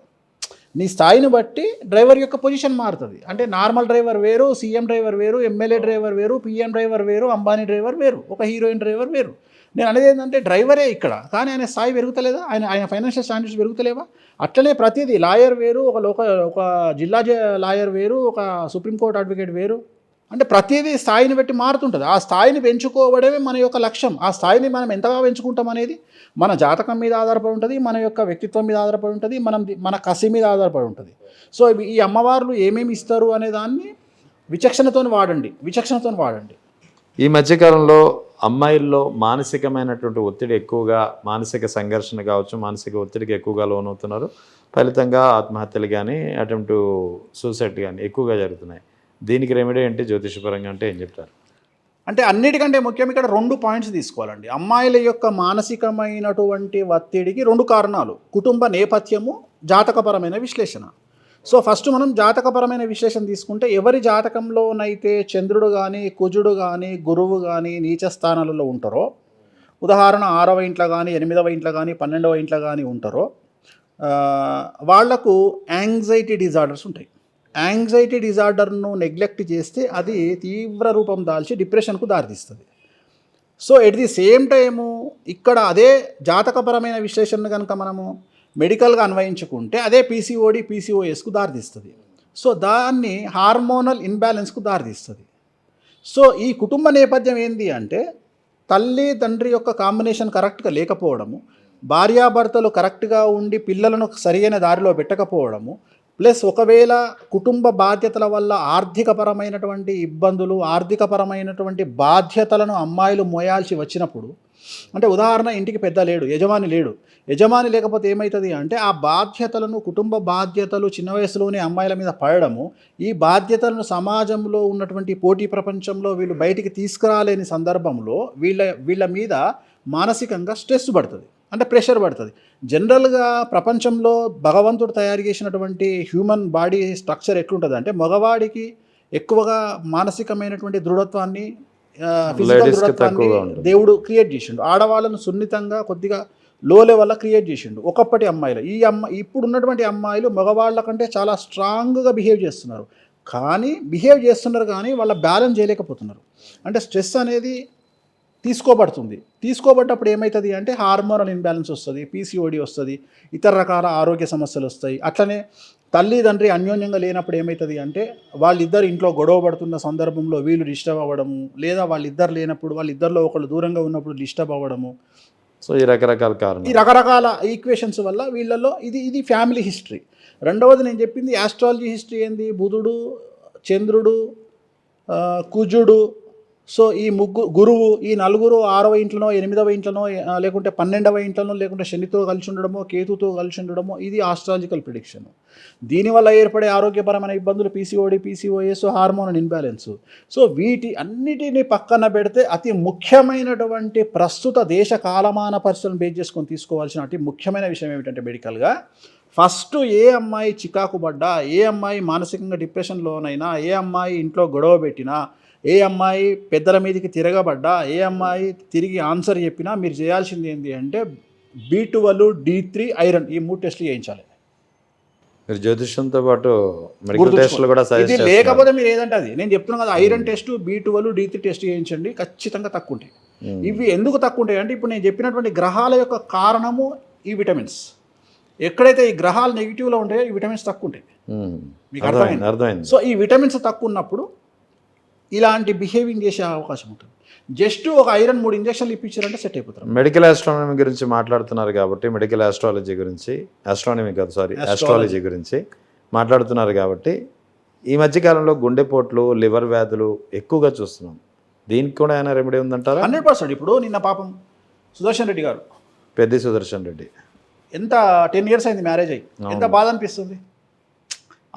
నీ స్థాయిని బట్టి డ్రైవర్ యొక్క పొజిషన్ మారుతుంది. అంటే నార్మల్ డ్రైవర్ వేరు, సీఎం డ్రైవర్ వేరు, ఎమ్మెల్యే డ్రైవర్ వేరు, పిఎం డ్రైవర్ వేరు, అంబానీ డ్రైవర్ వేరు, ఒక హీరోయిన్ డ్రైవర్ వేరు. నేను అనేది ఏంటంటే డ్రైవరే ఇక్కడ, కానీ ఆయన స్థాయి పెరుగుతలేదా, ఆయన ఫైనాన్షియల్ స్టాండర్డ్స్ పెరుగుతలేవా? అట్లనే ప్రతిదీ, లాయర్ వేరు, ఒక జిల్లా లాయర్ వేరు, ఒక సుప్రీంకోర్టు అడ్వకేట్ వేరు. అంటే ప్రతిదీ స్థాయిని బట్టి మారుతుంటుంది. ఆ స్థాయిని పెంచుకోవడమే మన యొక్క లక్ష్యం. ఆ స్థాయిని మనం ఎంతగా పెంచుకుంటాం అనేది మన జాతకం మీద ఆధారపడి ఉంటుంది, మన యొక్క వ్యక్తిత్వం మీద ఆధారపడి ఉంటుంది, మన కసి మీద ఆధారపడి ఉంటుంది. సో ఈ అమ్మవార్లు ఏమేమి ఇస్తారు అనే దాన్ని విచక్షణతో వాడండి. ఈ మధ్యకాలంలో అమ్మాయిల్లో మానసికమైనటువంటి ఒత్తిడి ఎక్కువగా, మానసిక సంఘర్షణ కావచ్చు, మానసిక ఒత్తిడికి ఎక్కువగా లోనవుతున్నారు. ఫలితంగా ఆత్మహత్యలు కానీ, అటెంప్ట్ సూసైడ్ కానీ ఎక్కువగా జరుగుతున్నాయి. దీనికి రెమెడీ ఏంటి జ్యోతిషపరంగా అంటే ఏం చెప్తారు? అంటే అన్నిటికంటే ముఖ్యం ఇక్కడ 2 పాయింట్స్ తీసుకోవాలండి. అమ్మాయిల యొక్క మానసికమైనటువంటి ఒత్తిడికి 2 కారణాలు: కుటుంబ నేపథ్యము, జాతకపరమైన విశ్లేషణ. సో ఫస్ట్ మనం జాతకపరమైన విశ్లేషణ తీసుకుంటే, ఎవరి జాతకంలోనైతే చంద్రుడు కానీ, కుజుడు కానీ, గురువు కానీ నీచ స్థానాలలో ఉంటారో, ఉదాహరణ 6వ ఇంట్లో కానీ, 8వ ఇంట్లో కానీ, 12వ ఇంట్లో కానీ ఉంటారో, వాళ్లకు యాంగ్జైటీ డిజార్డర్స్ ఉంటాయి, యాంగ్జైటీ డిజార్డర్ను నెగ్లెక్ట్ చేస్తే అది తీవ్ర రూపం దాల్చి డిప్రెషన్కు దారితీస్తుంది. So at the same time ఇక్కడ అదే జాతకపరమైన విశ్లేషణను కనుక మనము మెడికల్గా అన్వయించుకుంటే అదే పీసీఓడి పీసీఓఎస్కు దారితీస్తుంది. సో దాన్ని హార్మోనల్ ఇన్బ్యాలెన్స్కు దారితీస్తుంది. సో ఈ కుటుంబ నేపథ్యం ఏంది అంటే తల్లి తండ్రి యొక్క కాంబినేషన్ కరెక్ట్గా లేకపోవడము, భార్యాభర్తలు కరెక్ట్గా ఉండి పిల్లలను సరియైన దారిలో పెట్టకపోవడము, ప్లస్ ఒకవేళ కుటుంబ బాధ్యతల వల్ల ఆర్థికపరమైనటువంటి ఇబ్బందులు, ఆర్థికపరమైనటువంటి బాధ్యతలను అమ్మాయిలు మోయాల్సి వచ్చినప్పుడు, అంటే ఉదాహరణ ఇంటికి పెద్ద లేడు, యజమాని లేడు. యజమాని లేకపోతే ఏమవుతుంది అంటే ఆ బాధ్యతలను, కుటుంబ బాధ్యతలు చిన్న వయసులోనే అమ్మాయిల మీద పడడము, ఈ బాధ్యతలను సమాజంలో ఉన్నటువంటి పోటీ ప్రపంచంలో వీళ్ళు బయటికి తీసుకురాలేని సందర్భంలో వీళ్ళ మీద మానసికంగా స్ట్రెస్ పడుతుంది, అంటే ప్రెషర్ పడుతుంది. జనరల్గా ప్రపంచంలో భగవంతుడు తయారు చేసినటువంటి హ్యూమన్ బాడీ స్ట్రక్చర్ ఎట్లుంటుంది అంటే మగవాడికి ఎక్కువగా మానసికమైనటువంటి దృఢత్వాన్ని, ఫిజికల్ దృఢత్వాన్ని దేవుడు క్రియేట్ చేసిండు. ఆడవాళ్ళను సున్నితంగా కొద్దిగా లో లెవెల్లో క్రియేట్ చేసిండు ఒకప్పటి అమ్మాయిలు. ఇప్పుడు ఉన్నటువంటి అమ్మాయిలు మగవాళ్ళ కంటే చాలా స్ట్రాంగ్గా బిహేవ్ చేస్తున్నారు, కానీ వాళ్ళ బ్యాలెన్స్ చేయలేకపోతున్నారు. అంటే స్ట్రెస్ అనేది తీసుకోబడ్డప్పుడు ఏమవుతుంది అంటే హార్మోనల్ ఇన్బ్యాలెన్స్ వస్తుంది, పీసీఓడి వస్తుంది, ఇతర రకాల ఆరోగ్య సమస్యలు వస్తాయి. అట్లనే తల్లి తండ్రి అన్యోన్యంగా లేనప్పుడు ఏమవుతుంది అంటే వాళ్ళిద్దరు ఇంట్లో గొడవ పడుతున్న సందర్భంలో వీళ్ళు డిస్టర్బ్ అవ్వడము, లేదా వాళ్ళిద్దరు లేనప్పుడు వాళ్ళిద్దరిలో ఒకళ్ళు దూరంగా ఉన్నప్పుడు డిస్టర్బ్ అవ్వడము. సో ఈ రకరకాల ఈక్వేషన్స్ వల్ల వీళ్ళలో ఇది ఫ్యామిలీ హిస్టరీ. రెండవది నేను చెప్పింది యాస్ట్రాలజీ హిస్టరీ ఏంది, బుధుడు, చంద్రుడు, కుజుడు, సో ఈ గురువు, ఈ నలుగురు 6వ ఇంట్లోనో 8వ ఇంట్లోనో లేకుంటే 12వ ఇంట్లోనో లేకుంటే శనితో కలిసి ఉండడమో కేతుతో కలిసి ఉండడమో ఇది ఆస్ట్రాలజికల్ ప్రిడిక్షన్. దీనివల్ల ఏర్పడే ఆరోగ్యపరమైన ఇబ్బందులు PCOD PCOS, hormone imbalance. So వీటి అన్నిటినీ పక్కన పెడితే అతి ముఖ్యమైనటువంటి ప్రస్తుత దేశ కాలమాన పరిస్థితులను బేస్ చేసుకొని తీసుకోవాల్సిన అతి ముఖ్యమైన విషయం ఏమిటంటే మెడికల్గా ఫస్ట్ ఏ అమ్మాయి చికాకు పడ్డా, ఏ అమ్మాయి మానసికంగా డిప్రెషన్లోనైనా, ఏ అమ్మాయి ఇంట్లో గొడవ పెట్టినా, ఏ అమ్మాయి పెద్దల మీదకి తిరగబడ్డా, ఏ అమ్మాయి తిరిగి ఆన్సర్ చెప్పినా మీరు చేయాల్సింది ఏంటి అంటే B12, D3, ఐరన్ ఈ 3 టెస్టులు చేయించాలి. మీరు జ్యోతిష్యంతో పాటు మెడికల్ టెస్టులు కూడా ఇది లేకపోతే మీరు ఏదంటే అది నేను చెప్తున్నాను కదా, iron test, B12, D3 test చేయించండి, ఖచ్చితంగా తక్కువ ఉంటాయి. ఇవి ఎందుకు తక్కువ ఉంటాయి అంటే ఇప్పుడు నేను చెప్పినటువంటి గ్రహాల యొక్క కారణము ఈ విటమిన్స్. ఎక్కడైతే ఈ గ్రహాలు నెగిటివ్లో ఉంటాయో ఈ విటమిన్స్ తక్కువ ఉంటాయి. మీకు అర్థమైంది. సో ఈ విటమిన్స్ తక్కువ ఉన్నప్పుడు ఇలాంటి బిహేవింగ్ చేసే అవకాశం ఉంటుంది. జస్ట్ ఒక ఐరన్ 3 ఇంజక్షన్లు ఇప్పించారంటే సెట్ అయిపోతారు. మెడికల్ ఆస్ట్రానమీ గురించి మాట్లాడుతున్నారు కాబట్టి, మెడికల్ ఆస్ట్రాలజీ గురించి, ఆస్ట్రాలజీ గురించి మాట్లాడుతున్నారు కాబట్టి ఈ మధ్యకాలంలో గుండెపోట్లు, లివర్ వ్యాధులు ఎక్కువగా చూస్తున్నాం. దీనికి కూడా ఏమైనా రెమెడీ ఉందంటారా? 100%. ఇప్పుడు నిన్న పాపం సుదర్శన్ రెడ్డి గారు, పెద్ది సుదర్శన్ రెడ్డి, ఎంత 10 years అయింది మ్యారేజ్ అయ్యి, ఎంత బాధ అనిపిస్తుంది.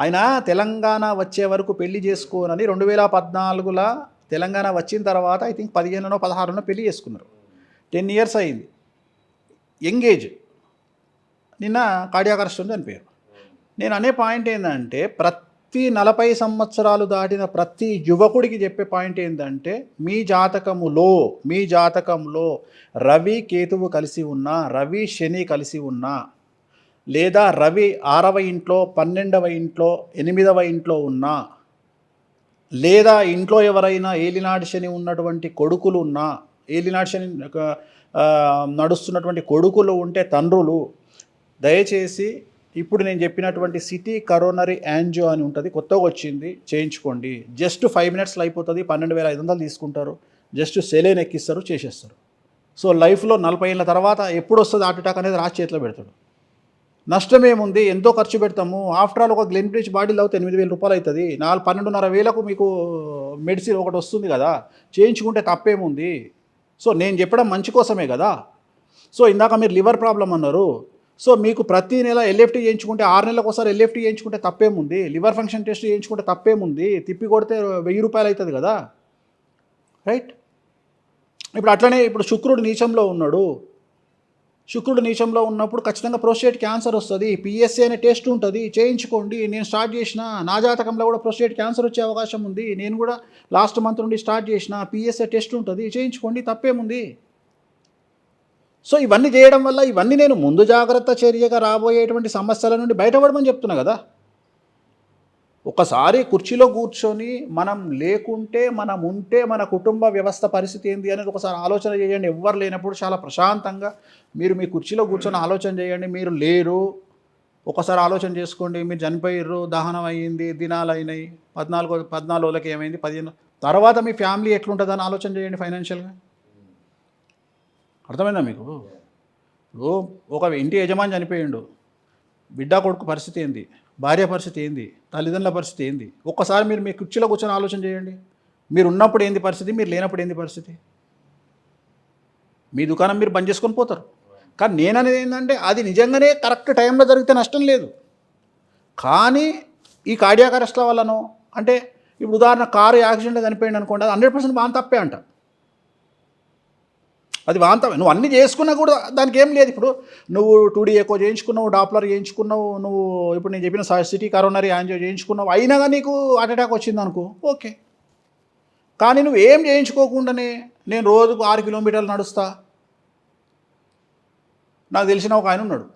ఆయన తెలంగాణ వచ్చే వరకు పెళ్లి చేసుకోనని 2014లో తెలంగాణ వచ్చిన తర్వాత ఐ థింక్ 15 or 16 పెళ్లి చేసుకున్నారు. 10 years అయింది, యంగ్ ఏజ్. నిన్న కార్డియాక్ అరెస్ట్ ఉంది చనిపోయారు. నేను అనే పాయింట్ ఏంటంటే ప్రతి 40 సంవత్సరాలు దాటిన ప్రతి యువకుడికి చెప్పే పాయింట్ ఏంటంటే మీ జాతకంలో రవి కేతువు కలిసి ఉన్నా, రవి శని కలిసి ఉన్నా, లేదా రవి 6వ ఇంట్లో, 12వ ఇంట్లో, 8వ ఇంట్లో ఉన్నా, లేదా ఇంట్లో ఎవరైనా ఏలినాటి శని ఉన్నటువంటి కొడుకులు ఉన్నా, ఏలినాటి శని నడుస్తున్నటువంటి కొడుకులు ఉంటే తండ్రులు, దయచేసి ఇప్పుడు నేను చెప్పినటువంటి సిటీ కరోనరీ యాంజియో అని ఉంటుంది, కొత్తగా వచ్చింది, చేయించుకోండి. జస్ట్ 5 minutesలో అయిపోతుంది. 12,500 తీసుకుంటారు. జస్ట్ సెలైన్ ఎక్కిస్తారు, చేసేస్తారు. సో లైఫ్లో 40 ఏళ్ళ తర్వాత ఎప్పుడు వస్తుంది హార్ట్ అటాక్ అనేది రాసి చేతిలో పెడతాడు. నష్టమేముంది, ఎంతో ఖర్చు పెడతాము. ఆఫ్టర్ ఆల్ ఒక గ్లెన్బ్రిడ్జ్ బాటిల్ అవుతే 8,000 రూపాయలు అవుతుంది. 12,500 మీకు మెడిసిన్ ఒకటి వస్తుంది కదా, చేయించుకుంటే తప్పేముంది. సో నేను చెప్పడం మంచి కోసమే కదా. సో ఇందాక మీరు లివర్ ప్రాబ్లం అన్నారు. సో మీకు ప్రతి నెల ఎల్ఎఫ్టీ చేయించుకుంటే 6 నెలలకు ఒకసారి ఎల్ఎఫ్టీ చేయించుకుంటే తప్పేముంది, లివర్ ఫంక్షన్ టెస్ట్ చేయించుకుంటే తప్పేముంది, తిప్పి కొడితే 1000 రూపాయలు అవుతుంది కదా, రైట్? ఇప్పుడు అట్లనే ఇప్పుడు శుక్రుడు నీచంలో ఉన్నాడు. శుక్రుడు నీచంలో ఉన్నప్పుడు ఖచ్చితంగా ప్రోస్టేట్ క్యాన్సర్ వస్తుంది. పిఎస్ఏ అనే టెస్ట్ ఉంటుంది, చేయించుకోండి. నేను స్టార్ట్ చేసిన, నా జాతకంలో కూడా ప్రోస్టేట్ క్యాన్సర్ వచ్చే అవకాశం ఉంది. నేను కూడా లాస్ట్ మంత్ నుండి స్టార్ట్ చేసిన, పిఎస్ఏ టెస్ట్ ఉంటుంది, చేయించుకోండి, తప్పేముంది. సో ఇవన్నీ చేయడం వల్ల, ఇవన్నీ నేను ముందు జాగ్రత్త చర్యగా రాబోయేటువంటి సమస్యల నుండి బయటపడమని చెప్తున్నా కదా. ఒకసారి కుర్చీలో కూర్చొని మనం లేకుంటే మనం ఉంటే మన కుటుంబ వ్యవస్థ పరిస్థితి ఏంది అనేది ఒకసారి ఆలోచన చేయండి. ఎవ్వరు లేనప్పుడు చాలా ప్రశాంతంగా మీరు మీ కుర్చీలో కూర్చొని ఆలోచన చేయండి. మీరు లేరు, ఒకసారి ఆలోచన చేసుకోండి. మీరు చనిపోయారు, దహనం అయ్యింది, దినాలు అయినాయి, 14 రోజులకి ఏమైంది, 15 తర్వాత మీ ఫ్యామిలీ ఎట్లుంటుందని ఆలోచన చేయండి ఫైనాన్షియల్గా. అర్థమైందా మీకు? ఇప్పుడు ఒక ఇంటి యజమాని చనిపోయిండు, బిడ్డ కొడుకు పరిస్థితి ఏంది, భార్య పరిస్థితి ఏంది, తల్లిదండ్రుల పరిస్థితి ఏంది, ఒక్కసారి మీరు మీ కుర్చీలో కూర్చొని ఆలోచన చేయండి. మీరు ఉన్నప్పుడు ఏంది పరిస్థితి, మీరు లేనప్పుడు ఏంది పరిస్థితి. మీ దుకాణం మీరు బంద్ చేసుకొని పోతారు. కానీ నేననేది ఏంటంటే అది నిజంగానే కరెక్ట్ టైంలో జరిగితే నష్టం లేదు. కానీ ఈ కార్డియాక్ అరెస్ట్ల వల్లనో, అంటే ఇప్పుడు ఉదాహరణ కారు యాక్సిడెంట్లో చనిపోయింది అనుకోండి, అది 100% వాన్ తప్పే అంట. అది వాన్ తప్పే. నువ్వు అన్నీ చేసుకున్నా కూడా దానికి ఏం లేదు. ఇప్పుడు నువ్వు 2D ఎకో చేయించుకున్నావు, డాప్లర్ చేయించుకున్నావు, నువ్వు ఇప్పుడు నేను చెప్పిన సిటీ కరోనరీ యాంజియో చేయించుకున్నావు, అయినా కానీ నీకు హార్ట్ అటాక్ వచ్చింది అనుకో, ఓకే. కానీ నువ్వు ఏం చేయించుకోకుండానే నేను రోజుకు 6 కిలోమీటర్లు నడుస్తా, నాకు తెలిసిన ఒక ఆయన ఉన్నాడు,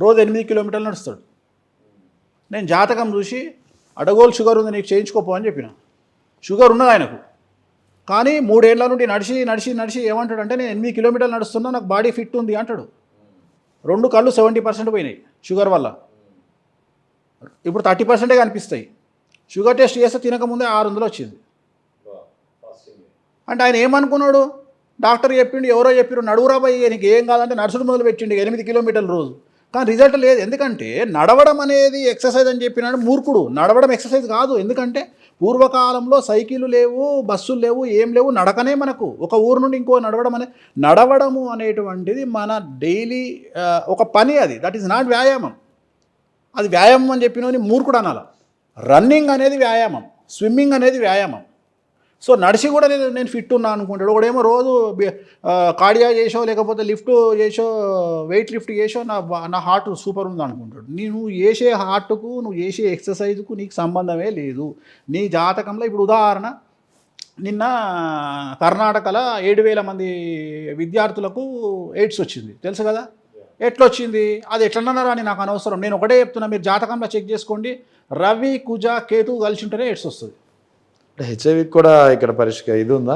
రోజు 8 కిలోమీటర్లు నడుస్తాడు. నేను జాతకం చూసి అడగోలు షుగర్ ఉంది నీకు చేయించుకోపో అని చెప్పిన. షుగర్ ఉన్నది ఆయనకు, కానీ 3 ఏళ్ల నుండి నడిచి నడిచి నడిచి ఏమంటాడంటే నేను 8 కిలోమీటర్లు నడుస్తున్నా, నాకు బాడీ ఫిట్ ఉంది అంటాడు. 2 కళ్ళు 70% పోయినాయి షుగర్ వల్ల, ఇప్పుడు 30% కనిపిస్తాయి. షుగర్ టెస్ట్ చేస్తే తినకముందే 600 వచ్చింది. అంటే ఆయన ఏమనుకున్నాడు, డాక్టర్ చెప్పిండు, ఎవరో చెప్పారు నడువురా పోయి నీకు ఏం కాదంటే నడుచుడు మొదలు పెట్టిండు 8 కిలోమీటర్లు రోజు. కానీ రిజల్ట్ లేదు. ఎందుకంటే నడవడం అనేది ఎక్సర్సైజ్ అని చెప్పినాడు మూర్ఖుడు. నడవడం ఎక్సర్సైజ్ కాదు. ఎందుకంటే పూర్వకాలంలో సైకిళ్ళు లేవు, బస్సులు లేవు, ఏం లేవు, నడకనే మనకు ఒక ఊరు నుండి ఇంకో నడవడము అనేటువంటిది మన డైలీ ఒక పని. అది దట్ ఈస్ నాట్ వ్యాయామం. అది వ్యాయామం అని చెప్పినోని మూర్ఖుడు అనాల. రన్నింగ్ అనేది వ్యాయామం, స్విమ్మింగ్ అనేది వ్యాయామం. సో నడిచి కూడా నేను ఫిట్ ఉన్నా అనుకుంటాడు. ఒకడేమో రోజు కార్డియా చేసో లేకపోతే లిఫ్ట్ చేసో వెయిట్ లిఫ్ట్ చేసో నా హార్ట్ సూపర్ ఉంది అనుకుంటాడు. నువ్వు చేసే హార్ట్కు నువ్వు చేసే ఎక్సర్సైజ్కు నీకు సంబంధమే లేదు. నీ జాతకంలో ఇప్పుడు ఉదాహరణ నిన్న కర్ణాటకలో 7,000 మంది విద్యార్థులకు ఎయిడ్స్ వచ్చింది, తెలుసు కదా. ఎట్లొచ్చింది, అది ఎట్లన్నారా అని నాకు అనవసరం. నేను ఒకటే చెప్తున్నా, మీరు జాతకంలో చెక్ చేసుకోండి. రవి, కుజ, కేతు కలిసి ఉంటేనే ఎయిడ్స్ వస్తుంది. హెచ్ఐవి కూడా ఇక్కడ ఇది ఉందా?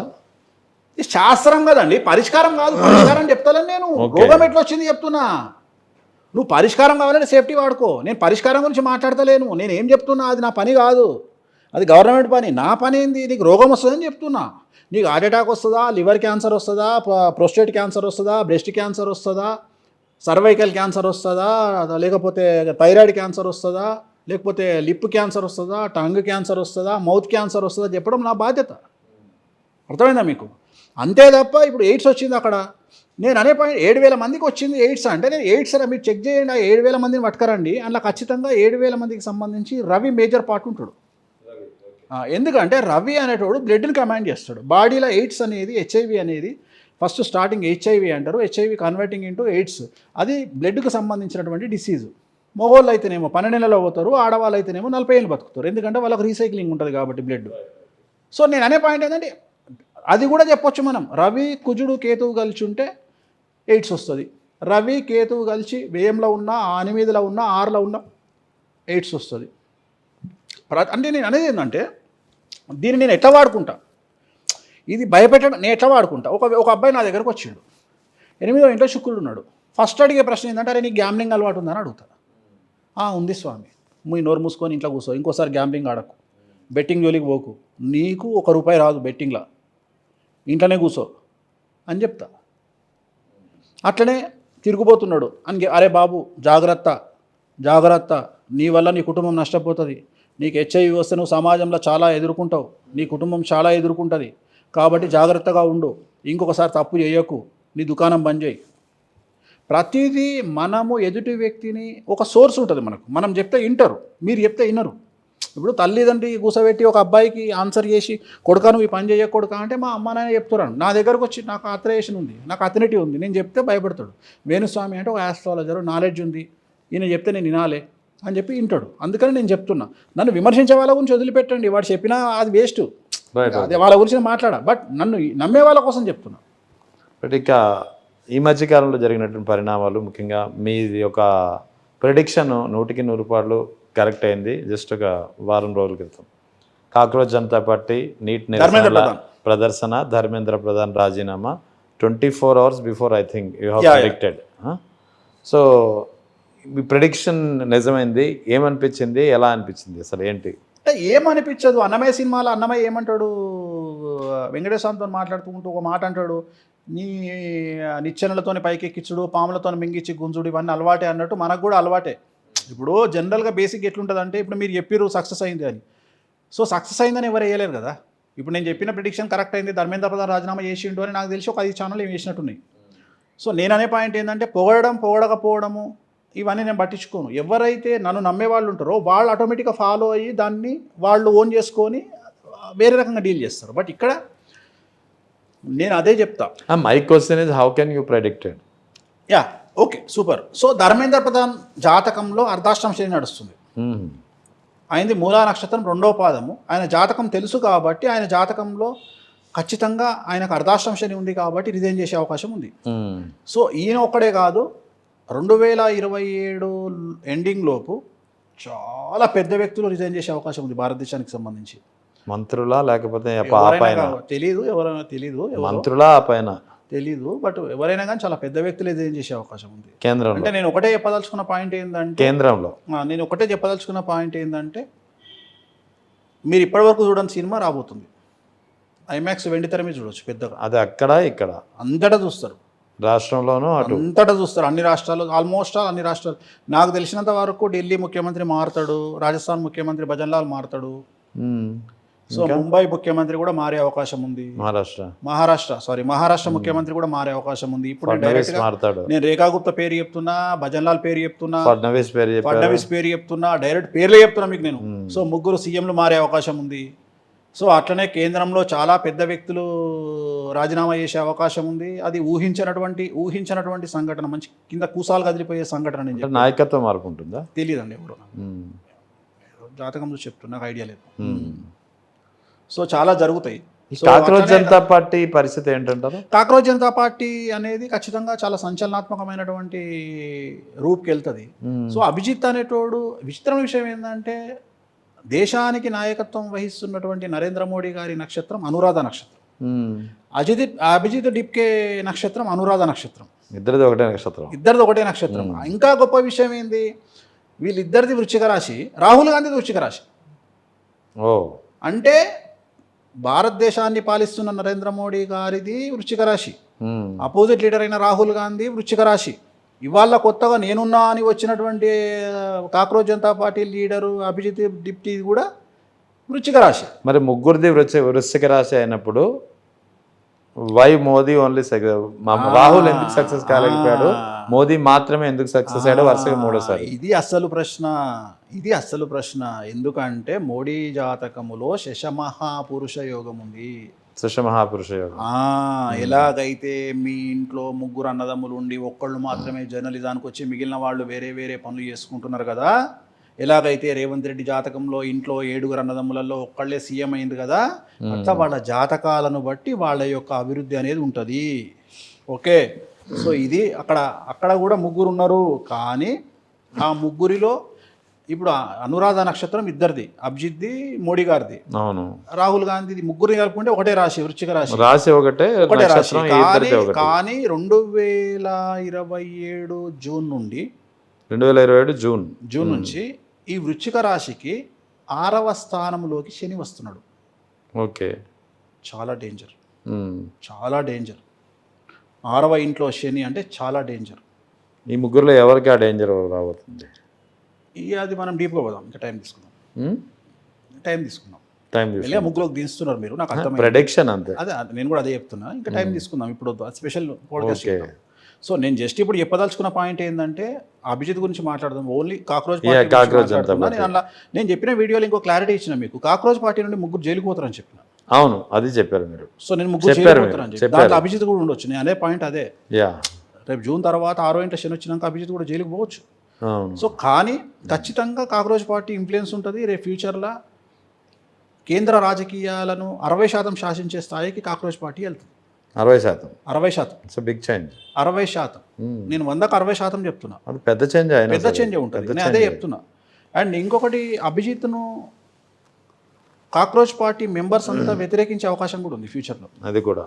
ఇది శాస్త్రం కదండి, పరిష్కారం కాదు. పరిష్కారం చెప్తాను నేను. రోగం ఎట్లా వచ్చింది చెప్తున్నా. నువ్వు పరిష్కారం కావాలంటే సేఫ్టీ వాడుకో. నేను పరిష్కారం గురించి మాట్లాడతలేను. నేను ఏం చెప్తున్నా, అది నా పని కాదు, అది గవర్నమెంట్ పని. నా పని ఏంది, నీకు రోగం వస్తుందని చెప్తున్నా. నీకు హార్ట్ అటాక్ వస్తుందా, లివర్ క్యాన్సర్ వస్తుందా, ప్రోస్టేట్ క్యాన్సర్ వస్తుందా, బ్రెస్ట్ క్యాన్సర్ వస్తుందా, సర్వైకల్ క్యాన్సర్ వస్తుందా, లేకపోతే థైరాయిడ్ క్యాన్సర్ వస్తుందా, లేకపోతే లిప్ క్యాన్సర్ వస్తుందా, టంగ్ క్యాన్సర్ వస్తుందా, మౌత్ క్యాన్సర్ వస్తుందా చెప్పడం నా బాధ్యత. అర్థమైందా మీకు? అంతే తప్ప ఇప్పుడు ఎయిడ్స్ వచ్చింది అక్కడ నేను అనే పాయింట్ 7,000 మందికి వచ్చింది ఎయిడ్స్ అంటే నేను ఎయిడ్స్ అని మీరు చెక్ చేయండి. ఆ 7,000 మందిని పట్టుకరండి. అందులో ఖచ్చితంగా 7,000 మందికి సంబంధించి రవి మేజర్ పార్ట్ ఉంటాడు. ఎందుకంటే రవి అనేటోడు బ్లడ్ని కమాండ్ చేస్తాడు. బాడీలో ఎయిడ్స్ అనేది, హెచ్ఐవి అనేది ఫస్ట్ స్టార్టింగ్ హెచ్ఐవి అంటారు, హెచ్ఐవి కన్వర్టింగ్ ఇంటూ ఎయిడ్స్. అది బ్లడ్కు సంబంధించినటువంటి డిసీజు. మగవాళ్ళు అయితేనేమో 12 నెలలు అవుతారు, ఆడవాళ్ళు అయితేనేమో 40 ఏళ్ళు బతుకుతారు. ఎందుకంటే వాళ్ళకి రీసైక్లింగ్ ఉంటుంది కాబట్టి బ్లడ్. సో నేను అనే పాయింట్ ఏంటంటే అది కూడా చెప్పొచ్చు మనం. రవి, కుజుడు, కేతువు కలిసి ఉంటే ఎయిడ్స్ వస్తుంది. రవి, కేతువు కలిసి వ్యయంలో ఉన్నా, 8లో ఉన్నా, 6లో ఉన్నా ఎయిడ్స్ వస్తుంది. అంటే నేను అనేది ఏంటంటే దీన్ని నేను ఎట్లా వాడుకుంటా, ఇది భయపెట్టడం నేను ఎట్లా వాడుకుంటా. ఒక అబ్బాయి నా దగ్గరకు వచ్చిండు, 8వ ఇంట్లో శుక్రుడు ఉన్నాడు. ఫస్ట్ అడిగే ప్రశ్న ఏంటంటే అరే నీకు గ్యాంబ్లింగ్ అలవాటు ఉందని అడుగుతా. ఉంది స్వామి. మీ నోరు మూసుకొని ఇంట్లో కూర్చో, ఇంకోసారి గ్యాంబ్లింగ్ ఆడకు, బెట్టింగ్ జోలికి పోకు, నీకు ₹1 రాదు బెట్టింగ్లో, ఇంట్లోనే కూర్చో అని చెప్తా. అట్లనే తిరిగిపోతున్నాడు అని, అరే బాబు జాగ్రత్త జాగ్రత్త, నీ వల్ల నీ కుటుంబం నష్టపోతుంది, నీకు హెచ్ఐవి వస్తే నువ్వు సమాజంలో చాలా ఎదుర్కొంటావు, నీ కుటుంబం చాలా ఎదుర్కొంటుంది, కాబట్టి జాగ్రత్తగా ఉండు, ఇంకొకసారి తప్పు చేయకు, నీ దుకాణం బంద్ చేయి. ప్రతిదీ మనము ఎదుటి వ్యక్తిని ఒక సోర్స్ ఉంటుంది మనకు, మనం చెప్తే వింటారు, మీరు చెప్తే వినరు. ఇప్పుడు తల్లిదండ్రి కూసబెట్టి ఒక అబ్బాయికి ఆన్సర్ చేసి కొడుకా నువ్వు ఈ పని చేయకూడక అంటే మా అమ్మ నాయన చెప్తున్నాను. నా దగ్గరకు వచ్చి నాకు ఆథరైజేషన్ ఉంది, నాకు అథరిటీ ఉంది, నేను చెప్తే భయపడతాడు. వేణుస్వామి అంటే ఒక ఆస్ట్రాలజర్, నాలెడ్జ్ ఉంది, ఈయన చెప్తే నేను వినాలే అని చెప్పి వింటాడు. అందుకని నేను చెప్తున్నా, నన్ను విమర్శించే వాళ్ళ గురించి వదిలిపెట్టండి, వాడు చెప్పినా అది వేస్ట్, అదే వాళ్ళ గురించి నేను మాట్లాడా, బట్ నన్ను నమ్మే వాళ్ళ కోసం చెప్తున్నా. బట్ ఇక ఈ మధ్యకాలంలో జరిగినటువంటి పరిణామాలు, ముఖ్యంగా మీది ఒక ప్రెడిక్షన్ 100కి 100 పాళ్ళు కరెక్ట్ అయింది జస్ట్ ఒక వారం రోజుల క్రితం. Cockroach Janata party NEET Dharmendra నిరసనల ప్రధాన్. ప్రదర్శన, ధర్మేంద్ర ప్రధాన్ రాజీనామా 24 hours before I think you have Yeah, yeah. Predicted. So మీ ప్రెడిక్షన్ నిజమైంది. ఏమనిపించింది, ఎలా అనిపించింది, అసలు ఏంటి? అంటే ఏమనిపించదు. అన్నమయ్య సినిమాలో అన్నమయ్య ఏమంటాడు, వెంకటేశ్వరంతో మాట్లాడుతూ ఒక మాట అంటాడు, నీ నిచ్చెనలతోని పైకెక్కించుడు, పాములతో మింగిచ్చి గుంజుడు, ఇవన్నీ అలవాటే అన్నట్టు మనకు కూడా అలవాటే. ఇప్పుడు జనరల్గా బేసిక్ ఎట్లుంటుందంటే, ఇప్పుడు మీరు చెప్పిర్రు సక్సెస్ అయింది అని, సో సక్సెస్ అయిందని ఎవరు వేయలేరు కదా. ఇప్పుడు నేను చెప్పిన ప్రిడిక్షన్ కరెక్ట్ అయింది, ధర్మేంద్ర ప్రధాన్ రాజీనామా చేసిండు అని నాకు తెలిసి ఒక 5 ఛానల్ ఏం చేసినట్టున్నాయి. సో నేను అనే పాయింట్ ఏంటంటే, పొగడకపోవడము ఇవన్నీ నేను పట్టించుకోను. ఎవరైతే నన్ను నమ్మే వాళ్ళు ఉంటారో వాళ్ళు ఆటోమేటిక్గా ఫాలో అయ్యి దాన్ని వాళ్ళు ఓన్ చేసుకొని వేరే రకంగా డీల్ చేస్తారు. బట్ ఇక్కడ నేను అదే చెప్తా. My question is how can you predicted? Yeah, okay, super. So Dharmendra Pradhan జాతకంలో అర్ధాష్టమ శని నడుస్తుంది. ఆయనది మూలా నక్షత్రం 2వ పాదము. ఆయన జాతకం తెలుసు కాబట్టి ఆయన జాతకంలో ఖచ్చితంగా ఆయనకు అర్ధాష్టమ శని ఉంది కాబట్టి రిజైన్ చేసే అవకాశం ఉంది. సో ఈయన ఒక్కడే కాదు, 2027 ఎండింగ్ లోపు చాలా పెద్ద వ్యక్తులు రిజైన్ చేసే అవకాశం ఉంది భారతదేశానికి సంబంధించి. మంత్రులా లేకపోతే తెలీదు, ఎవరైనా తెలీదు, మంత్రులా పైన తెలీదు, బట్ ఎవరైనా కానీ చాలా పెద్ద వ్యక్తులు రిజైన్ చేసే అవకాశం ఉంది కేంద్రంలో. అంటే నేను ఒకటే చెప్పదలుచుకున్న పాయింట్ ఏంటంటే, కేంద్రంలో మీరు ఇప్పటివరకు చూడని సినిమా రాబోతుంది. ఐమాక్స్ వెండి తెర మీద చూడొచ్చు పెద్దగా. అది అక్కడ ఇక్కడ అంతటా చూస్తారు, రాష్ట్రంలోనూ అటు అంతటా చూస్తారు, అన్ని రాష్ట్రాలు, ఆల్మోస్ట్ అన్ని రాష్ట్రాలు. నాకు తెలిసినంత వరకు ఢిల్లీ ముఖ్యమంత్రి మారుతాడు, రాజస్థాన్ ముఖ్యమంత్రి భజన్లాల్ మారుతాడు, సో ముంబై ముఖ్యమంత్రి కూడా మారే అవకాశం ఉంది, మహారాష్ట్ర ముఖ్యమంత్రి కూడా మారే అవకాశం ఉంది. ఇప్పుడు నేను రేఖా గుప్తా పేరు చెప్తున్నా, భజన్లాల్ పేరు చెప్తున్నా, ఫడ్నవీస్ పేరు చెప్తున్నా, డైరెక్ట్ పేర్లే చెప్తున్నా మీకు నేను. సో ముగ్గురు సీఎంలు మారే అవకాశం ఉంది. సో అట్లనే కేంద్రంలో చాలా పెద్ద వ్యక్తులు రాజీనామా చేసే అవకాశం ఉంది. అది ఊహించినటువంటి సంఘటన, మంచి కింద కూసాలు కదిలిపోయే సంఘటన. నేను నాయకత్వం మార్పు ఉంటుందా తెలియదండి, ఎవరు జాతకంలో చెప్తున్నా, నాకు ఐడియా లేదు. సో చాలా జరుగుతాయి. కాక్రోచ్ జనతా పార్టీ పరిస్థితి ఏంటంటారు? కాక్రోచ్ జనతా పార్టీ అనేది ఖచ్చితంగా చాలా సంచలనాత్మకమైనటువంటి రూపుకి వెళ్తుంది. సో అభిజిత్ అనేటోడు, విచిత్రమైన విషయం ఏంటంటే, దేశానికి నాయకత్వం వహిస్తున్నటువంటి నరేంద్ర మోడీ గారి నక్షత్రం అనురాధ నక్షత్రం, అభిజిత్ డిప్కే నక్షత్రం అనురాధ నక్షత్రం, ఇద్దరిది ఒకటే నక్షత్రం. ఇంకా గొప్ప విషయం ఏంది, వీళ్ళిద్దరిది వృశ్చిక రాశి, రాహుల్ గాంధీది వృశ్చిక రాశి. అంటే భారతదేశాన్ని పాలిస్తున్న నరేంద్ర మోడీ గారిది వృశ్చిక రాశి, అపోజిట్ లీడర్ అయిన రాహుల్ గాంధీ వృశ్చిక రాశి. ఇవాళ కొత్తగా నేనున్నా అని వచ్చినటువంటి cockroach Janata party leader Abhijit డిప్టీ కూడా వృశ్చిక రాశి. మరి ముగ్గురిది వృశ్చిక రాశి అయినప్పుడు వై మోదీ ఓన్లీ రాహుల్ ఎందుకు సక్సెస్ కాలేకపోయాడు, మోదీ మాత్రమే ఎందుకు సక్సెస్ అయ్యాడు వరుసగా 3వ సారి? ఇది అసలు ప్రశ్న. ఎందుకంటే మోడీ జాతకములో శశమహాపురుష యోగం ఉంది. ఎలాగైతే మీ ఇంట్లో ముగ్గురు అన్నదమ్ములు ఉండి ఒక్కళ్ళు మాత్రమే జర్నలిజానికి వచ్చి మిగిలిన వాళ్ళు వేరే వేరే పనులు చేసుకుంటున్నారు కదా, ఎలాగైతే రేవంత్ రెడ్డి జాతకంలో ఇంట్లో 7 అన్నదమ్ములలో ఒక్కళ్ళే సీఎం అయింది కదా, అట్లా వాళ్ళ జాతకాలను బట్టి వాళ్ళ యొక్క అభివృద్ధి అనేది ఉంటుంది. ఓకే, సో ఇది అక్కడ కూడా ముగ్గురు ఉన్నారు. కానీ ఆ ముగ్గురిలో ఇప్పుడు అనురాధ నక్షత్రం ఇద్దరిది, అభిజిత్ది, మోడీ గారిది, అవును, రాహుల్ గాంధీది, ముగ్గురిని కలుపుకుంటే ఒకటే రాశి, వృశ్చిక రాశి ఒకటే రాశి. కానీ 2027 జూన్ నుండి 2027 జూన్ నుంచి ఈ వృశ్చిక రాశికి 6వ స్థానంలోకి శని వస్తున్నాడు. ఓకే, చాలా డేంజర్. 6వ ఇంట్లో శని అంటే చాలా డేంజర్. ఈ ముగ్గురులో ఎవరికి ఆ డేంజర్ రాబోతుంది? అది మనం డీప్గా పోదాం, ఇంకా టైం తీసుకుందాం. ముగ్గులోకి దించుతున్నారు మీరు, నాకు అర్థం ప్రెడిక్షన్ అంతే. అదే నేను కూడా అదే చెప్తున్నా, ఇంకా టైం తీసుకుందాం. ఇప్పుడు స్పెషల్ పాడ్కాస్ట్. సో నేను జస్ట్ ఇప్పుడు చెప్పదలుచుకున్న పాయింట్ ఏంటంటే, అభిజిత్ గురించి మాట్లాడదాం, ఓన్లీ కాక్రోచ్ పార్టీ. నేను చెప్పిన వీడియోలో ఇంకో క్లారిటీ ఇచ్చిన మీకు, కాక్రోచ్ పార్టీ నుండి ముగ్గురు జైలుకు పోతారని చెప్పిన. అవును, అది చెప్పారు మీరు. సో నేను ముగ్గురు జైలుకు పోతారని చెప్పి, దాంట్లో అభిజిత్ కూడా ఉండొచ్చు. నేను అదే పాయింట్ అదే. రేపు జూన్ తర్వాత 6వ ఇంట శని వచ్చినాక అభిజిత్ కూడా జైలుకు పోవచ్చు. సో కానీ ఖచ్చితంగా కాక్రోచ్ పార్టీ ఇన్ఫ్లుయెన్స్ ఉంటుంది. రేపు ఫ్యూచర్లో కేంద్ర రాజకీయాలను 60% శాసించే స్థాయికి కాక్రోచ్ పార్టీ వెళ్తుంది. 60%. Big change. 60%. నేను 100కు 60% చెప్తున్నా. పెద్ద చేంజ్ ఉంటుంది. నేను అదే చెప్తున్నా. అండ్ ఇంకొకటి అభిజిత్ను కాక్రోచ్ పార్టీ మెంబర్స్ అంతా వ్యతిరేకించే అవకాశం కూడా ఉంది ఫ్యూచర్లో. అది కూడా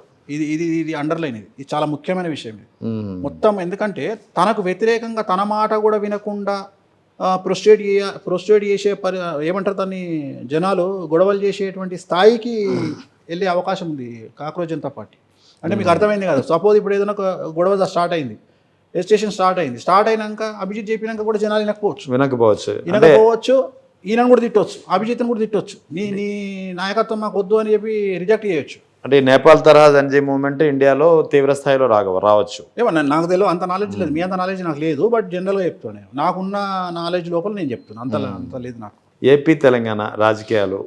ఇది అండర్లైన్, ఇది చాలా ముఖ్యమైన విషయం ఇది మొత్తం. ఎందుకంటే తనకు వ్యతిరేకంగా తన మాట కూడా వినకుండా ప్రొస్టేట్ చేసే ఏమంటారు దాన్ని, జనాలు గొడవలు చేసేటువంటి స్థాయికి వెళ్ళే అవకాశం ఉంది కాక్రోచ్ జనతా పార్టీ. అంటే మీకు అర్థమైంది కదా, సపోజ్ ఇప్పుడు ఏదైనా ఒక గొడవ స్టార్ట్ అయింది, ఎజిటేషన్ స్టార్ట్ అయినాక అభిజిత్ చెప్పినాక కూడా జనాలు వినకపోవచ్చు, ఈయనను కూడా తిట్టవచ్చు, అభిజిత్ను కూడా తిట్టవచ్చు, నీ నాయకత్వం మాకు వద్దు అని చెప్పి రిజెక్ట్ చేయొచ్చు. అంటే నేపాల్ తరహా ఎన్జీ మూవ్మెంట్ ఇండియాలో తీవ్ర స్థాయిలో రావచ్చు. ఏమన్నా నాకు తెలియదు, అంత నాలెడ్జ్ లేదు, మీ అంత నాలెడ్జ్ నాకు లేదు, బట్ జనరల్గా చెప్తాను, నాకున్న నాలెడ్జ్ లోపల నేను చెప్తాను, అంత లేదు నాకు. ఏపీ తెలంగాణ రాజకీయాలు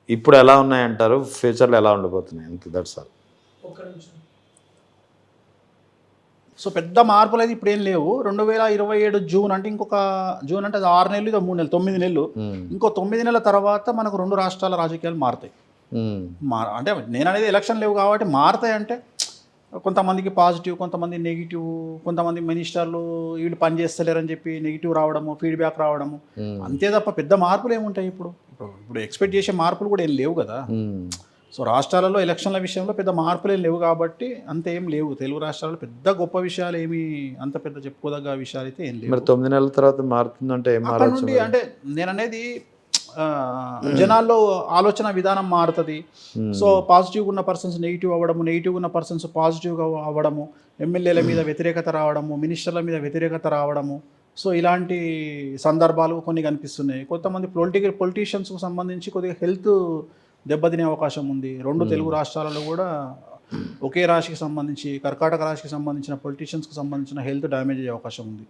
ఇప్పుడు ఎలా ఉన్నాయంటారు, ఫ్యూచర్లో ఎలా ఉండబోతున్నాయి? అంతే, దట్స్ ఆల్. సో పెద్ద మార్పులు అయితే ఇప్పుడు ఏం లేవు. 2027 జూన్ అంటే జూన్ అంటే అది 6 నెలలు, ఇది 3 నెలలు, 9 నెలలు. ఇంకో 9 నెలల తర్వాత మనకు 2 రాష్ట్రాల రాజకీయాలు మారుతాయి. అంటే నేను అనేది ఎలక్షన్ లేవు కాబట్టి మారుతాయి. అంటే కొంతమందికి పాజిటివ్, కొంతమంది నెగిటివ్, కొంతమంది మినిస్టర్లు వీళ్ళు పని చేస్తలేరని చెప్పి నెగిటివ్ రావడము, ఫీడ్బ్యాక్ రావడము, అంతే తప్ప పెద్ద మార్పులు ఏముంటాయి. ఇప్పుడు ఎక్స్పెక్ట్ చేసే మార్పులు కూడా ఏం లేవు కదా. సో రాష్ట్రాలలో ఎలక్షన్ల విషయంలో పెద్ద మార్పులు ఏం లేవు కాబట్టి అంత ఏం లేవు. తెలుగు రాష్ట్రాల్లో పెద్ద గొప్ప విషయాలు ఏమి, అంత పెద్ద చెప్పుకోదగ్గ విషయాలు అయితే ఏం లేవు. 9 నెలల తర్వాత మారుతుందంటే అక్కడ నుండి అంటే నేను అనేది జనాల్లో ఆలోచన విధానం మారుతుంది. సో పాజిటివ్గా ఉన్న పర్సన్స్ నెగిటివ్ అవ్వడము, నెగిటివ్గా ఉన్న పర్సన్స్ పాజిటివ్గా అవ్వడము, ఎమ్మెల్యేల మీద వ్యతిరేకత రావడము, మినిస్టర్ల మీద వ్యతిరేకత రావడము. సో ఇలాంటి సందర్భాలు కొన్ని కనిపిస్తున్నాయి. కొంతమంది పొలిటీషియన్స్కు సంబంధించి కొద్దిగా హెల్త్ దెబ్బతినే అవకాశం ఉంది. 2 తెలుగు రాష్ట్రాలలో కూడా ఒకే రాశికి సంబంధించి, కర్కాటక రాశికి సంబంధించిన పొలిటీషియన్స్కి సంబంధించిన హెల్త్ డ్యామేజ్ అయ్యే అవకాశం ఉంది.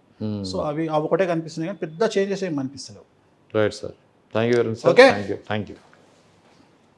సో అవి ఒకటే కనిపిస్తున్నాయి కానీ పెద్ద చేంజెస్ ఏమి కనిపిస్తలేవు. Right sir, thank you very much. Okay, thank you.